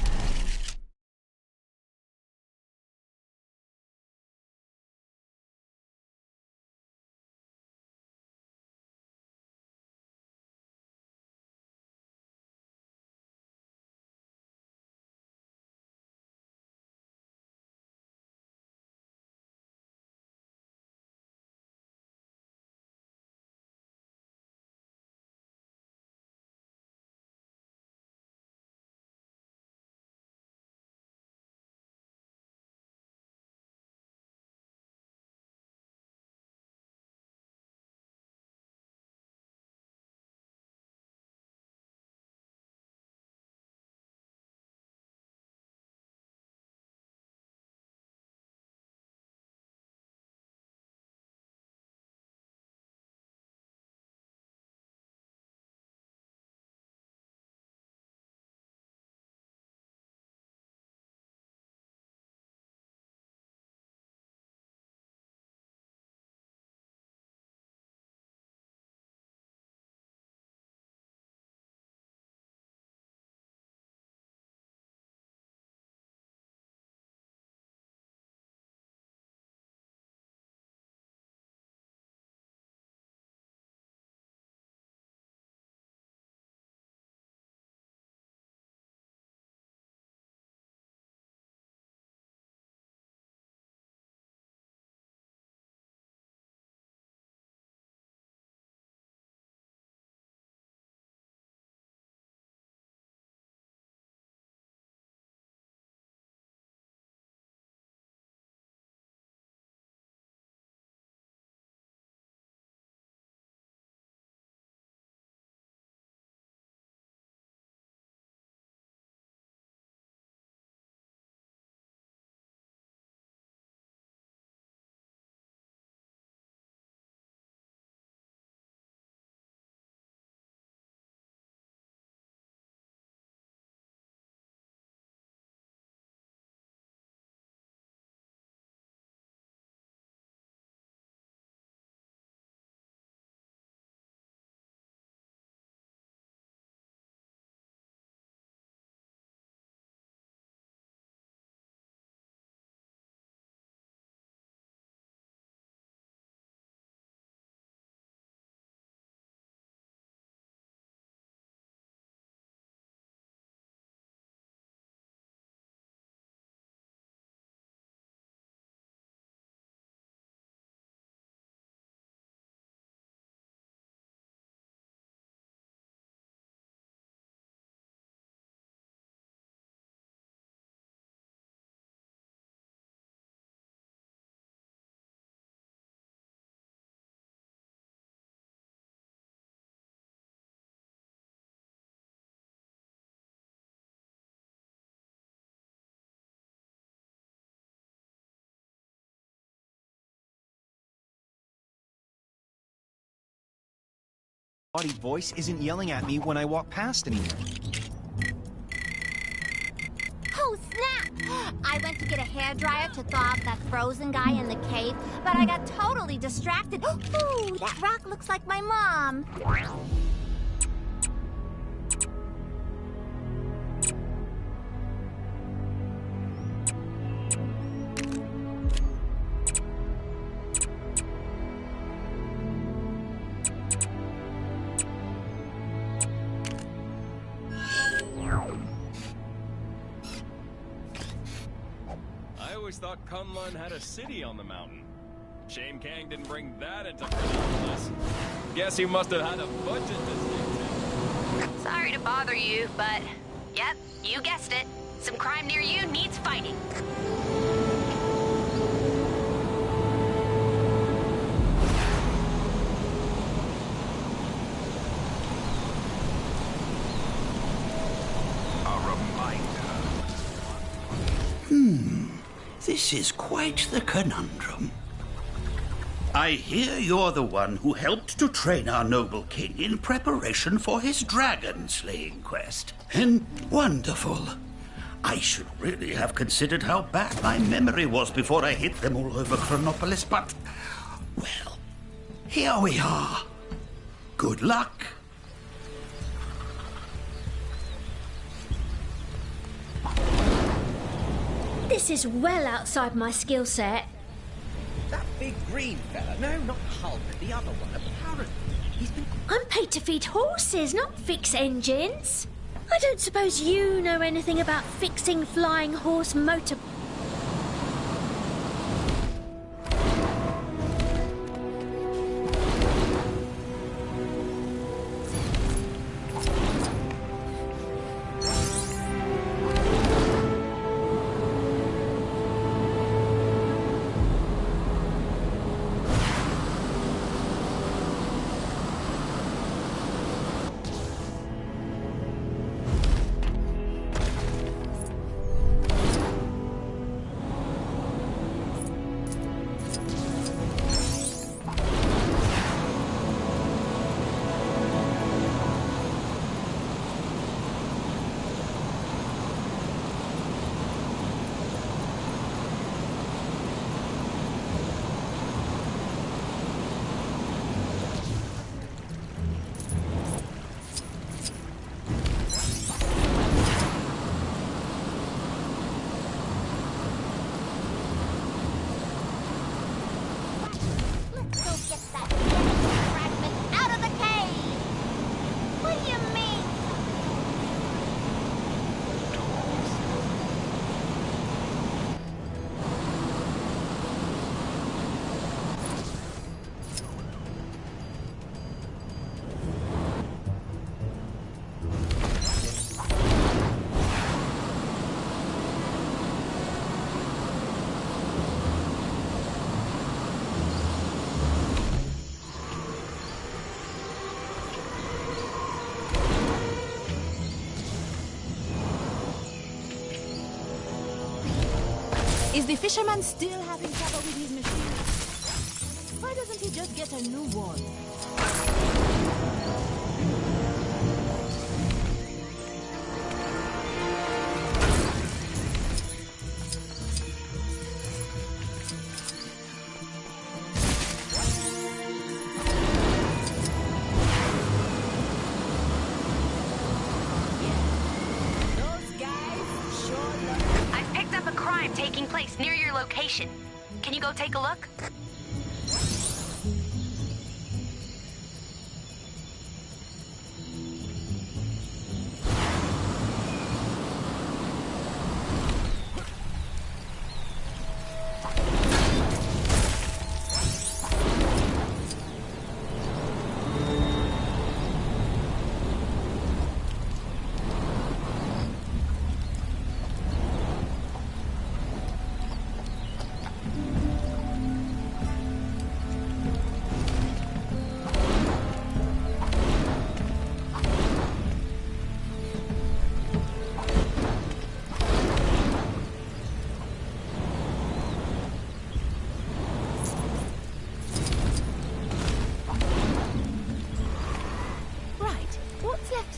body voice isn't yelling at me when I walk past anymore. Oh, snap! I went to get a hairdryer to thaw out that frozen guy in the cave, but I got totally distracted. Ooh, that rock looks like my mom. I always thought Kunlun had a city on the mountain. Shame Kang didn't bring that into Metropolis. Guess he must have had a budget to stick to. Sorry to bother you, but yep, you guessed it. Some crime near you needs fighting. This is quite the conundrum. I hear you're the one who helped to train our noble king in preparation for his dragon-slaying quest. And wonderful. I should really have considered how bad my memory was before I hit them all over Chronopolis, but, well, here we are. Good luck. This is well outside my skill set. That big green fella. No, not Hulk. The other one. Apparently, he's been... I'm paid to feed horses, not fix engines. I don't suppose you know anything about fixing flying horse motor... Is the fisherman still having trouble with his machine? Why doesn't he just get a new one? I've picked up a crime taking place near your location. Can you go take a look?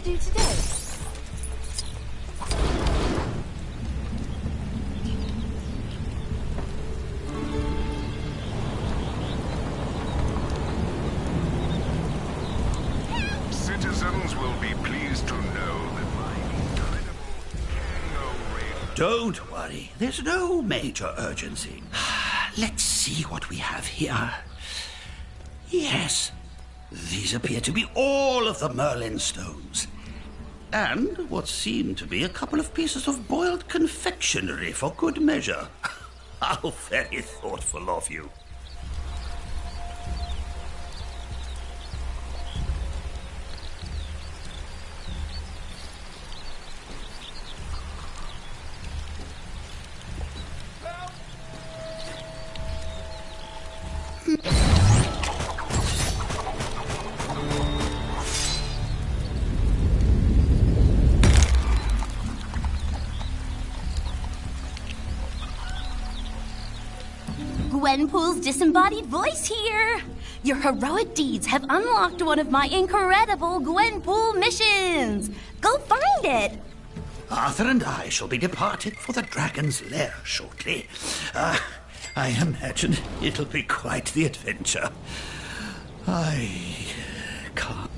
do today? Citizens will be pleased to know that my Don't worry, there's no major urgency. Let's see what we have here. Yes, these appear to be all of the Merlin stones. And what seem to be a couple of pieces of boiled confectionery for good measure. How very thoughtful of you. Gwenpool's disembodied voice here. Your heroic deeds have unlocked one of my incredible Gwenpool missions. Go find it. Arthur and I shall be departing for the Dragon's Lair shortly. I imagine it'll be quite the adventure. I can't.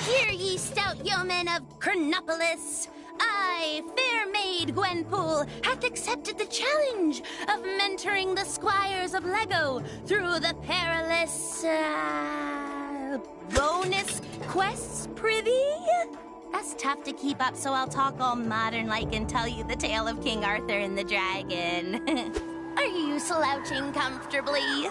Hear ye, stout yeomen of Chronopolis. I, fair maid Gwenpool, hath accepted the challenge of mentoring the squires of Lego through the perilous, bonus quests, prithee? That's tough to keep up, so I'll talk all modern-like and tell you the tale of King Arthur and the dragon. Are you slouching comfortably?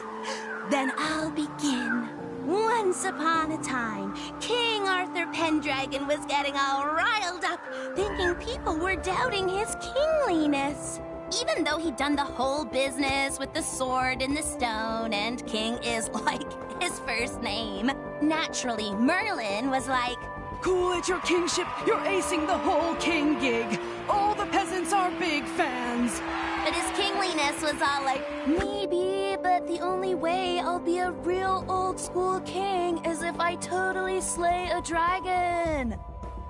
Then I'll begin. Once upon a time, King Arthur Pendragon was getting all riled up, thinking people were doubting his kingliness. Even though he'd done the whole business with the sword and the stone, and king is like his first name. Naturally, Merlin was like, Cool at your kingship, you're acing the whole king gig. All the peasants are big fans. But his kingliness was all like, maybe, but the only way I'll be a real old school king is if I totally slay a dragon.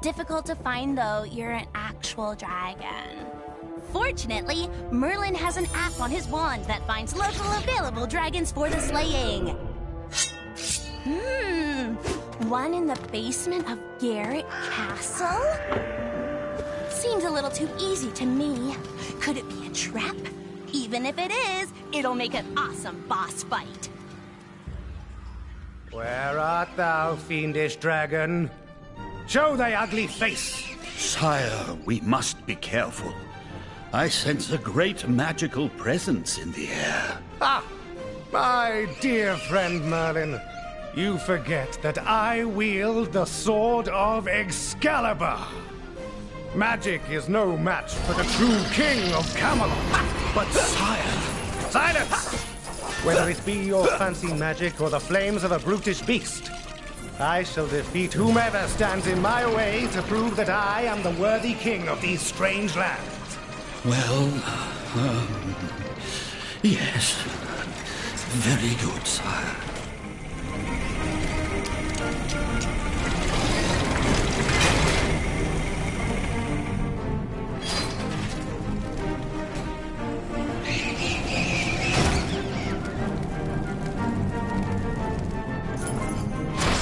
Difficult to find, though, you're an actual dragon. Fortunately, Merlin has an app on his wand that finds local available dragons for the slaying. One in the basement of Garrett Castle? Seems a little too easy to me. Could it be a trap? Even if it is, it'll make an awesome boss fight. Where art thou, fiendish dragon? Show thy ugly face! Sire, we must be careful. I sense a great magical presence in the air. Ah! My dear friend Merlin, you forget that I wield the sword of Excalibur. Magic is no match for the true king of Camelot. But sire... Silence! Whether it be your fancy magic or the flames of a brutish beast, I shall defeat whomever stands in my way to prove that I am the worthy king of these strange lands. Well, yes. Very good, sire.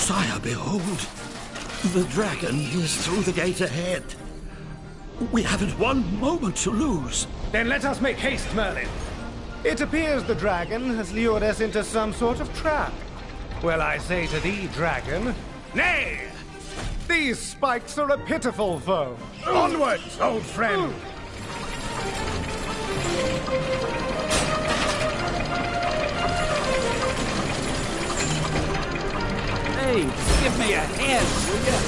Sire, behold! The dragon is through the gate ahead. We haven't one moment to lose. Then let us make haste, Merlin. It appears the dragon has lured us into some sort of trap. Well, I say to thee, dragon, nay! These spikes are a pitiful foe. Onwards, old friend! Hey, give me a hand, will ya?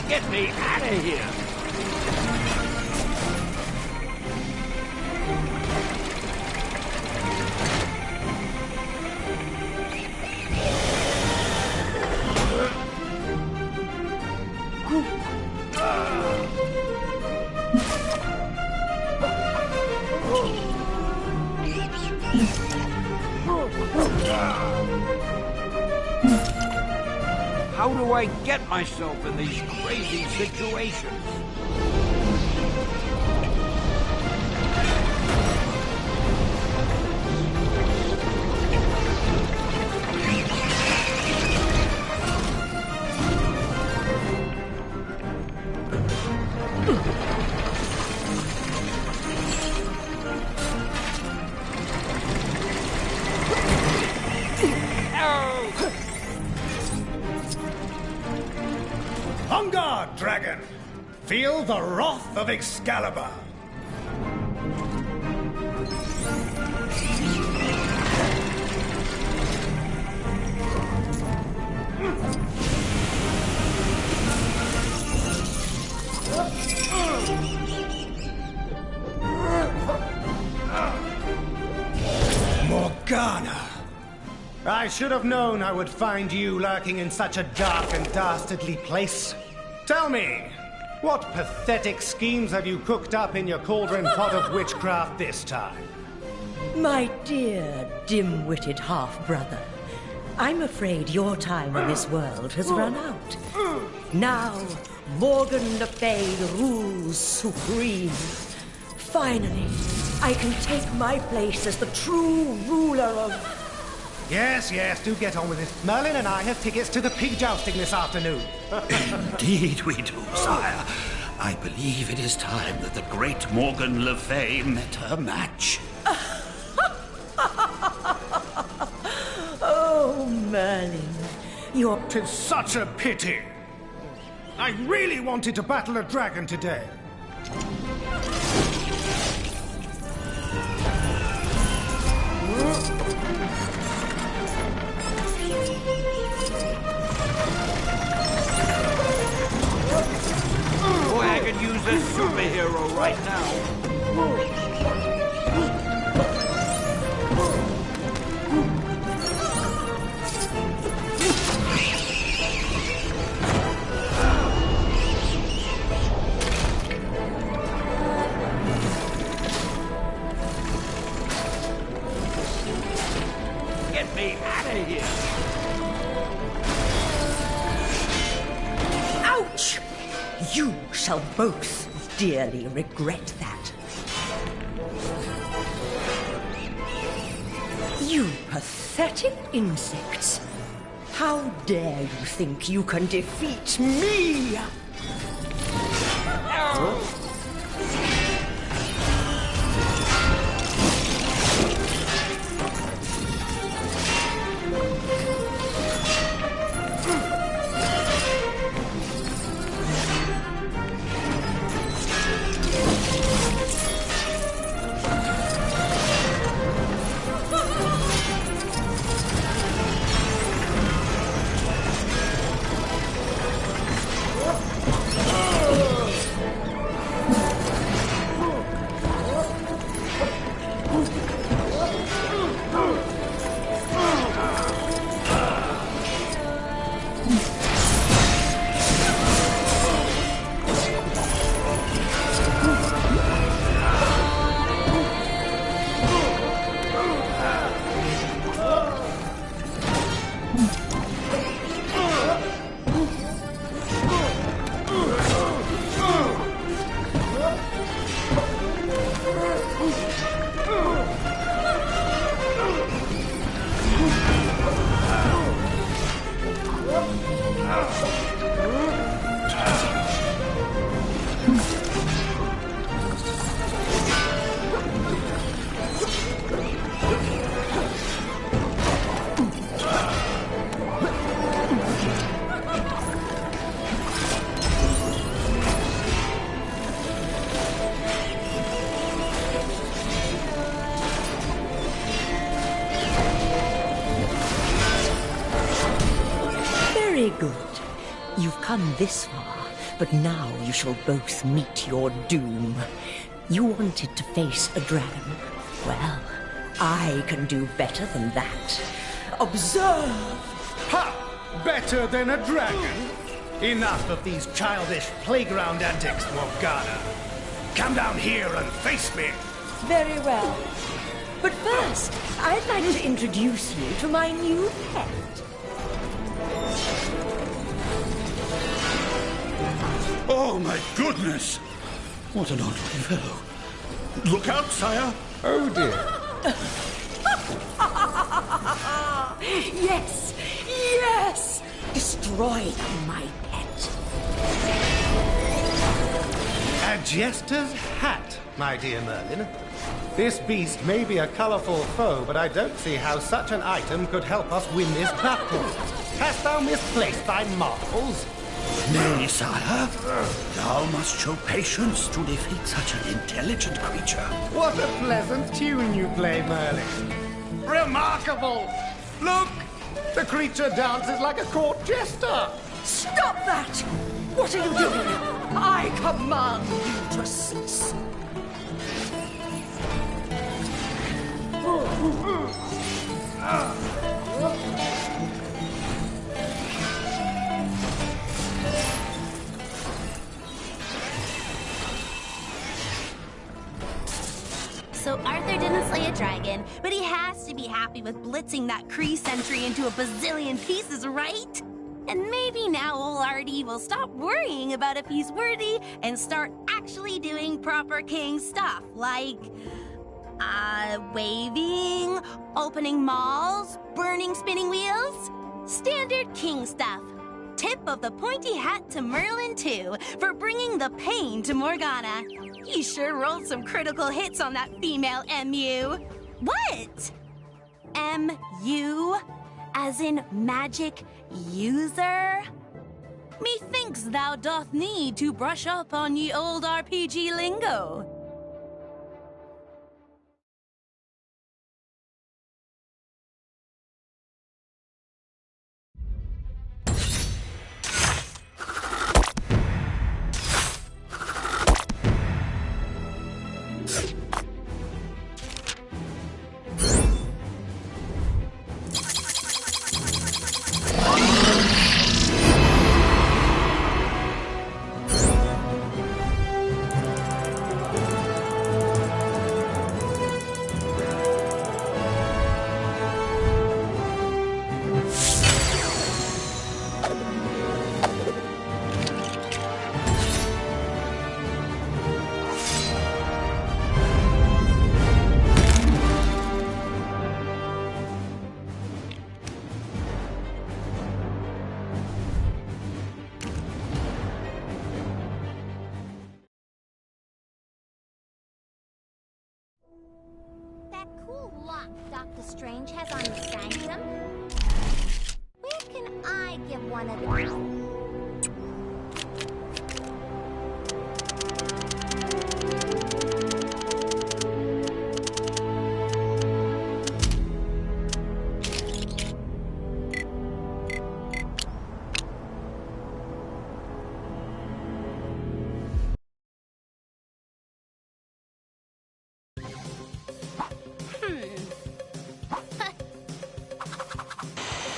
Get me out of here! How do I get myself in these crazy situations? On guard, dragon! Feel the wrath of Excalibur! Morgana! I should have known I would find you lurking in such a dark and dastardly place. Tell me, what pathetic schemes have you cooked up in your cauldron pot of witchcraft this time? My dear, dim-witted half-brother, I'm afraid your time in this world has run out. Now, Morgan Le Fay rules supreme. Finally, I can take my place as the true ruler of... Yes, do get on with it. Merlin and I have tickets to the pig jousting this afternoon. Indeed we do, sire. I believe it is time that the great Morgan Le Fay met her match. Oh, Merlin, you're... 'Tis such a pity. I really wanted to battle a dragon today. Boy, I could use a superhero right now. Get me out of here! Ouch! You shall both dearly regret that. You pathetic insects! How dare you think you can defeat me? Very good. You've come this far, but now you shall both meet your doom. You wanted to face a dragon. Well, I can do better than that. Observe! Ha! Better than a dragon? Enough of these childish playground antics, Morgana. Come down here and face me. Very well. But first, I'd like to introduce you to my new pet. Oh, my goodness! What an odd fellow. Look out, sire! Oh, dear. Yes! Yes! Destroy them, my pet. A jester's hat, my dear Merlin. This beast may be a colorful foe, but I don't see how such an item could help us win this battle. Hast thou misplaced thy marvels? Nay, sire. Thou must show patience to defeat such an intelligent creature. What a pleasant tune you play, Merlin. Remarkable! Look! The creature dances like a court jester! Stop that! What are you doing? I command you to cease. So Arthur didn't slay a dragon, but he has to be happy with blitzing that Kree sentry into a bazillion pieces, right? And maybe now old Artie will stop worrying about if he's worthy and start actually doing proper king stuff, like waving, opening malls, burning spinning wheels. Standard king stuff. Tip of the pointy hat to Merlin, too, for bringing the pain to Morgana. He sure rolled some critical hits on that female MU. What? MU? As in magic user? Methinks thou doth need to brush up on ye old RPG lingo. That cool lock Dr. Strange has on his sanctum? Where can I get one of those?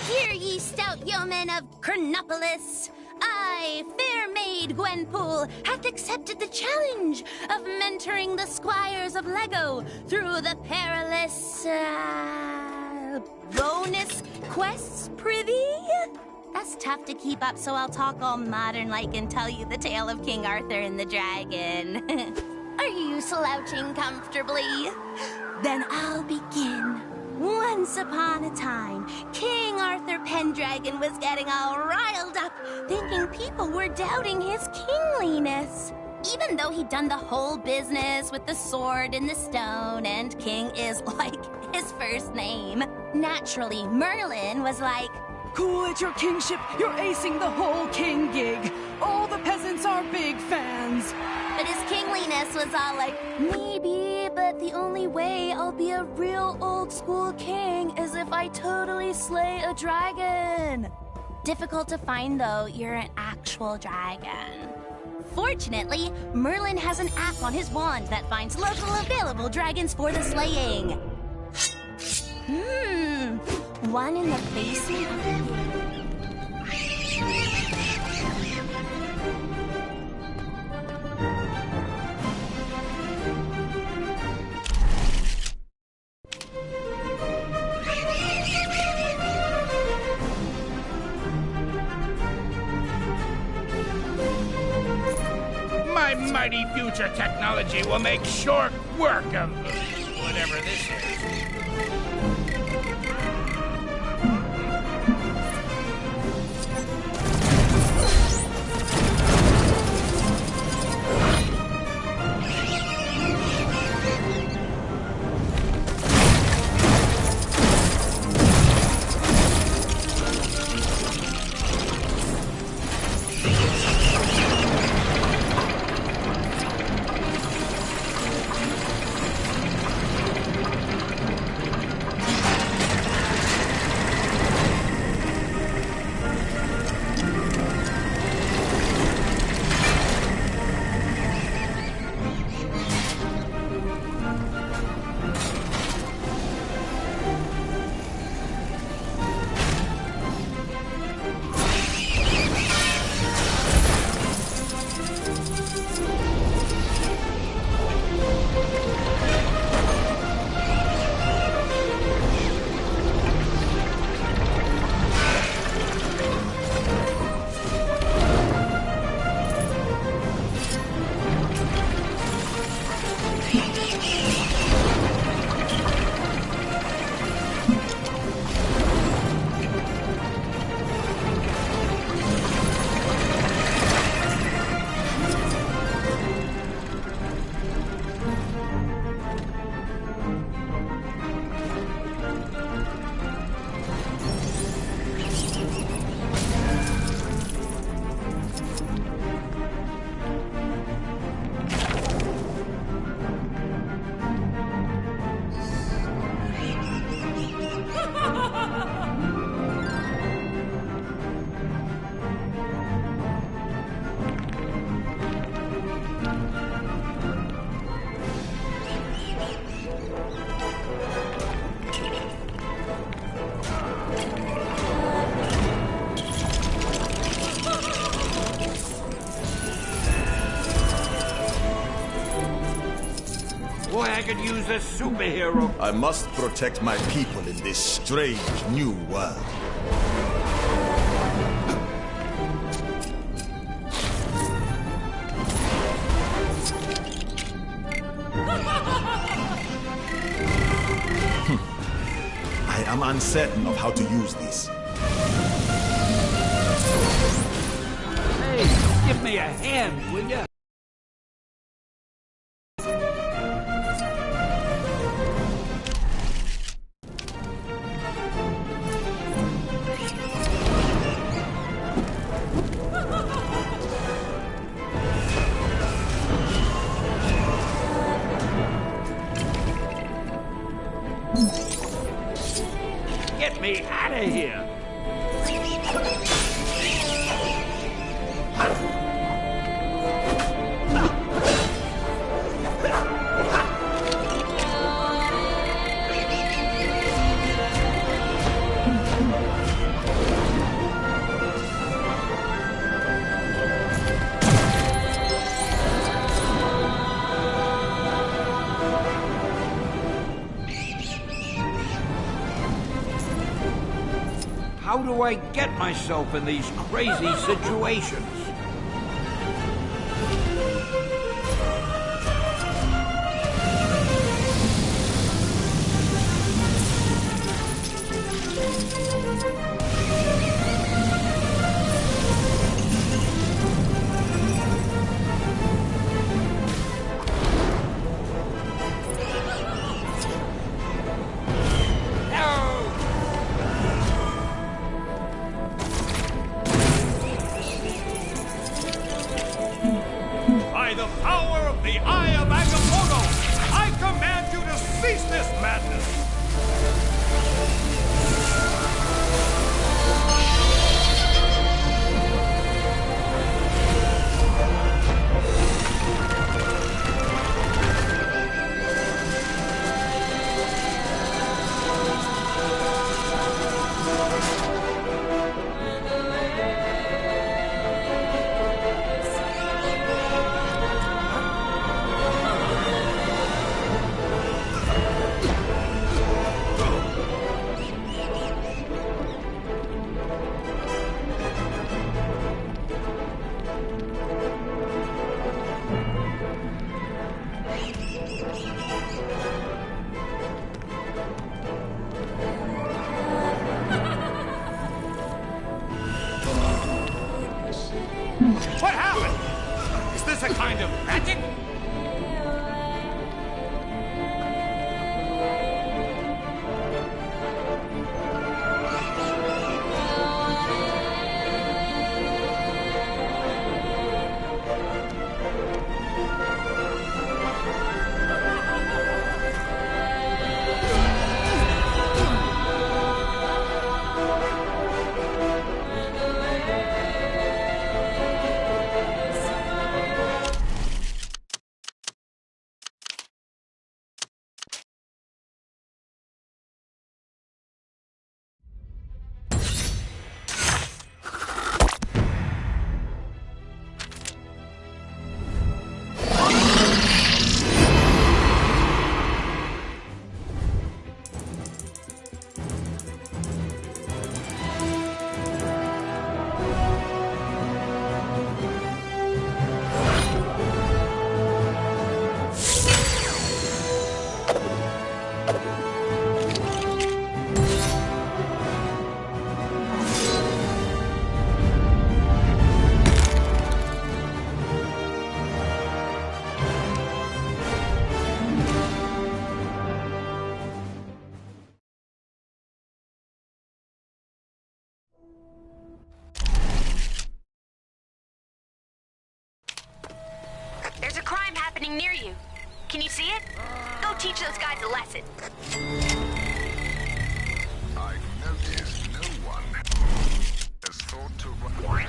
Hear ye, stout yeomen of Chronopolis! I, fair maid Gwenpool, hath accepted the challenge of mentoring the squires of Lego through the perilous, bonus quests, prithee? That's tough to keep up, so I'll talk all modern-like and tell you the tale of King Arthur and the dragon. Are you slouching comfortably? Then I'll begin. Once upon a time, King Arthur Pendragon was getting all riled up, thinking people were doubting his kingliness. Even though he'd done the whole business with the sword and the stone, and king is like his first name. Naturally, Merlin was like, Cool at your kingship, you're acing the whole king gig. All the peasants are big fans. But his kingliness was all like, maybe, but the only way I'll be a real old school king is if I totally slay a dragon. difficult to find, though. You're an actual dragon. Fortunately, Merlin has an app on his wand that finds local available dragons for the slaying. One in the basement. My mighty future technology will make short work of whatever this is. Boy, I could use a superhero. I must protect my people in this strange new world. I am uncertain of how to use this. Hey, give me a hand, will ya? Get me out of here! How do I get myself in these crazy situations? By the power of the Eye of Agamotto, I command you to cease this madness! a kind of magic? There's a crime happening near you. Can you see it? Go teach those guys a lesson. I've noticed no one has thought to run.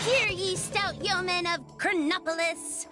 Hear ye, stout yeomen of Chronopolis.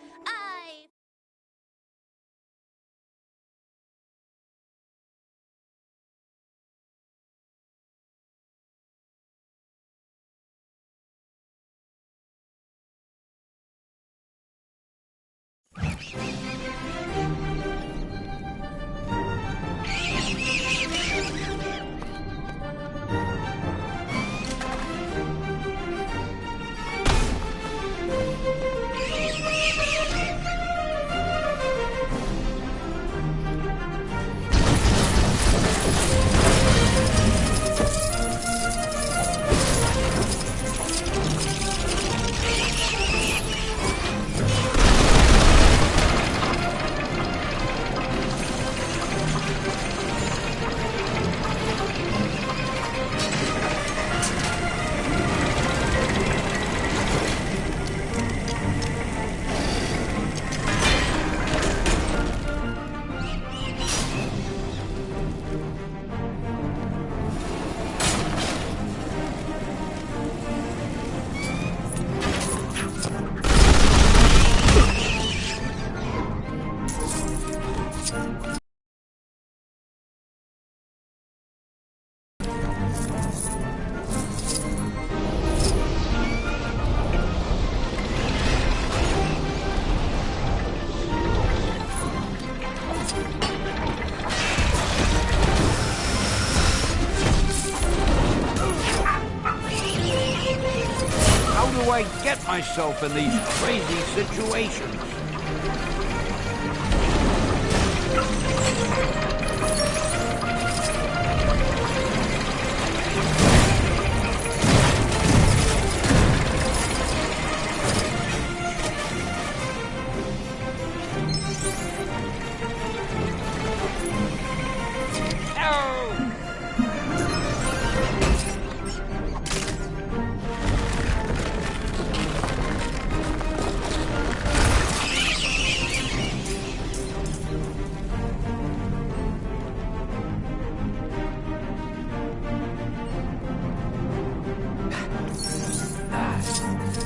How do I get myself in these crazy situations?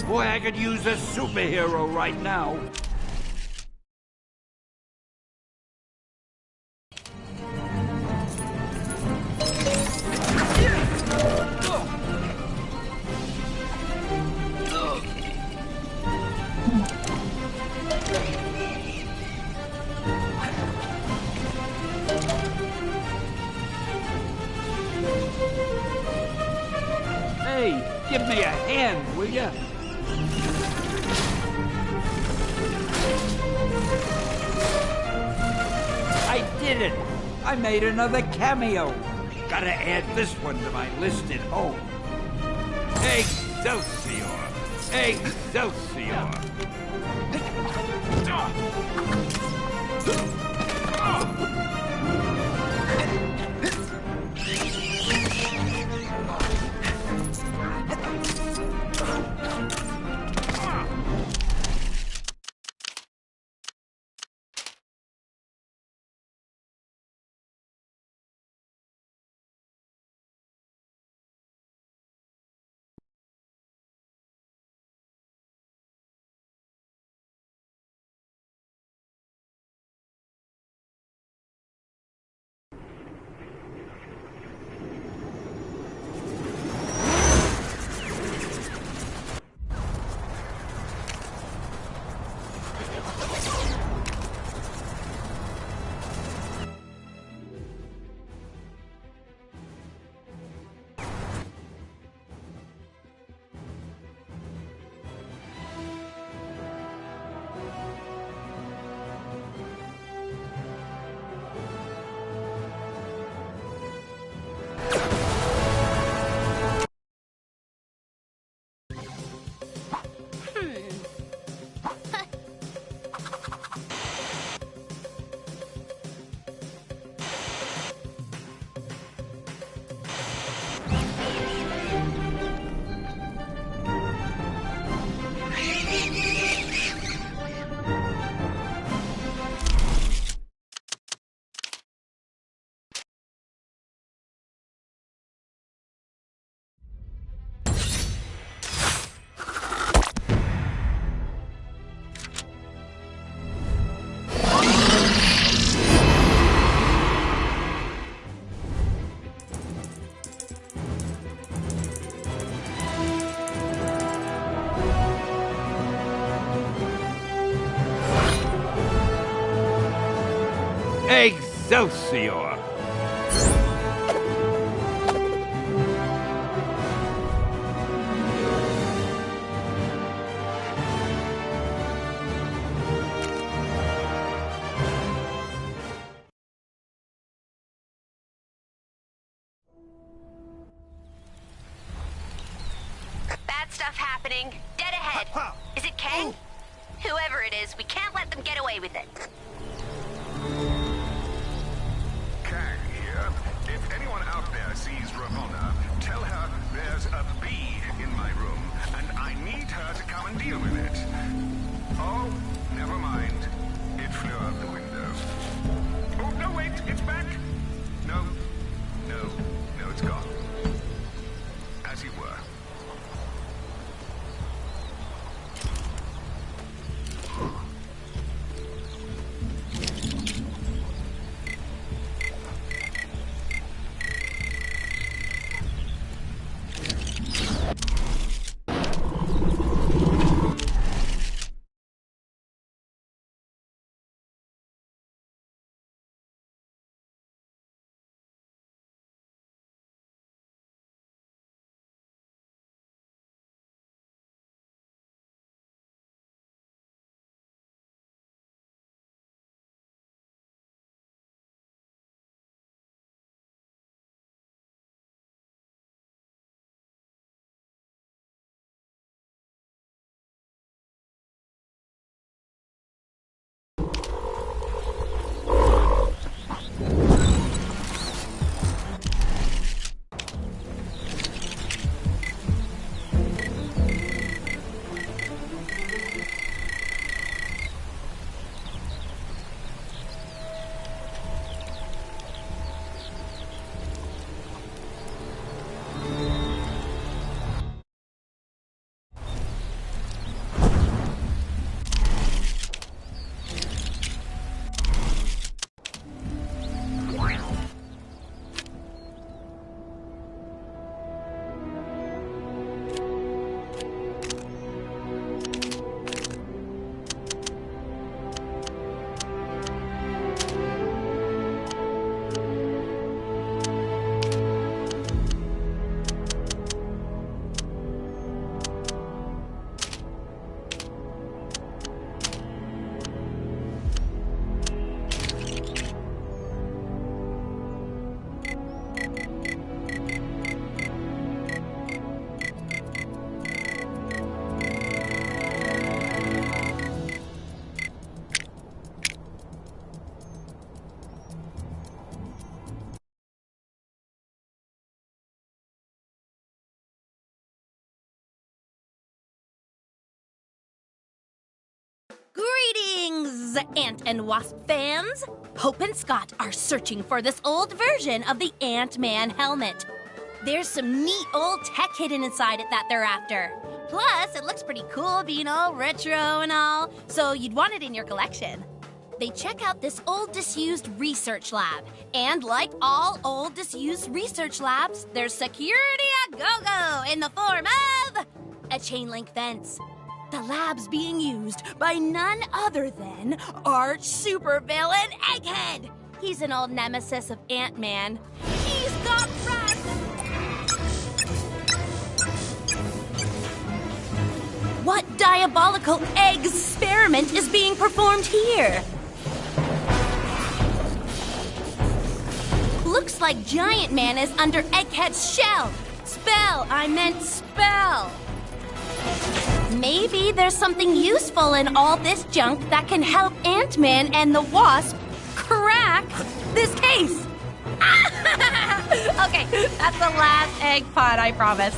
Boy, I could use a superhero right now. Give me a hand, will ya? I did it! I made another cameo. Gotta add this one to my list at home. Excelsior! Excelsior! Excelsior! Bad stuff happening. Dead ahead. Is it Kang? Whoever it is, we can't let them get away with it. Kang here. If anyone out there sees Ramona, tell her there's a bee in my room, and I need her to come and deal with it. Oh, never mind. It flew out the window. Oh, no, wait, it's back. No, it's gone. As you were. Greetings, Ant and Wasp fans! Hope and Scott are searching for this old version of the Ant-Man helmet. There's some neat old tech hidden inside it that they're after. Plus, it looks pretty cool being all retro and all, so you'd want it in your collection. They check out this old disused research lab. And like all old disused research labs, there's security a go-go in the form of a chain link fence. The lab's being used by none other than arch supervillain Egghead. He's an old nemesis of Ant-Man. He's got run! What diabolical experiment is being performed here? Looks like Giant Man is under Egghead's shell. I meant spell. Maybe there's something useful in all this junk that can help Ant-Man and the Wasp crack this case. Okay, that's the last egg pod, I promise.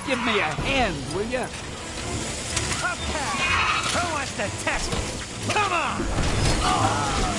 Give me a hand, will ya? Who wants to test me? Come on!